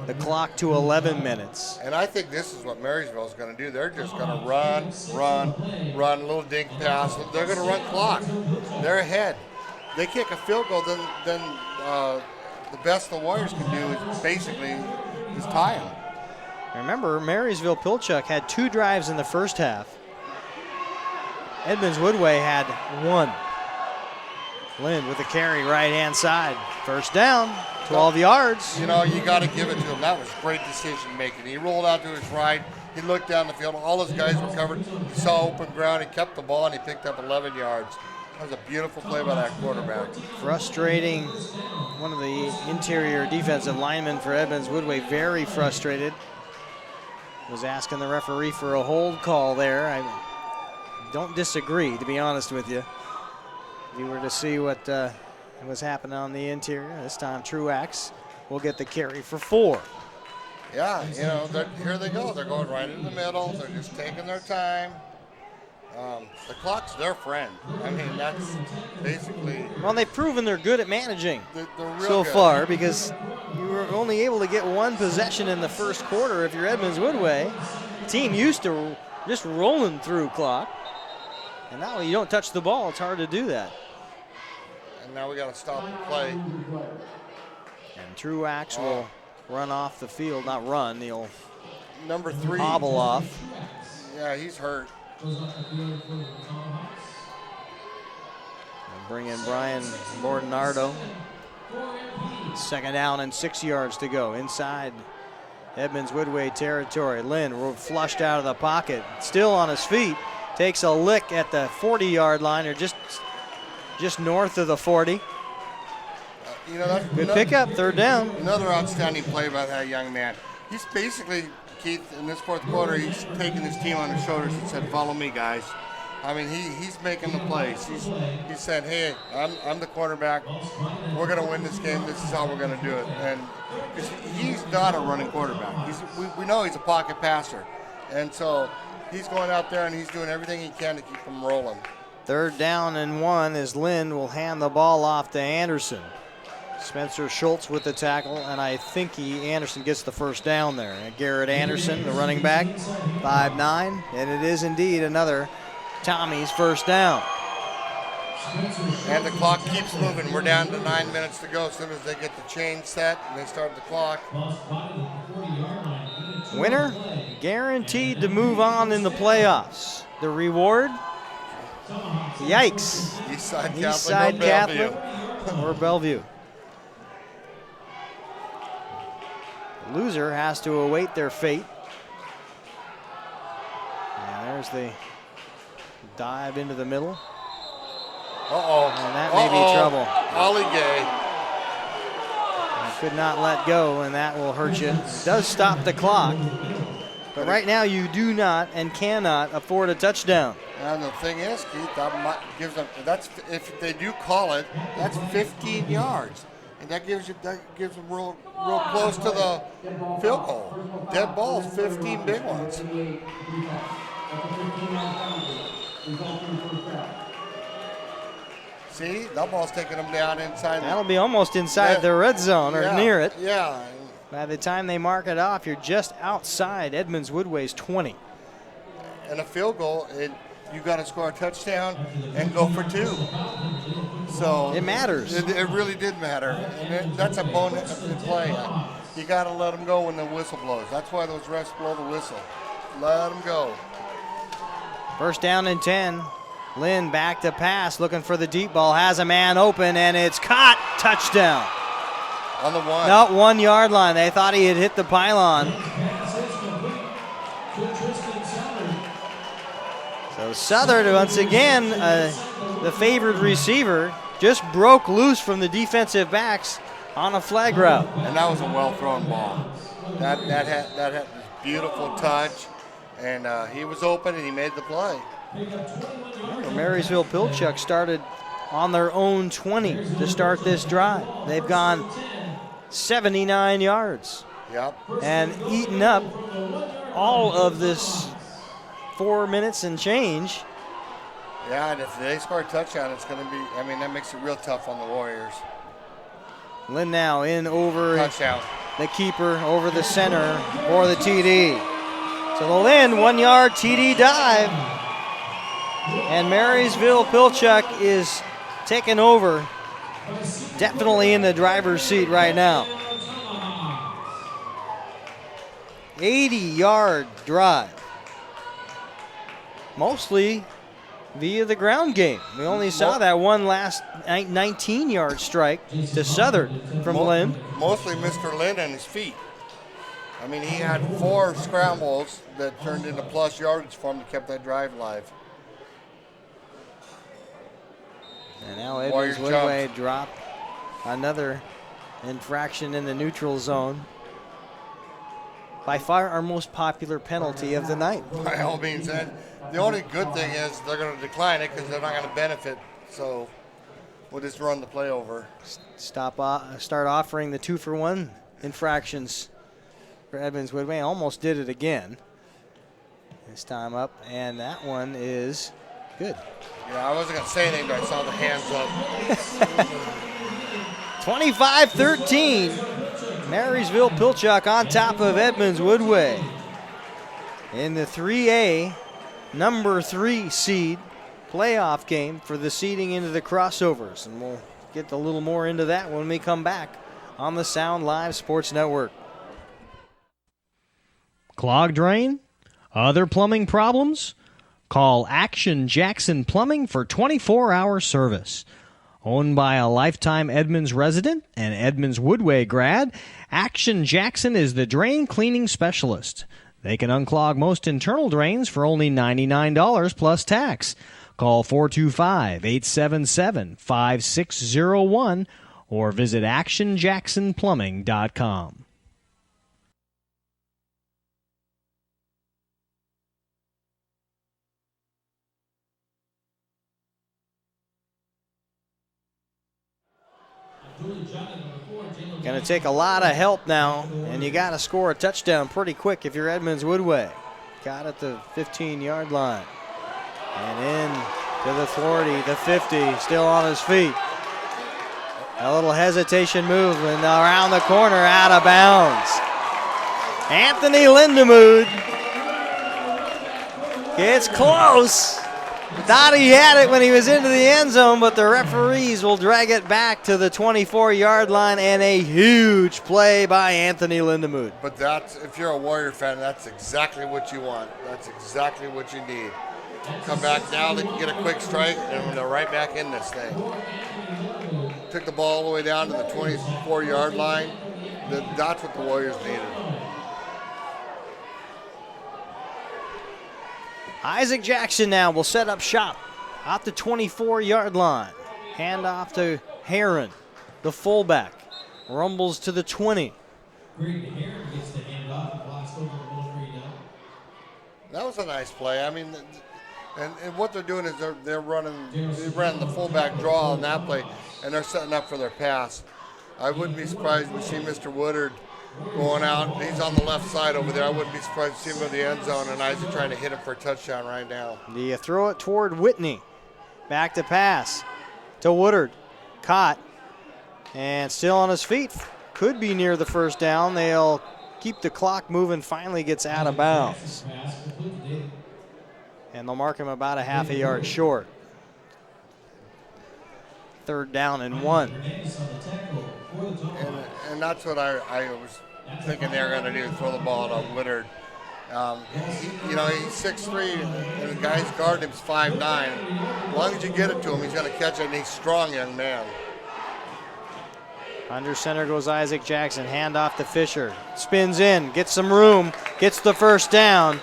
Speaker 1: the clock to 11 minutes.
Speaker 4: And I think this is what Marysville is going to do. They're just going to run, a little dink pass. They're going to run clock. They're ahead. They kick a field goal, then the best the Warriors can do is basically tie them.
Speaker 1: Remember, Marysville Pilchuck had 2 drives in the first half. Edmonds Woodway had 1. Lynn with the carry right-hand side. First down, 12 yards.
Speaker 4: You know, you got to give it to him. That was great decision making. He rolled out to his right. He looked down the field. All his guys were covered. He saw open ground. He kept the ball, and he picked up 11 yards. That was a beautiful play by that quarterback.
Speaker 1: Frustrating. One of the interior defensive linemen for Edmonds, Woodway, very frustrated. Was asking the referee for a hold call there. I don't disagree, to be honest with you. If you were to see what was happening on the interior, this time Truax will get the carry for 4.
Speaker 4: Yeah, you know, here they go. They're going right in the middle. They're just taking their time. The clock's their friend. I mean, that's basically.
Speaker 1: Well, they've proven they're good at managing
Speaker 4: They're real
Speaker 1: so
Speaker 4: good.
Speaker 1: far, because you were only able to get 1 possession in the first quarter if you're Edmonds Woodway. Team used to just rolling through clock. And now when you don't touch the ball, it's hard to do that.
Speaker 4: And now we got to stop the play.
Speaker 1: And Truax will run off the field. Not run, he'll
Speaker 4: Number 3.
Speaker 1: hobble off.
Speaker 4: Yeah, he's hurt.
Speaker 1: And bring in Brian Bordonardo. 2nd down and 6 yards to go inside Edmonds Woodway territory. Lynn flushed out of the pocket, still on his feet. Takes a lick at the 40-yard line, or just north of the 40.
Speaker 4: You know, that's
Speaker 1: Good pickup, 3rd down.
Speaker 4: Another outstanding play by that young man. He's basically, Keith, in this 4th quarter, he's taking his team on his shoulders and said, "Follow me, guys." I mean, he's making the plays. He said, "Hey, I'm the quarterback. We're going to win this game. This is how we're going to do it." And 'cause he's not a running quarterback. We know he's a pocket passer, and so he's going out there and he's doing everything he can to keep them rolling.
Speaker 1: 3rd down and 1 as Lynn will hand the ball off to Anderson. Spencer Schultz with the tackle, and I think Anderson gets the 1st down there. And Garrett Anderson, the running back, 5'9", and it is indeed another Tommy's 1st down.
Speaker 4: And the clock keeps moving. We're down to 9 minutes to go. As soon as they get the chain set and they start the clock.
Speaker 1: Winner guaranteed to move on in the playoffs. The reward? Yikes.
Speaker 4: Eastside
Speaker 1: Catholic or Bellevue. Loser has to await their fate. And there's the dive into the middle.
Speaker 4: Uh-oh.
Speaker 1: And that may be trouble.
Speaker 4: Ollie Gay.
Speaker 1: Could not let go, and that will hurt you. It does stop the clock. But right now you do not and cannot afford a touchdown.
Speaker 4: And the thing is, Keith, gives them, if they do call it, that's 15 yards. And that gives them real close to the field goal. Dead balls, 15 big ones. See, that ball's taking them down inside.
Speaker 1: That'll be almost inside the red zone or near it.
Speaker 4: Yeah.
Speaker 1: By the time they mark it off, you're just outside Edmonds Woodway's 20.
Speaker 4: And a field goal, you got to score a touchdown and go for 2. So
Speaker 1: it matters.
Speaker 4: It really did matter. And that's a bonus play. You got to let them go when the whistle blows. That's why those refs blow the whistle. Let them go.
Speaker 1: 1st down and 10. Lynn back to pass, looking for the deep ball. Has a man open, and it's caught. Touchdown.
Speaker 4: On the 1.
Speaker 1: Not 1 yard line. They thought he had hit the pylon. So Southern, once again, the favored receiver, just broke loose from the defensive backs on a flag route.
Speaker 4: And that was a well-thrown ball. That had this beautiful touch, and he was open, and he made the play.
Speaker 1: Marysville Pilchuck started on their own 20 to start this drive. They've gone 79 yards.
Speaker 4: Yep.
Speaker 1: And eaten up all of this 4 minutes and change.
Speaker 4: Yeah, and if they score a touchdown, it's going to be, that makes it real tough on the Warriors.
Speaker 1: Lynn now in over
Speaker 4: Touchdown.
Speaker 1: the keeper, over the center for the TD. So the Lynn 1 yard TD dive. And Marysville Pilchuck is taking over. Definitely in the driver's seat right now. 80-yard drive. Mostly via the ground game. We only saw that one last 19-yard strike to Southern from Lynn.
Speaker 4: Mostly Mr. Lynn and his feet. He had 4 scrambles that turned into plus yardage for him to keep that drive live.
Speaker 1: And now
Speaker 4: Warriors
Speaker 1: Edmonds Woodway drop another infraction in the neutral zone. By far our most popular penalty of the night.
Speaker 4: By all means, and the only good thing is they're going to decline it because they're not going to benefit. So we'll just run the play over.
Speaker 1: Start offering the 2-for-1 infractions for Edmonds Woodway. Almost did it again. This time up, and that one is good.
Speaker 4: Yeah, I wasn't going to say anything, but I saw the hands up.
Speaker 1: 25-13. Marysville Pilchuck on top of Edmonds Woodway in the 3A number 3 seed playoff game for the seeding into the crossovers. And we'll get a little more into that when we come back on the Sound Live Sports Network.
Speaker 2: Clogged drain? Other plumbing problems? Call Action Jackson Plumbing for 24-hour service. Owned by a lifetime Edmonds resident and Edmonds Woodway grad, Action Jackson is the drain cleaning specialist. They can unclog most internal drains for only $99 plus tax. Call 425-877-5601 or visit actionjacksonplumbing.com.
Speaker 1: Going to take a lot of help now, and you got to score a touchdown pretty quick if you're Edmonds Woodway. Got at the 15-yard line. And in to the 40, the 50, still on his feet. A little hesitation move, and around the corner, out of bounds. Anthony Lindemood gets close. Thought he had it when he was into the end zone, but the referees will drag it back to the 24-yard line, and a huge play by Anthony Lindemood.
Speaker 4: But that's, if you're a Warrior fan, that's exactly what you want. That's exactly what you need. Come back now, they can get a quick strike, and they're right back in this thing. Took the ball all the way down to the 24-yard line. That's what the Warriors needed.
Speaker 1: Isaac Jackson now will set up shop at the 24-yard line. Hand off to Heron, the fullback. Rumbles to the 20.
Speaker 4: That was a nice play. I mean, and what they're doing is they ran the fullback draw on that play, and they're setting up for their pass. I wouldn't be surprised if we see Mr. Woodard going out. He's on the left side over there. I wouldn't be surprised to see him go to the end zone, and Isaac trying to hit him for a touchdown right now.
Speaker 1: Do you throw it toward Whitney? Back to pass to Woodard. Caught and still on his feet. Could be near the first down. They'll keep the clock moving. Finally gets out of bounds. And they'll mark him about a half a yard short. 3rd down and 1.
Speaker 4: And that's what I was thinking they were going to do, throw the ball to Woodard. He's 6'3", and the guy's guarding him's 5'9". As long as you get it to him, he's going to catch it, and he's a strong young man.
Speaker 1: Under center goes Isaac Jackson. Hand off to Fisher. Spins in, gets some room, gets the first down.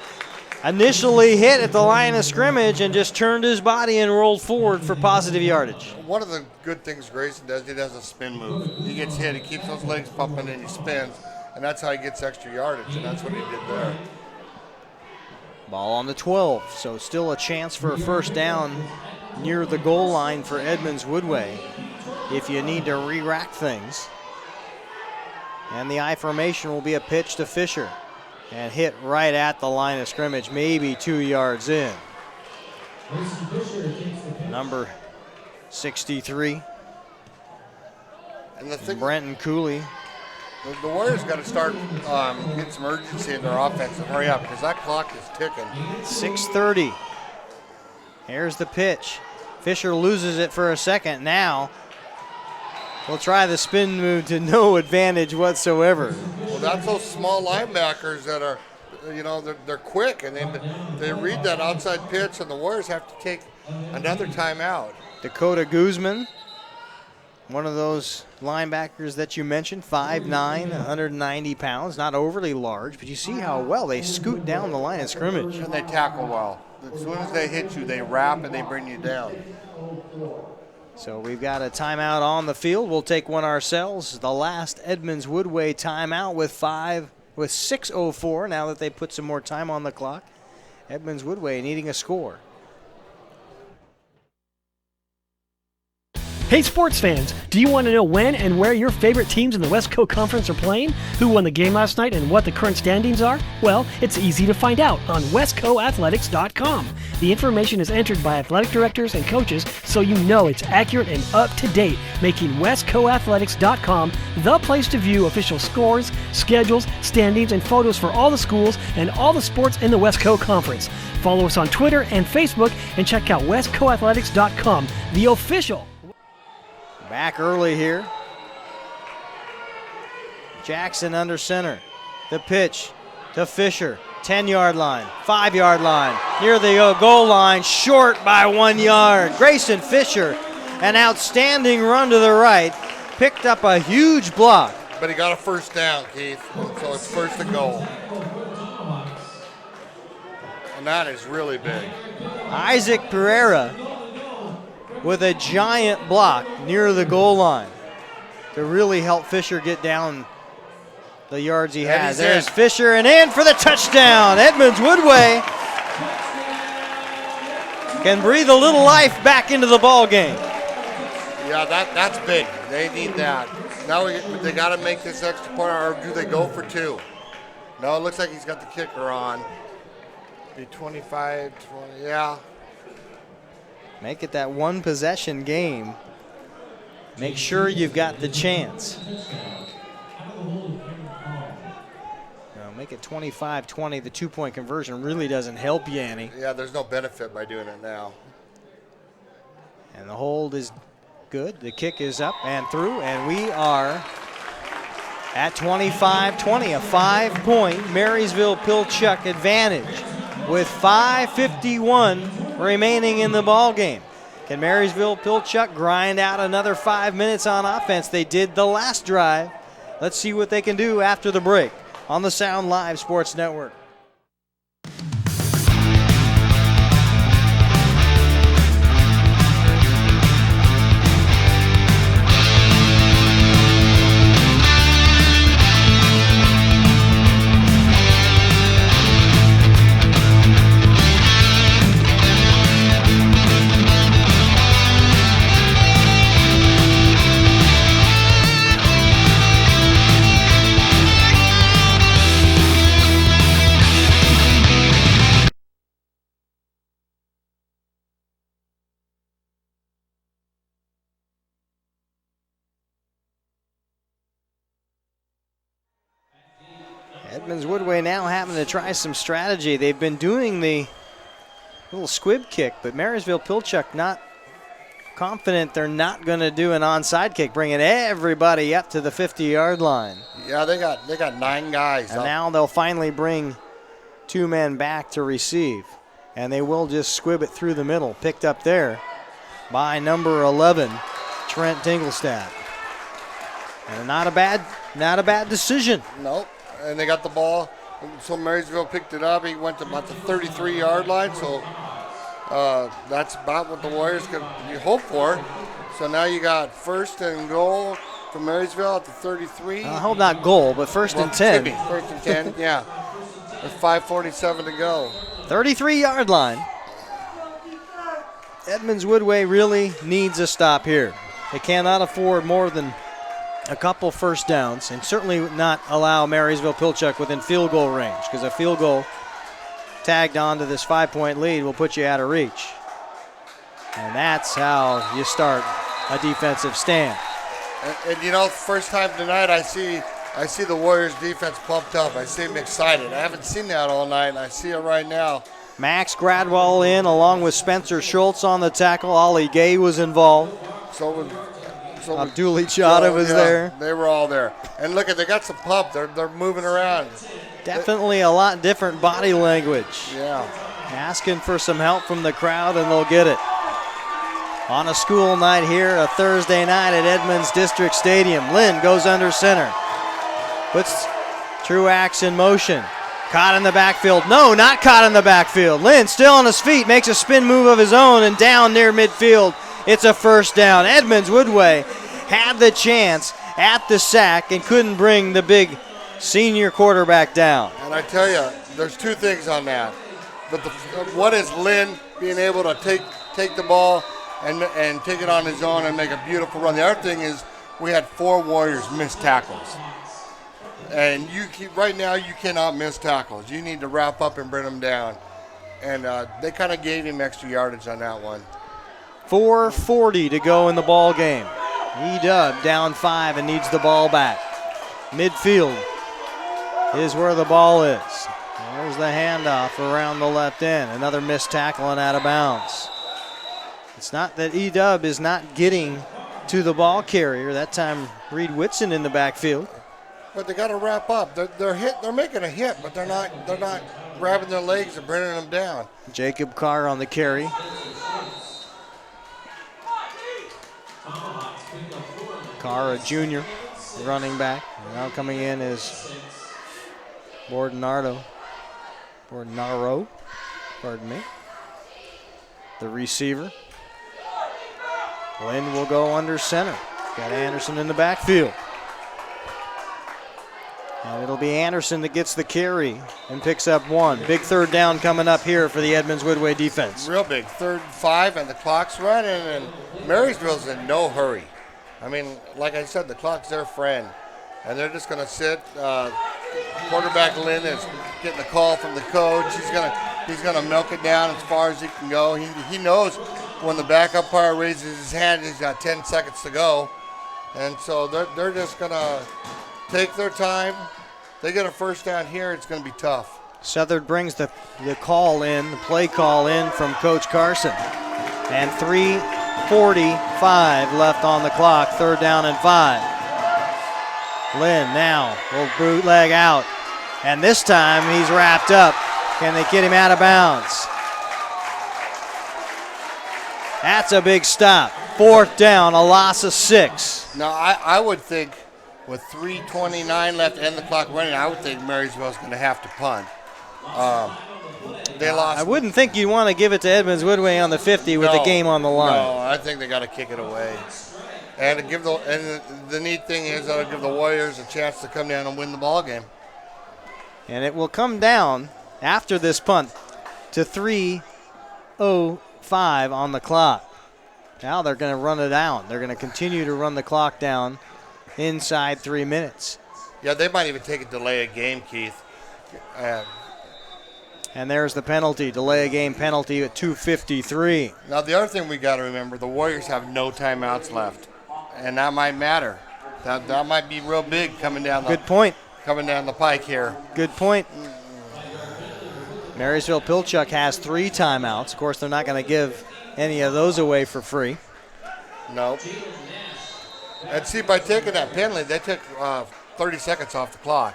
Speaker 1: Initially hit at the line of scrimmage and just turned his body and rolled forward for positive yardage.
Speaker 4: One of the good things Grayson does, he does a spin move. He gets hit, he keeps those legs pumping, and he spins, and that's how he gets extra yardage, and that's what he did there.
Speaker 1: Ball on the 12, so still a chance for a first down near the goal line for Edmonds Woodway if you need to re-rack things. And the I formation will be a pitch to Fisher and hit right at the line of scrimmage, maybe 2 yards in. Number 63.
Speaker 4: And the thing,
Speaker 1: Brenton Cooley.
Speaker 4: the Warriors got to start getting some urgency in their offense and hurry up because that clock is ticking.
Speaker 1: 6:30. Here's the pitch. Fisher loses it for a second. Now he'll try the spin move to no advantage whatsoever.
Speaker 4: Well, that's those small linebackers that are, they're quick, and they read that outside pitch, and the Warriors have to take another timeout.
Speaker 1: Dakota Guzman, one of those linebackers that you mentioned, 5'9", 190 pounds, not overly large, but you see how well they scoot down the line of scrimmage.
Speaker 4: And they tackle well. As soon as they hit you, they wrap and they bring you down.
Speaker 1: So we've got a timeout on the field. We'll take one ourselves. The last Edmonds Woodway timeout with 6:04 now that they put some more time on the clock. Edmonds Woodway needing a score.
Speaker 3: Hey sports fans, do you want to know when and where your favorite teams in the West Coast Conference are playing? Who won the game last night and what the current standings are? Well, it's easy to find out on westcoathletics.com. The information is entered by athletic directors and coaches so you know it's accurate and up to date, making westcoathletics.com the place to view official scores, schedules, standings, and photos for all the schools and all the sports in the West Coast Conference. Follow us on Twitter and Facebook and check out westcoathletics.com, the official.
Speaker 1: Back early here. Jackson under center. The pitch to Fisher. 10-yard line, 5-yard line, near the goal line, short by 1 yard. Grayson Fisher, an outstanding run to the right, picked up a huge block.
Speaker 4: But he got a first down, Keith, so it's first and goal. And that is really big.
Speaker 1: Isaac Pereira with a giant block near the goal line to really help Fisher get down the yards he has. There's Fisher and in for the touchdown. Edmonds Woodway can breathe a little life back into the ball game.
Speaker 4: Yeah, that's big. They need that. Now they got to make this extra point, or do they go for two? No, it looks like he's got the kicker on. Be 25-20, yeah.
Speaker 1: Make it that one possession game. Make sure you've got the chance. Now make it 25-20. The 2-point conversion really doesn't help you any.
Speaker 4: Yeah, there's no benefit by doing it now.
Speaker 1: And the hold is good. The kick is up and through, and we are at 25-20, a 5-point Marysville Pilchuck advantage with 5:51 remaining in the ball game. Can Marysville Pilchuck grind out another 5 minutes on offense? They did the last drive. Let's see what they can do after the break on the Sound Live Sports Network. Edmonds Woodway now having to try some strategy. They've been doing the little squib kick, but Marysville Pilchuck not confident they're not going to do an onside kick, bringing everybody up to the 50-yard line.
Speaker 4: Yeah, they got 9 guys.
Speaker 1: And now they'll finally bring 2 men back to receive, and they will just squib it through the middle. Picked up there by number 11, Trent Dingelstadt. And not a bad decision.
Speaker 4: Nope. And they got the ball. So Marysville picked it up. He went to about the 33-yard line. So that's about what the Warriors could hope for. So now you got first and goal for Marysville at the 33.
Speaker 1: I hope not goal, but first and 10.
Speaker 4: First and 10, yeah. With 5:47 to go.
Speaker 1: 33-yard line. Edmonds Woodway really needs a stop here. They cannot afford more than a couple first downs, and certainly not allow Marysville Pilchuck within field goal range, because a field goal tagged on to this 5-point lead will put you out of reach. And that's how you start a defensive stand.
Speaker 4: And you know, first time tonight I see the Warriors defense pumped up. I see them excited. I haven't seen that all night, and I see it right now.
Speaker 1: Max Gradwell in along with Spencer Schultz on the tackle. Ollie Gay was involved. Abduli Chada was there.
Speaker 4: They were all there. And look they got some pump. They're moving around.
Speaker 1: Definitely a lot different body language.
Speaker 4: Yeah.
Speaker 1: Asking for some help from the crowd, and they'll get it. On a school night here, a Thursday night at Edmonds District Stadium. Lynn goes under center. Puts Truax in motion. Caught in the backfield. No, not caught in the backfield. Lynn still on his feet, makes a spin move of his own, and down near midfield It's a first down. Edmonds Woodway had the chance at the sack and couldn't bring the big senior quarterback down.
Speaker 4: And I tell you, there's two things on that. But one is Lynn being able to take the ball and take it on his own and make a beautiful run. The other thing is we had 4 Warriors miss tackles. And right now you cannot miss tackles. You need to wrap up and bring them down. And they kind of gave him extra yardage on that one.
Speaker 1: 4:40 to go in the ball game. E-Dub down 5 and needs the ball back. Midfield is where the ball is. There's the handoff around the left end. Another missed tackle and out of bounds. It's not that E-Dub is not getting to the ball carrier. That time Reed Whitson in the backfield.
Speaker 4: But they got to wrap up. They're making a hit, but they're not grabbing their legs and bringing them down.
Speaker 1: Jacob Carr on the carry. Carr, a junior, running back. Now coming in is Bordenaro, pardon me. The receiver. Lynn will go under center. Got Anderson in the backfield. And it'll be Anderson that gets the carry and picks up 1. Big third down coming up here for the Edmonds Woodway defense.
Speaker 4: Real big. 3rd and 5, and the clock's running, and Marysville's in no hurry. I mean, like I said, the clock's their friend, and they're just going to sit. Quarterback Lynn is getting a call from the coach. He's gonna milk it down as far as he can go. He knows when the backup umpire raises his hand, he's got 10 seconds to go, and so they're just going to take their time. They get a first down here, it's going to be tough.
Speaker 1: Southard brings the call in, the play call in from Coach Carson. And 3:45 left on the clock, 3rd down and 5. Lynn now will bootleg out. And this time he's wrapped up. Can they get him out of bounds? That's a big stop. 4th down, a loss of 6.
Speaker 4: Now, I would think with 3:29 left and the clock running, I would think Marysville's going to have to punt. They lost.
Speaker 1: I wouldn't think you'd want to give it to Edmonds Woodway on the 50 with the game on the line.
Speaker 4: No, I think they got to kick it away. And the neat thing is that'll give the Warriors a chance to come down and win the ball game.
Speaker 1: And it will come down after this punt to 3:05 on the clock. Now they're going to run it down. They're going to continue to run the clock down inside 3 minutes.
Speaker 4: Yeah, they might even take a delay of game, Keith.
Speaker 1: And there's the penalty, delay a game penalty at 2:53.
Speaker 4: Now, the other thing we got to remember, the Warriors have no timeouts left, and that might matter. That might be real big coming down the
Speaker 1: Good point.
Speaker 4: Coming down the pike here.
Speaker 1: Good point. Marysville Pilchuck has 3 timeouts. Of course, they're not going to give any of those away for free.
Speaker 4: Nope. And see, by taking that penalty, they took 30 seconds off the clock.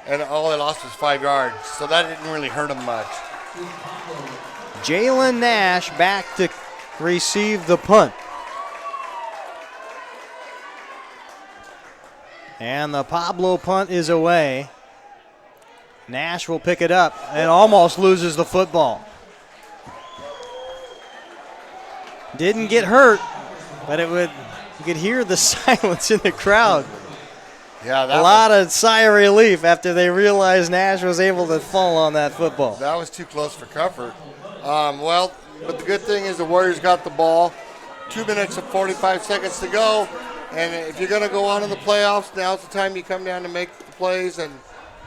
Speaker 4: And all they lost was 5 yards, so that didn't really hurt them much.
Speaker 1: Jalen Nash back to receive the punt. And the Pablo punt is away. Nash will pick it up and almost loses the football. Didn't get hurt, but you could hear the silence in the crowd.
Speaker 4: Yeah,
Speaker 1: a lot of sigh of relief after they realized Nash was able to fall on that football.
Speaker 4: That was too close for comfort. But the good thing is the Warriors got the ball. 2 minutes and 45 seconds to go. And if you're going to go on in the playoffs, now's the time you come down and make the plays and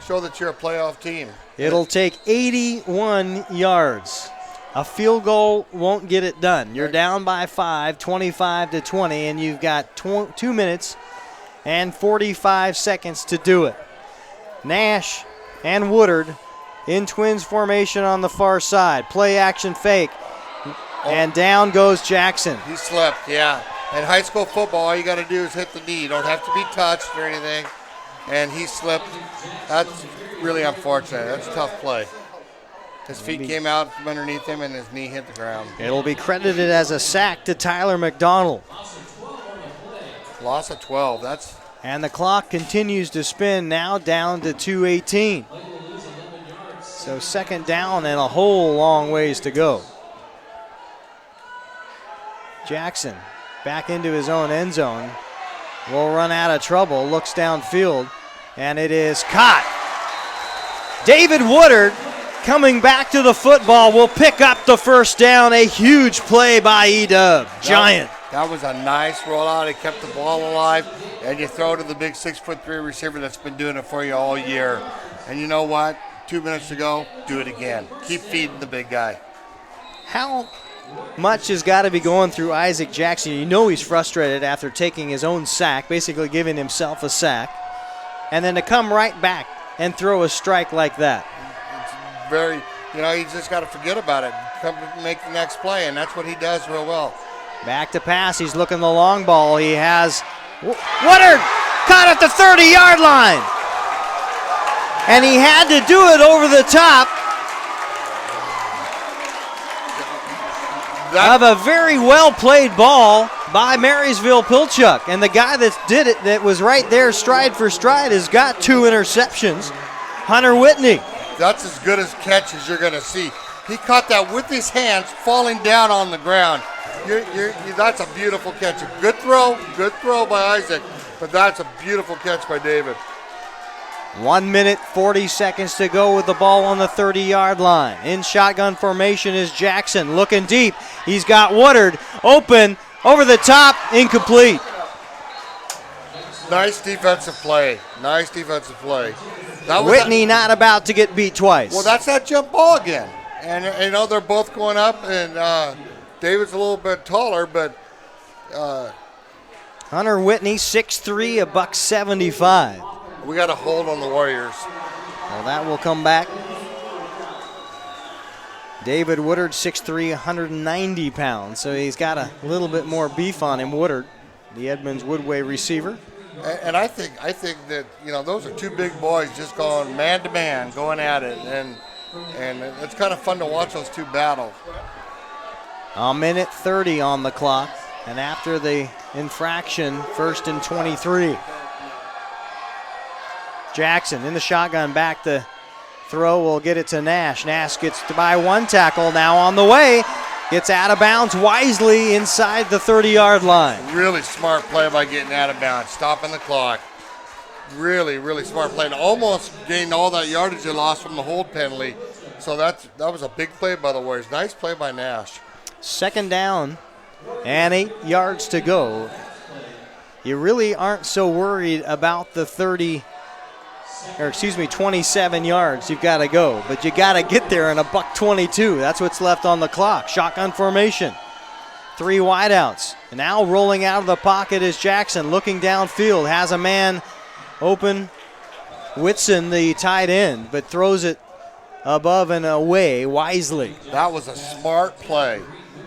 Speaker 4: show that you're a playoff team.
Speaker 1: It'll take 81 yards. A field goal won't get it done. You're down by 5, 25-20, and you've got 2 minutes and 45 seconds to do it. Nash and Woodard in twins formation on the far side. Play action fake. And down goes Jackson.
Speaker 4: He slept, yeah. In high school football, all you got to do is hit the knee. You don't have to be touched or anything. And he slipped. That's really unfortunate. That's a tough play. His feet came out from underneath him and his knee hit the ground.
Speaker 1: It'll be credited as a sack to Tyler McDonald.
Speaker 4: Loss of 12.
Speaker 1: And the clock continues to spin, now down to 2:18. So 2nd down and a whole long ways to go. Jackson back into his own end zone. Will run out of trouble, looks downfield, and it is caught. David Woodard coming back to the football will pick up the first down. A huge play by E-Dub. Giant.
Speaker 4: That was a nice rollout. It kept the ball alive, and you throw to the big 6'3" receiver that's been doing it for you all year. And you know what? 2 minutes to go, do it again. Keep feeding the big guy.
Speaker 1: How much has got to be going through Isaac Jackson? You know he's frustrated after taking his own sack, basically giving himself a sack, and then to come right back and throw a strike like that.
Speaker 4: It's very, he's just got to forget about it. Come make the next play, and that's what he does real well.
Speaker 1: Back to pass. He's looking the long ball. He has Woodard caught at the 30-yard line. And he had to do it over the top of a very well-played ball by Marysville Pilchuck. And the guy that did it, that was right there stride for stride, has got 2 interceptions. Hunter Whitney.
Speaker 4: That's as good a catch as you're going to see. He caught that with his hands falling down on the ground. That's a beautiful catch. A good throw by Isaac, but that's a beautiful catch by David.
Speaker 1: 1 minute, 40 seconds to go with the ball on the 30-yard line. In shotgun formation is Jackson looking deep. He's got Woodard open, over the top, incomplete.
Speaker 4: Nice defensive play.
Speaker 1: Whitney not about to get beat twice.
Speaker 4: Well, that's that jump ball again. And they're both going up, and David's a little bit taller, but
Speaker 1: Hunter Whitney, 6'3", $175.
Speaker 4: We got a hold on the Warriors.
Speaker 1: Well, that will come back. David Woodard, 6'3", 190 pounds. So he's got a little bit more beef on him, Woodard, the Edmonds Woodway receiver.
Speaker 4: And I think that, those are 2 big boys just going man to man, going at it. And it's kind of fun to watch those 2 battle.
Speaker 1: A minute 30 on the clock. And after the infraction, 1st and 23. Jackson in the shotgun, back to throw, will get it to Nash. Nash gets by 1 tackle, now on the way. Gets out of bounds wisely inside the 30-yard line.
Speaker 4: Really smart play by getting out of bounds, stopping the clock. Really, really smart play. And almost gained all that yardage they lost from the hold penalty. So that was a big play by the Warriors. Nice play by Nash. 2nd
Speaker 1: down and 8 yards to go. You really aren't so worried about the 27 yards you've got to go. But you got to get there in $1:22. That's what's left on the clock. Shotgun formation. 3 wideouts. And now rolling out of the pocket is Jackson, looking downfield. Has a man open. Whitson, the tight end, but throws it above and away wisely.
Speaker 4: That was a smart play.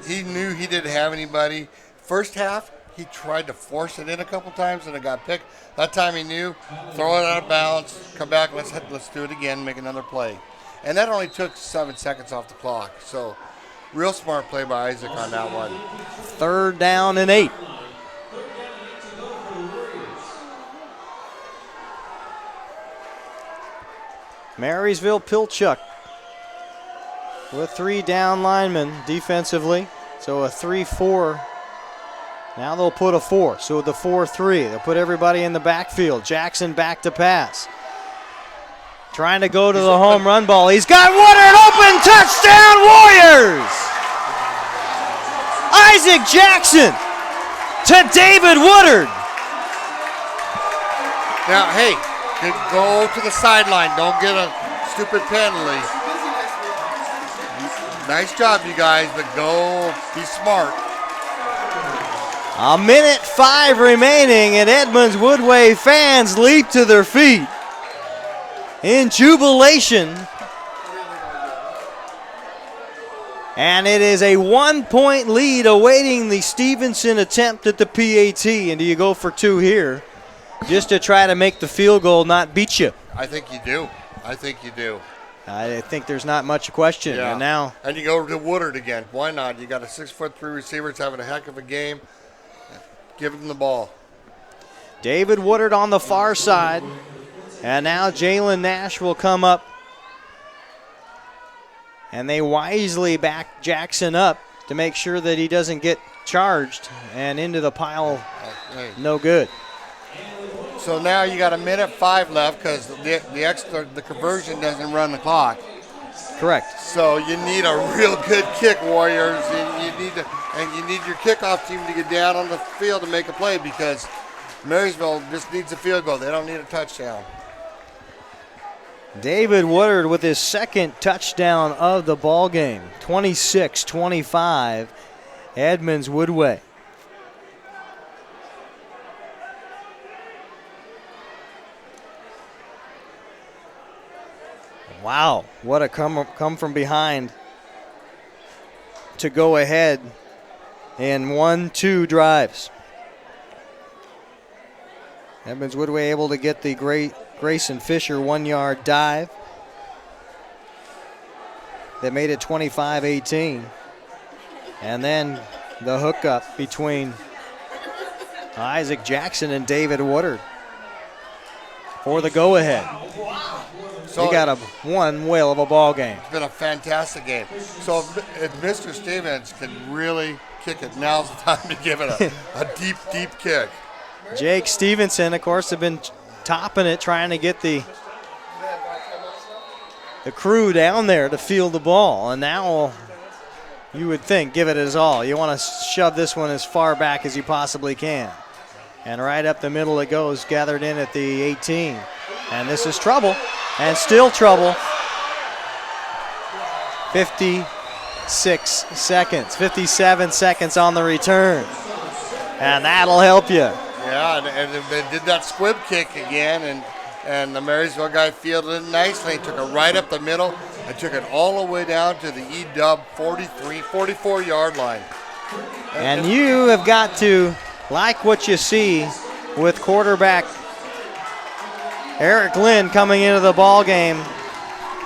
Speaker 4: He knew he didn't have anybody. First half, he tried to force it in a couple times and it got picked. That time he knew, throw it out of bounds, come back, let's do it again, make another play. And that only took 7 seconds off the clock. So real smart play by Isaac on that one.
Speaker 1: 3rd down and 8. Marysville Pilchuck with 3 down linemen defensively. So a 3-4. Now they'll put a 4. So the 4-3. They'll put everybody in the backfield. Jackson back to pass. Trying to go to the home run ball. He's got Woodard open. Touchdown Warriors! Isaac Jackson to David Woodard.
Speaker 4: Now, hey, go to the sideline. Don't get a stupid penalty. Nice job, you guys, but go be smart.
Speaker 1: A minute 5 remaining, and Edmonds Woodway fans leap to their feet in jubilation. And it is a 1-point lead awaiting the Stevenson attempt at the PAT. And do you go for 2 here just to try to make the field goal not beat you?
Speaker 4: I think you do. I think there's
Speaker 1: not much question.
Speaker 4: Yeah. And you go to Woodard again. Why not? You got a 6'3" receiver. It's having a heck of a game. Give him the ball.
Speaker 1: David Woodard on the far side. And now Jalen Nash will come up. And they wisely back Jackson up to make sure that he doesn't get charged and into the pile.
Speaker 4: Okay.
Speaker 1: No good.
Speaker 4: So now you got 1:05 left because the conversion doesn't run the clock.
Speaker 1: Correct.
Speaker 4: So you need a real good kick, Warriors. You need your kickoff team to get down on the field to make a play because Marysville just needs a field goal. They don't need a touchdown.
Speaker 1: David Woodard with his second touchdown of the ball game. 26-25, Edmonds Woodway. Wow, what a come from behind to go ahead in 1-2 drives. Edmonds Woodway able to get the Grayson Fisher 1-yard dive that made it 25-18. And then the hookup between Isaac Jackson and David Woodard for the go-ahead.
Speaker 4: So
Speaker 1: we got one whale of a ball game.
Speaker 4: It's been a fantastic game. So if Mr. Stevens can really kick it, now's the time to give it a deep, deep kick.
Speaker 1: Jake Stevenson, of course, have been topping it, trying to get the crew down there to field the ball. And now you would think, give it his all. You want to shove this one as far back as you possibly can. And right up the middle it goes, gathered in at the 18. And this is trouble. And still trouble. 56 seconds, 57 seconds on the return. And that'll help you.
Speaker 4: Yeah, and they did that squib kick again, and the Marysville guy fielded it nicely. He took it right up the middle and took it all the way down to the E-dub 44-yard line.
Speaker 1: And you have got to like what you see with quarterback Eric Lynn coming into the ball game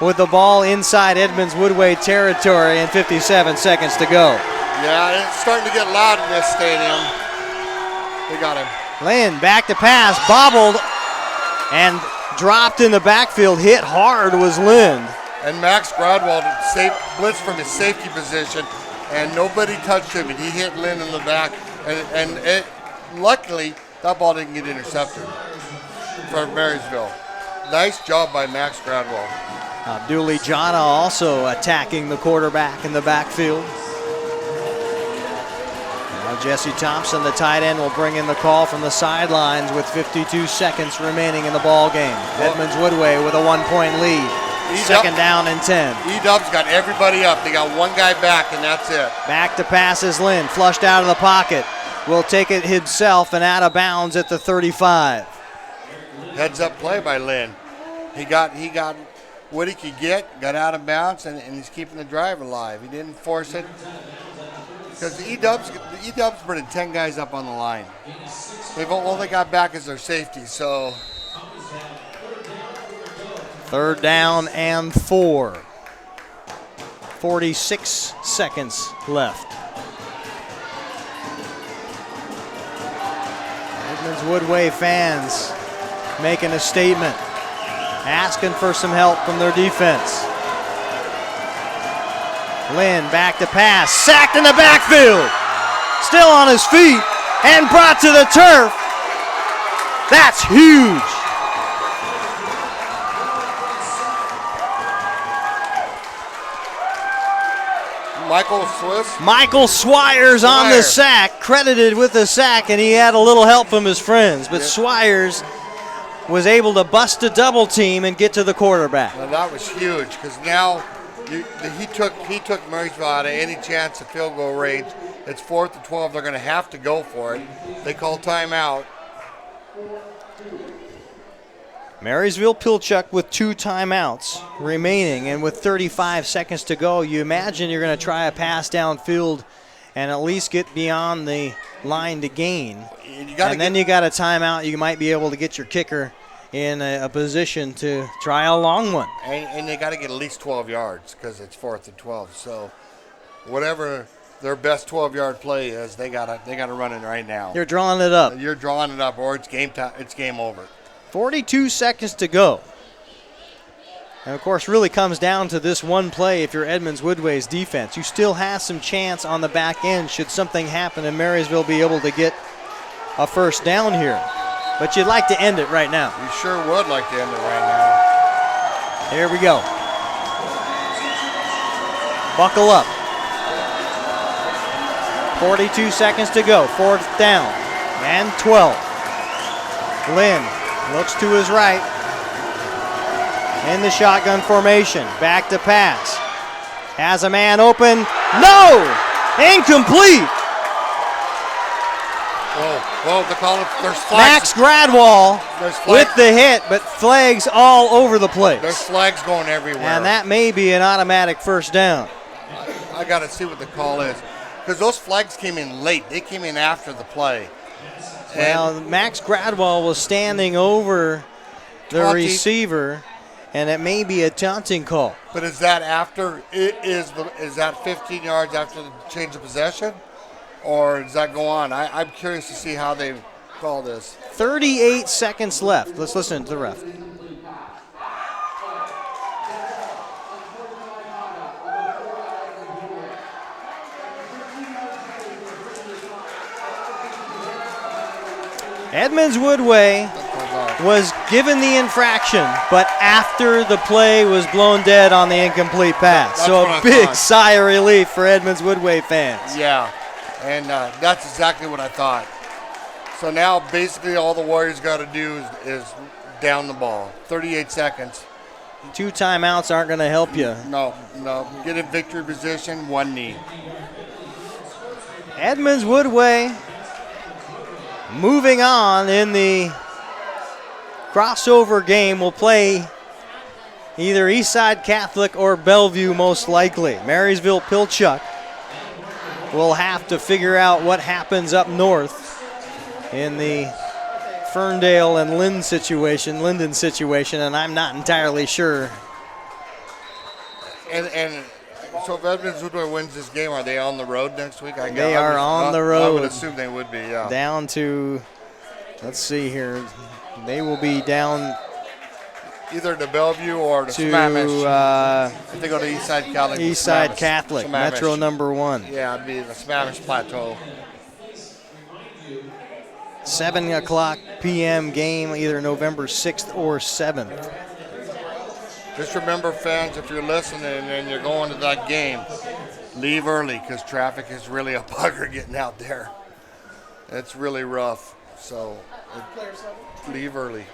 Speaker 1: with the ball inside Edmonds Woodway territory and 57 seconds to go.
Speaker 4: Yeah, it's starting to get loud in this stadium. They got him.
Speaker 1: Lynn back to pass, bobbled and dropped in the backfield. Hit hard was Lynn.
Speaker 4: And Max Gradwell blitzed from his safety position, and nobody touched him, and he hit Lynn in the back. And luckily, that ball didn't get intercepted for Marysville. Nice job by Max Gradwell.
Speaker 1: Abduli Jana also attacking the quarterback in the backfield. Now Jesse Thompson, the tight end, will bring in the call from the sidelines with 52 seconds remaining in the ball game. Edmonds Woodway with a 1-point lead. Second down and 10.
Speaker 4: E-Dub's got everybody up. They got one guy back, and that's it.
Speaker 1: Back to pass is Lynn, flushed out of the pocket. Will take it himself and out of bounds at the 35.
Speaker 4: Heads up play by Lynn. He got what he could get, got out of bounds, and he's keeping the drive alive. He didn't force it. Because the E-Dubs bringing 10 guys up on the line. All they got back is their safety, so.
Speaker 1: Third down and 4. 46 seconds left. Edmonds Woodway fans making a statement, asking for some help from their defense. Lynn back to pass, sacked in the backfield. Still on his feet and brought to the turf. That's huge. Michael Swires on the sack, credited with the sack, and he had a little help from his friends. But Swires was able to bust a double team and get to the quarterback.
Speaker 4: Well, that was huge because now he took Marysville out of any chance of field goal range. It's 4th and 12. They're going to have to go for it. They call timeout.
Speaker 1: Marysville Pilchuck with 2 timeouts remaining, and with 35 seconds to go, you imagine you're going to try a pass downfield and at least get beyond the line to gain. Then you got a timeout. You might be able to get your kicker in a position to try a long one.
Speaker 4: And they got to get at least 12 yards because it's 4th and 12. So whatever their best 12-yard play is, they got to run it right now.
Speaker 1: You're drawing it up.
Speaker 4: You're drawing it up, or it's game time. It's game over.
Speaker 1: 42 seconds to go. And, of course, really comes down to this one play if you're Edmonds Woodway's defense. You still have some chance on the back end should something happen and Marysville be able to get a first down here. But you'd like to end it right now.
Speaker 4: You sure would like to end it right now.
Speaker 1: Here we go. Buckle up. 42 seconds to go. 4th down and 12. Lynn looks to his right in the shotgun formation. Back to pass. Has a man open. No! Incomplete.
Speaker 4: Whoa, there's flags.
Speaker 1: Max Gradwall with the hit, but flags all over the place.
Speaker 4: There's flags going everywhere.
Speaker 1: And that may be an automatic first down.
Speaker 4: I got to see what the call is. Because those flags came in late. They came in after the play.
Speaker 1: Well, Max Gradwall was standing over the receiver, and it may be a taunting call.
Speaker 4: But is that after? Is that 15 yards after the change of possession? Or does that go on? I'm curious to see how they call this.
Speaker 1: 38 seconds left. Let's listen to the ref. Edmonds Woodway was given the infraction, but after the play was blown dead on the incomplete pass.
Speaker 4: That's
Speaker 1: so a big sigh of relief for Edmonds Woodway fans.
Speaker 4: Yeah, and that's exactly what I thought. So now basically all the Warriors got to do is down the ball. 38 seconds.
Speaker 1: 2 timeouts aren't going to help you.
Speaker 4: No. Get in victory position, 1 knee.
Speaker 1: Edmonds Woodway moving on in the crossover game will play either Eastside Catholic or Bellevue most likely. Marysville Pilchuck will have to figure out what happens up north in the Ferndale and Linden situation, and I'm not entirely sure.
Speaker 4: And so if Edmonds Woodway wins this game, are they on the road next week?
Speaker 1: They are on the road.
Speaker 4: I would assume they would be, yeah.
Speaker 1: Down to, let's see here, they will be down
Speaker 4: either to Bellevue or to Sammamish. If they go to Eastside Catholic.
Speaker 1: Eastside Catholic,
Speaker 4: Sammamish.
Speaker 1: Metro number 1.
Speaker 4: Yeah, it'd be the Sammamish Plateau.
Speaker 1: 7 o'clock p.m. game, either November 6th or 7th.
Speaker 4: Just remember, fans, if you're listening and you're going to that game, leave early because traffic is really a bugger getting out there. It's really rough, so leave early.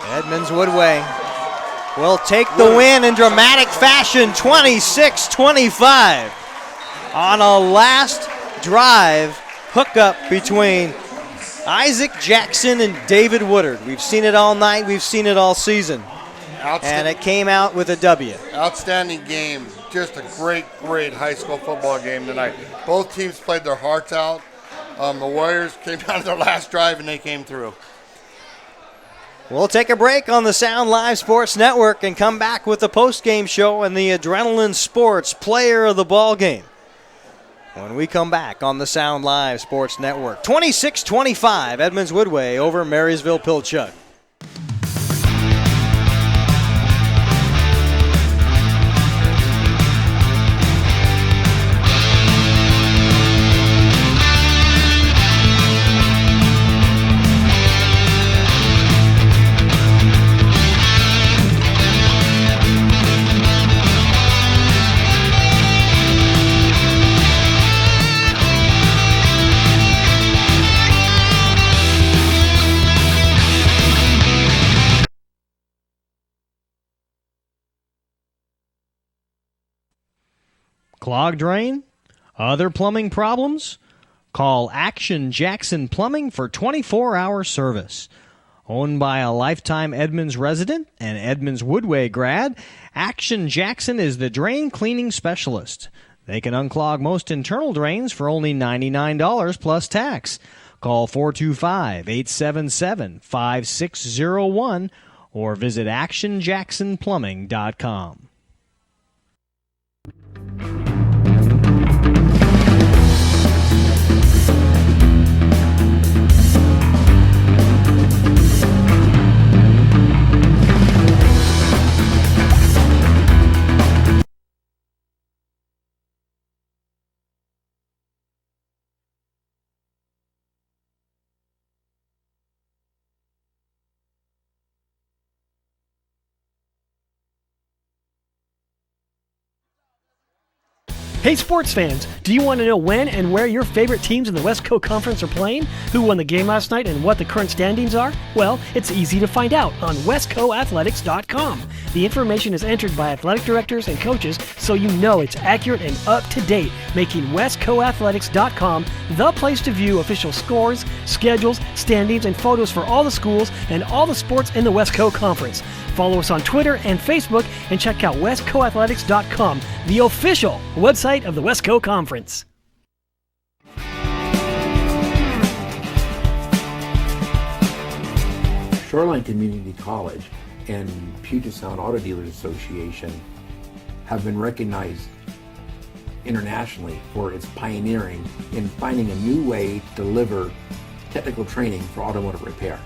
Speaker 1: Edmonds Woodway will take the win in dramatic fashion, 26-25, on a last drive hookup between Isaac Jackson and David Woodard. We've seen it all night. We've seen it all season. And it came out with a W.
Speaker 4: Outstanding game. Just a great high school football game tonight. Both teams played their hearts out. The Warriors came down to their last drive, and they came through.
Speaker 1: We'll take a break on the Sound Live Sports Network and come back with the post-game show and the Adrenaline Sports Player of the Ball Game when we come back on the Sound Live Sports Network. 26-25, Edmonds Woodway over Marysville Pilchuck.
Speaker 2: Clogged drain? Other plumbing problems? Call Action Jackson Plumbing for 24-hour service. Owned by a lifetime Edmonds resident and Edmonds Woodway grad, Action Jackson is the drain cleaning specialist. They can unclog most internal drains for only $99 plus tax. Call 425-877-5601 or visit actionjacksonplumbing.com.
Speaker 3: Hey sports fans, do you want to know when and where your favorite teams in the West Coast Conference are playing? Who won the game last night and what the current standings are? Well, it's easy to find out on westcoathletics.com. The information is entered by athletic directors and coaches, so you know it's accurate and up to date, making westcoathletics.com the place to view official scores, schedules, standings, and photos for all the schools and all the sports in the West Coast Conference. Follow us on Twitter and Facebook and check out westcoathletics.com, the official website of the West Coast Conference.
Speaker 5: Shoreline Community College and Puget Sound Auto Dealers Association have been recognized internationally for its pioneering in finding a new way to deliver technical training for automotive repair.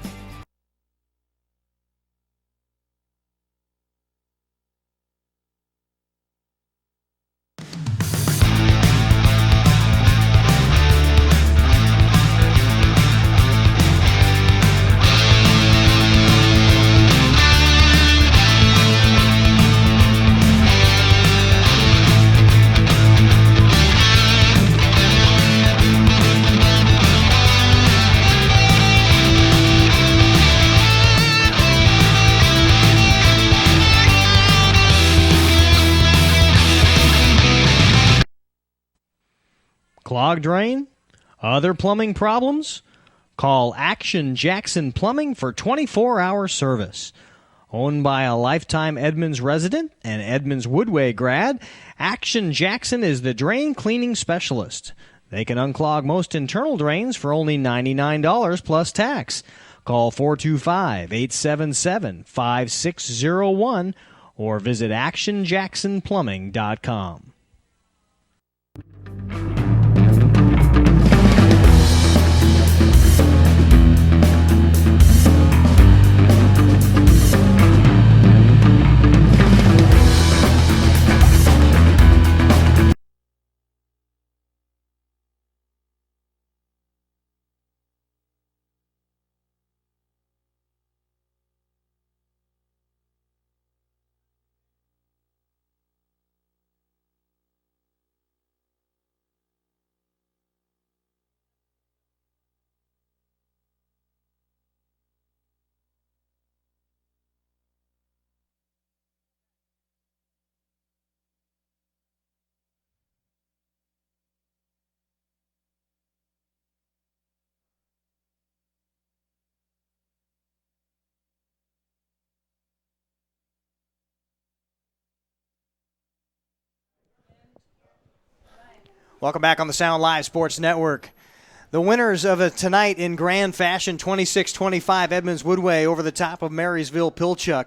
Speaker 2: Clogged drain? Other plumbing problems? Call Action Jackson Plumbing for 24-hour service. Owned by a lifetime Edmonds resident and Edmonds Woodway grad, Action Jackson is the drain cleaning specialist. They can unclog most internal drains for only $99 plus tax. Call 425-877-5601 or visit actionjacksonplumbing.com.
Speaker 1: Welcome back on the Sound Live Sports Network. The winners of it tonight in grand fashion, 26-25, Edmonds Woodway over the top of Marysville Pilchuck.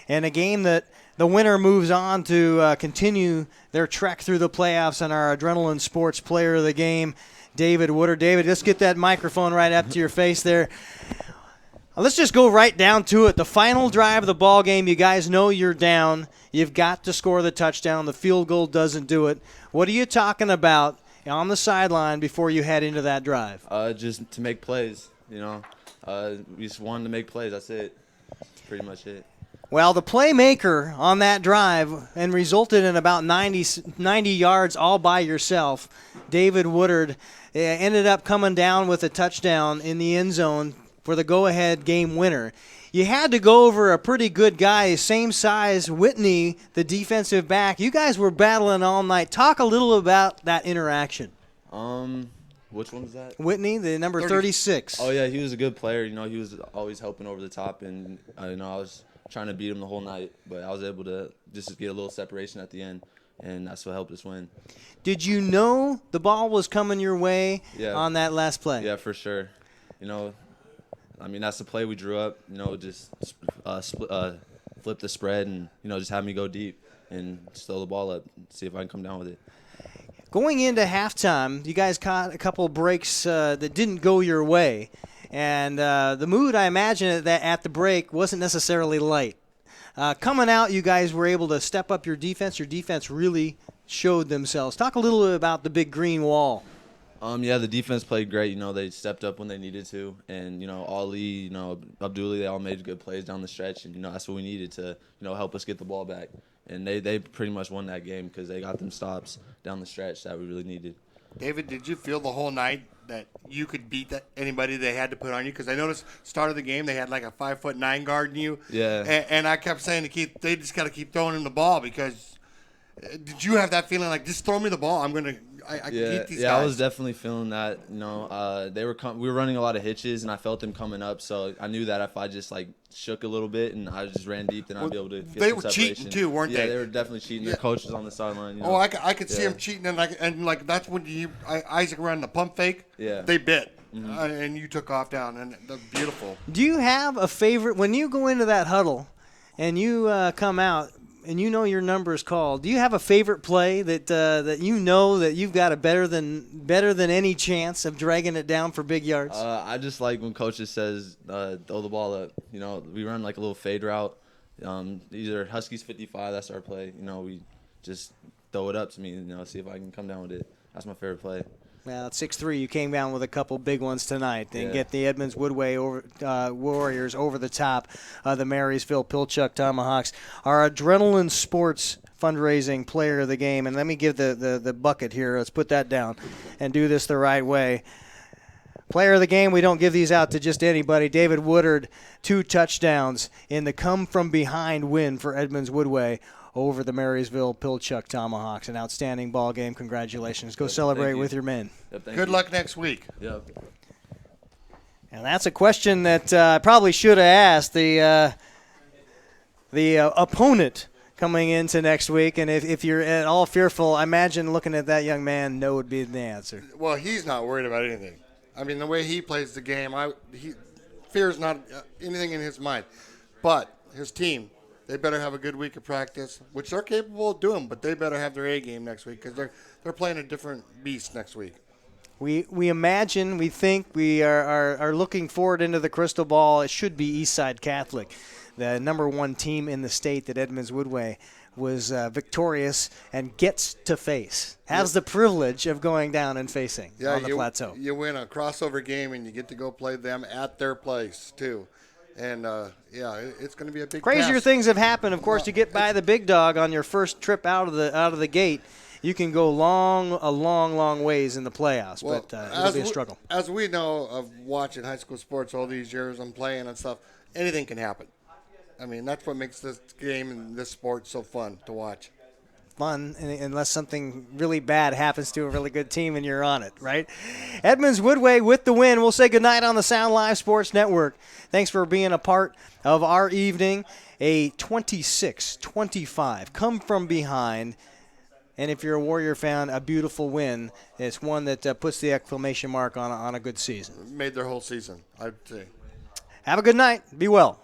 Speaker 1: And a game that the winner moves on to continue their trek through the playoffs, and our Adrenaline Sports Player of the Game, David Woodard. David, let's get that microphone right up to your face there. Let's just go right down to it. The final drive of the ball game, you guys know you're down. You've got to score the touchdown. The field goal doesn't do it. What are you talking about on the sideline before you head into that drive?
Speaker 8: Just to make plays, you know. We just wanted to make plays. That's it. That's pretty much it.
Speaker 1: Well, the playmaker on that drive and resulted in about 90 yards all by yourself, David Woodard, ended up coming down with a touchdown in the end zone for the go-ahead game winner. You had to go over a pretty good guy, same size, Whitney, the defensive back. You guys were battling all night. Talk a little about that interaction.
Speaker 8: Which one was that?
Speaker 1: Whitney, the number 36.
Speaker 8: Oh, yeah, he was a good player. You know, he was always helping over the top, and, you know, I was trying to beat him the whole night, but I was able to just get a little separation at the end, and that's what helped us win.
Speaker 1: Did you know the ball was coming your way on that last play?
Speaker 8: Yeah, for sure. You know, I mean, that's the play we drew up, you know, just flip the spread and, you know, just have me go deep and throw the ball up and see if I can come down with it.
Speaker 1: Going into halftime, you guys caught a couple of breaks that didn't go your way. And the mood, I imagine, that at the break wasn't necessarily light. Coming out, you guys were able to step up your defense. Your defense really showed themselves. Talk a little bit about the big green wall.
Speaker 8: Yeah, the defense played great. You know, they stepped up when they needed to, and you know, Ali, you know, Abdulli, they all made good plays down the stretch, and you know, that's what we needed to, help us get the ball back. And they pretty much won that game because they got them stops down the stretch that we really needed.
Speaker 4: David, did you feel the whole night that you could beat anybody they had to put on you? Because I noticed start of the game they had like a 5'9" guarding you.
Speaker 8: Yeah.
Speaker 4: And I kept saying to Keith, they just got to keep throwing him the ball because. Did you have that feeling like just throw me the ball? I can beat these guys.
Speaker 8: Yeah, I was definitely feeling that. You know, we were running a lot of hitches, and I felt them coming up. So I knew that if I just like shook a little bit and I just ran deep, then I'd be able to get
Speaker 4: they
Speaker 8: some
Speaker 4: were
Speaker 8: separation.
Speaker 4: cheating too, weren't they?
Speaker 8: Yeah, they were definitely cheating. Their coach was on the sideline. You know?
Speaker 4: Oh, I could see him cheating, and that's when Isaac ran the pump fake.
Speaker 8: Yeah,
Speaker 4: they bit, and you took off down, and that's beautiful.
Speaker 1: Do you have a favorite when you go into that huddle, and you come out? And you know your number is called. Do you have a favorite play that you know that you've got a better than any chance of dragging it down for big yards?
Speaker 8: I just like when coaches says throw the ball up. You know, we run like a little fade route. These are Huskies 55. That's our play. You know, we just throw it up to me. You know, see if I can come down with it. That's my favorite play.
Speaker 1: Well, at 6'3", you came down with a couple big ones tonight and get the Edmonds Woodway Warriors over the top of the Marysville Pilchuck Tomahawks. Our Adrenaline Sports fundraising player of the game, and let me give the bucket here. Let's put that down and do this the right way. Player of the game, we don't give these out to just anybody. David Woodard, 2 touchdowns in the come-from-behind win for Edmonds Woodway over the Marysville Pilchuck Tomahawks. An outstanding ball game. Congratulations. Go celebrate with your men.
Speaker 8: Yep,
Speaker 4: Good luck next week.
Speaker 8: Yep.
Speaker 1: And that's a question that I probably should have asked the opponent coming into next week. And if you're at all fearful, I imagine looking at that young man, no would be the answer.
Speaker 4: Well, he's not worried about anything. I mean, the way he plays the game, fear is not anything in his mind. But his team, they better have a good week of practice, which they're capable of doing, but they better have their A game next week because they're playing a different beast next week.
Speaker 1: We imagine, we think, we are looking forward into the crystal ball. It should be Eastside Catholic, the number 1 team in the state that Edmonds Woodway was victorious and gets to face, has the privilege of going down and facing on the plateau.
Speaker 4: You win a crossover game, and you get to go play them at their place, too. And, it's going to be a big
Speaker 1: Crazier
Speaker 4: task.
Speaker 1: things have happened. Of course, you get by the big dog on your first trip out of the gate. You can go a long ways in the playoffs, but it'll be a struggle.
Speaker 4: As we know of watching high school sports all these years and playing and stuff, anything can happen. I mean, that's what makes this game and this sport so fun to watch.
Speaker 1: Fun, unless something really bad happens to a really good team and you're on it, right? Edmonds Woodway with the win. We'll say goodnight on the Sound Live Sports Network. Thanks for being a part of our evening. A 26-25 come from behind. And if you're a Warrior fan, a beautiful win. It's one that puts the exclamation mark on a good season.
Speaker 4: Made their whole season, I'd say.
Speaker 1: Have a good night. Be well.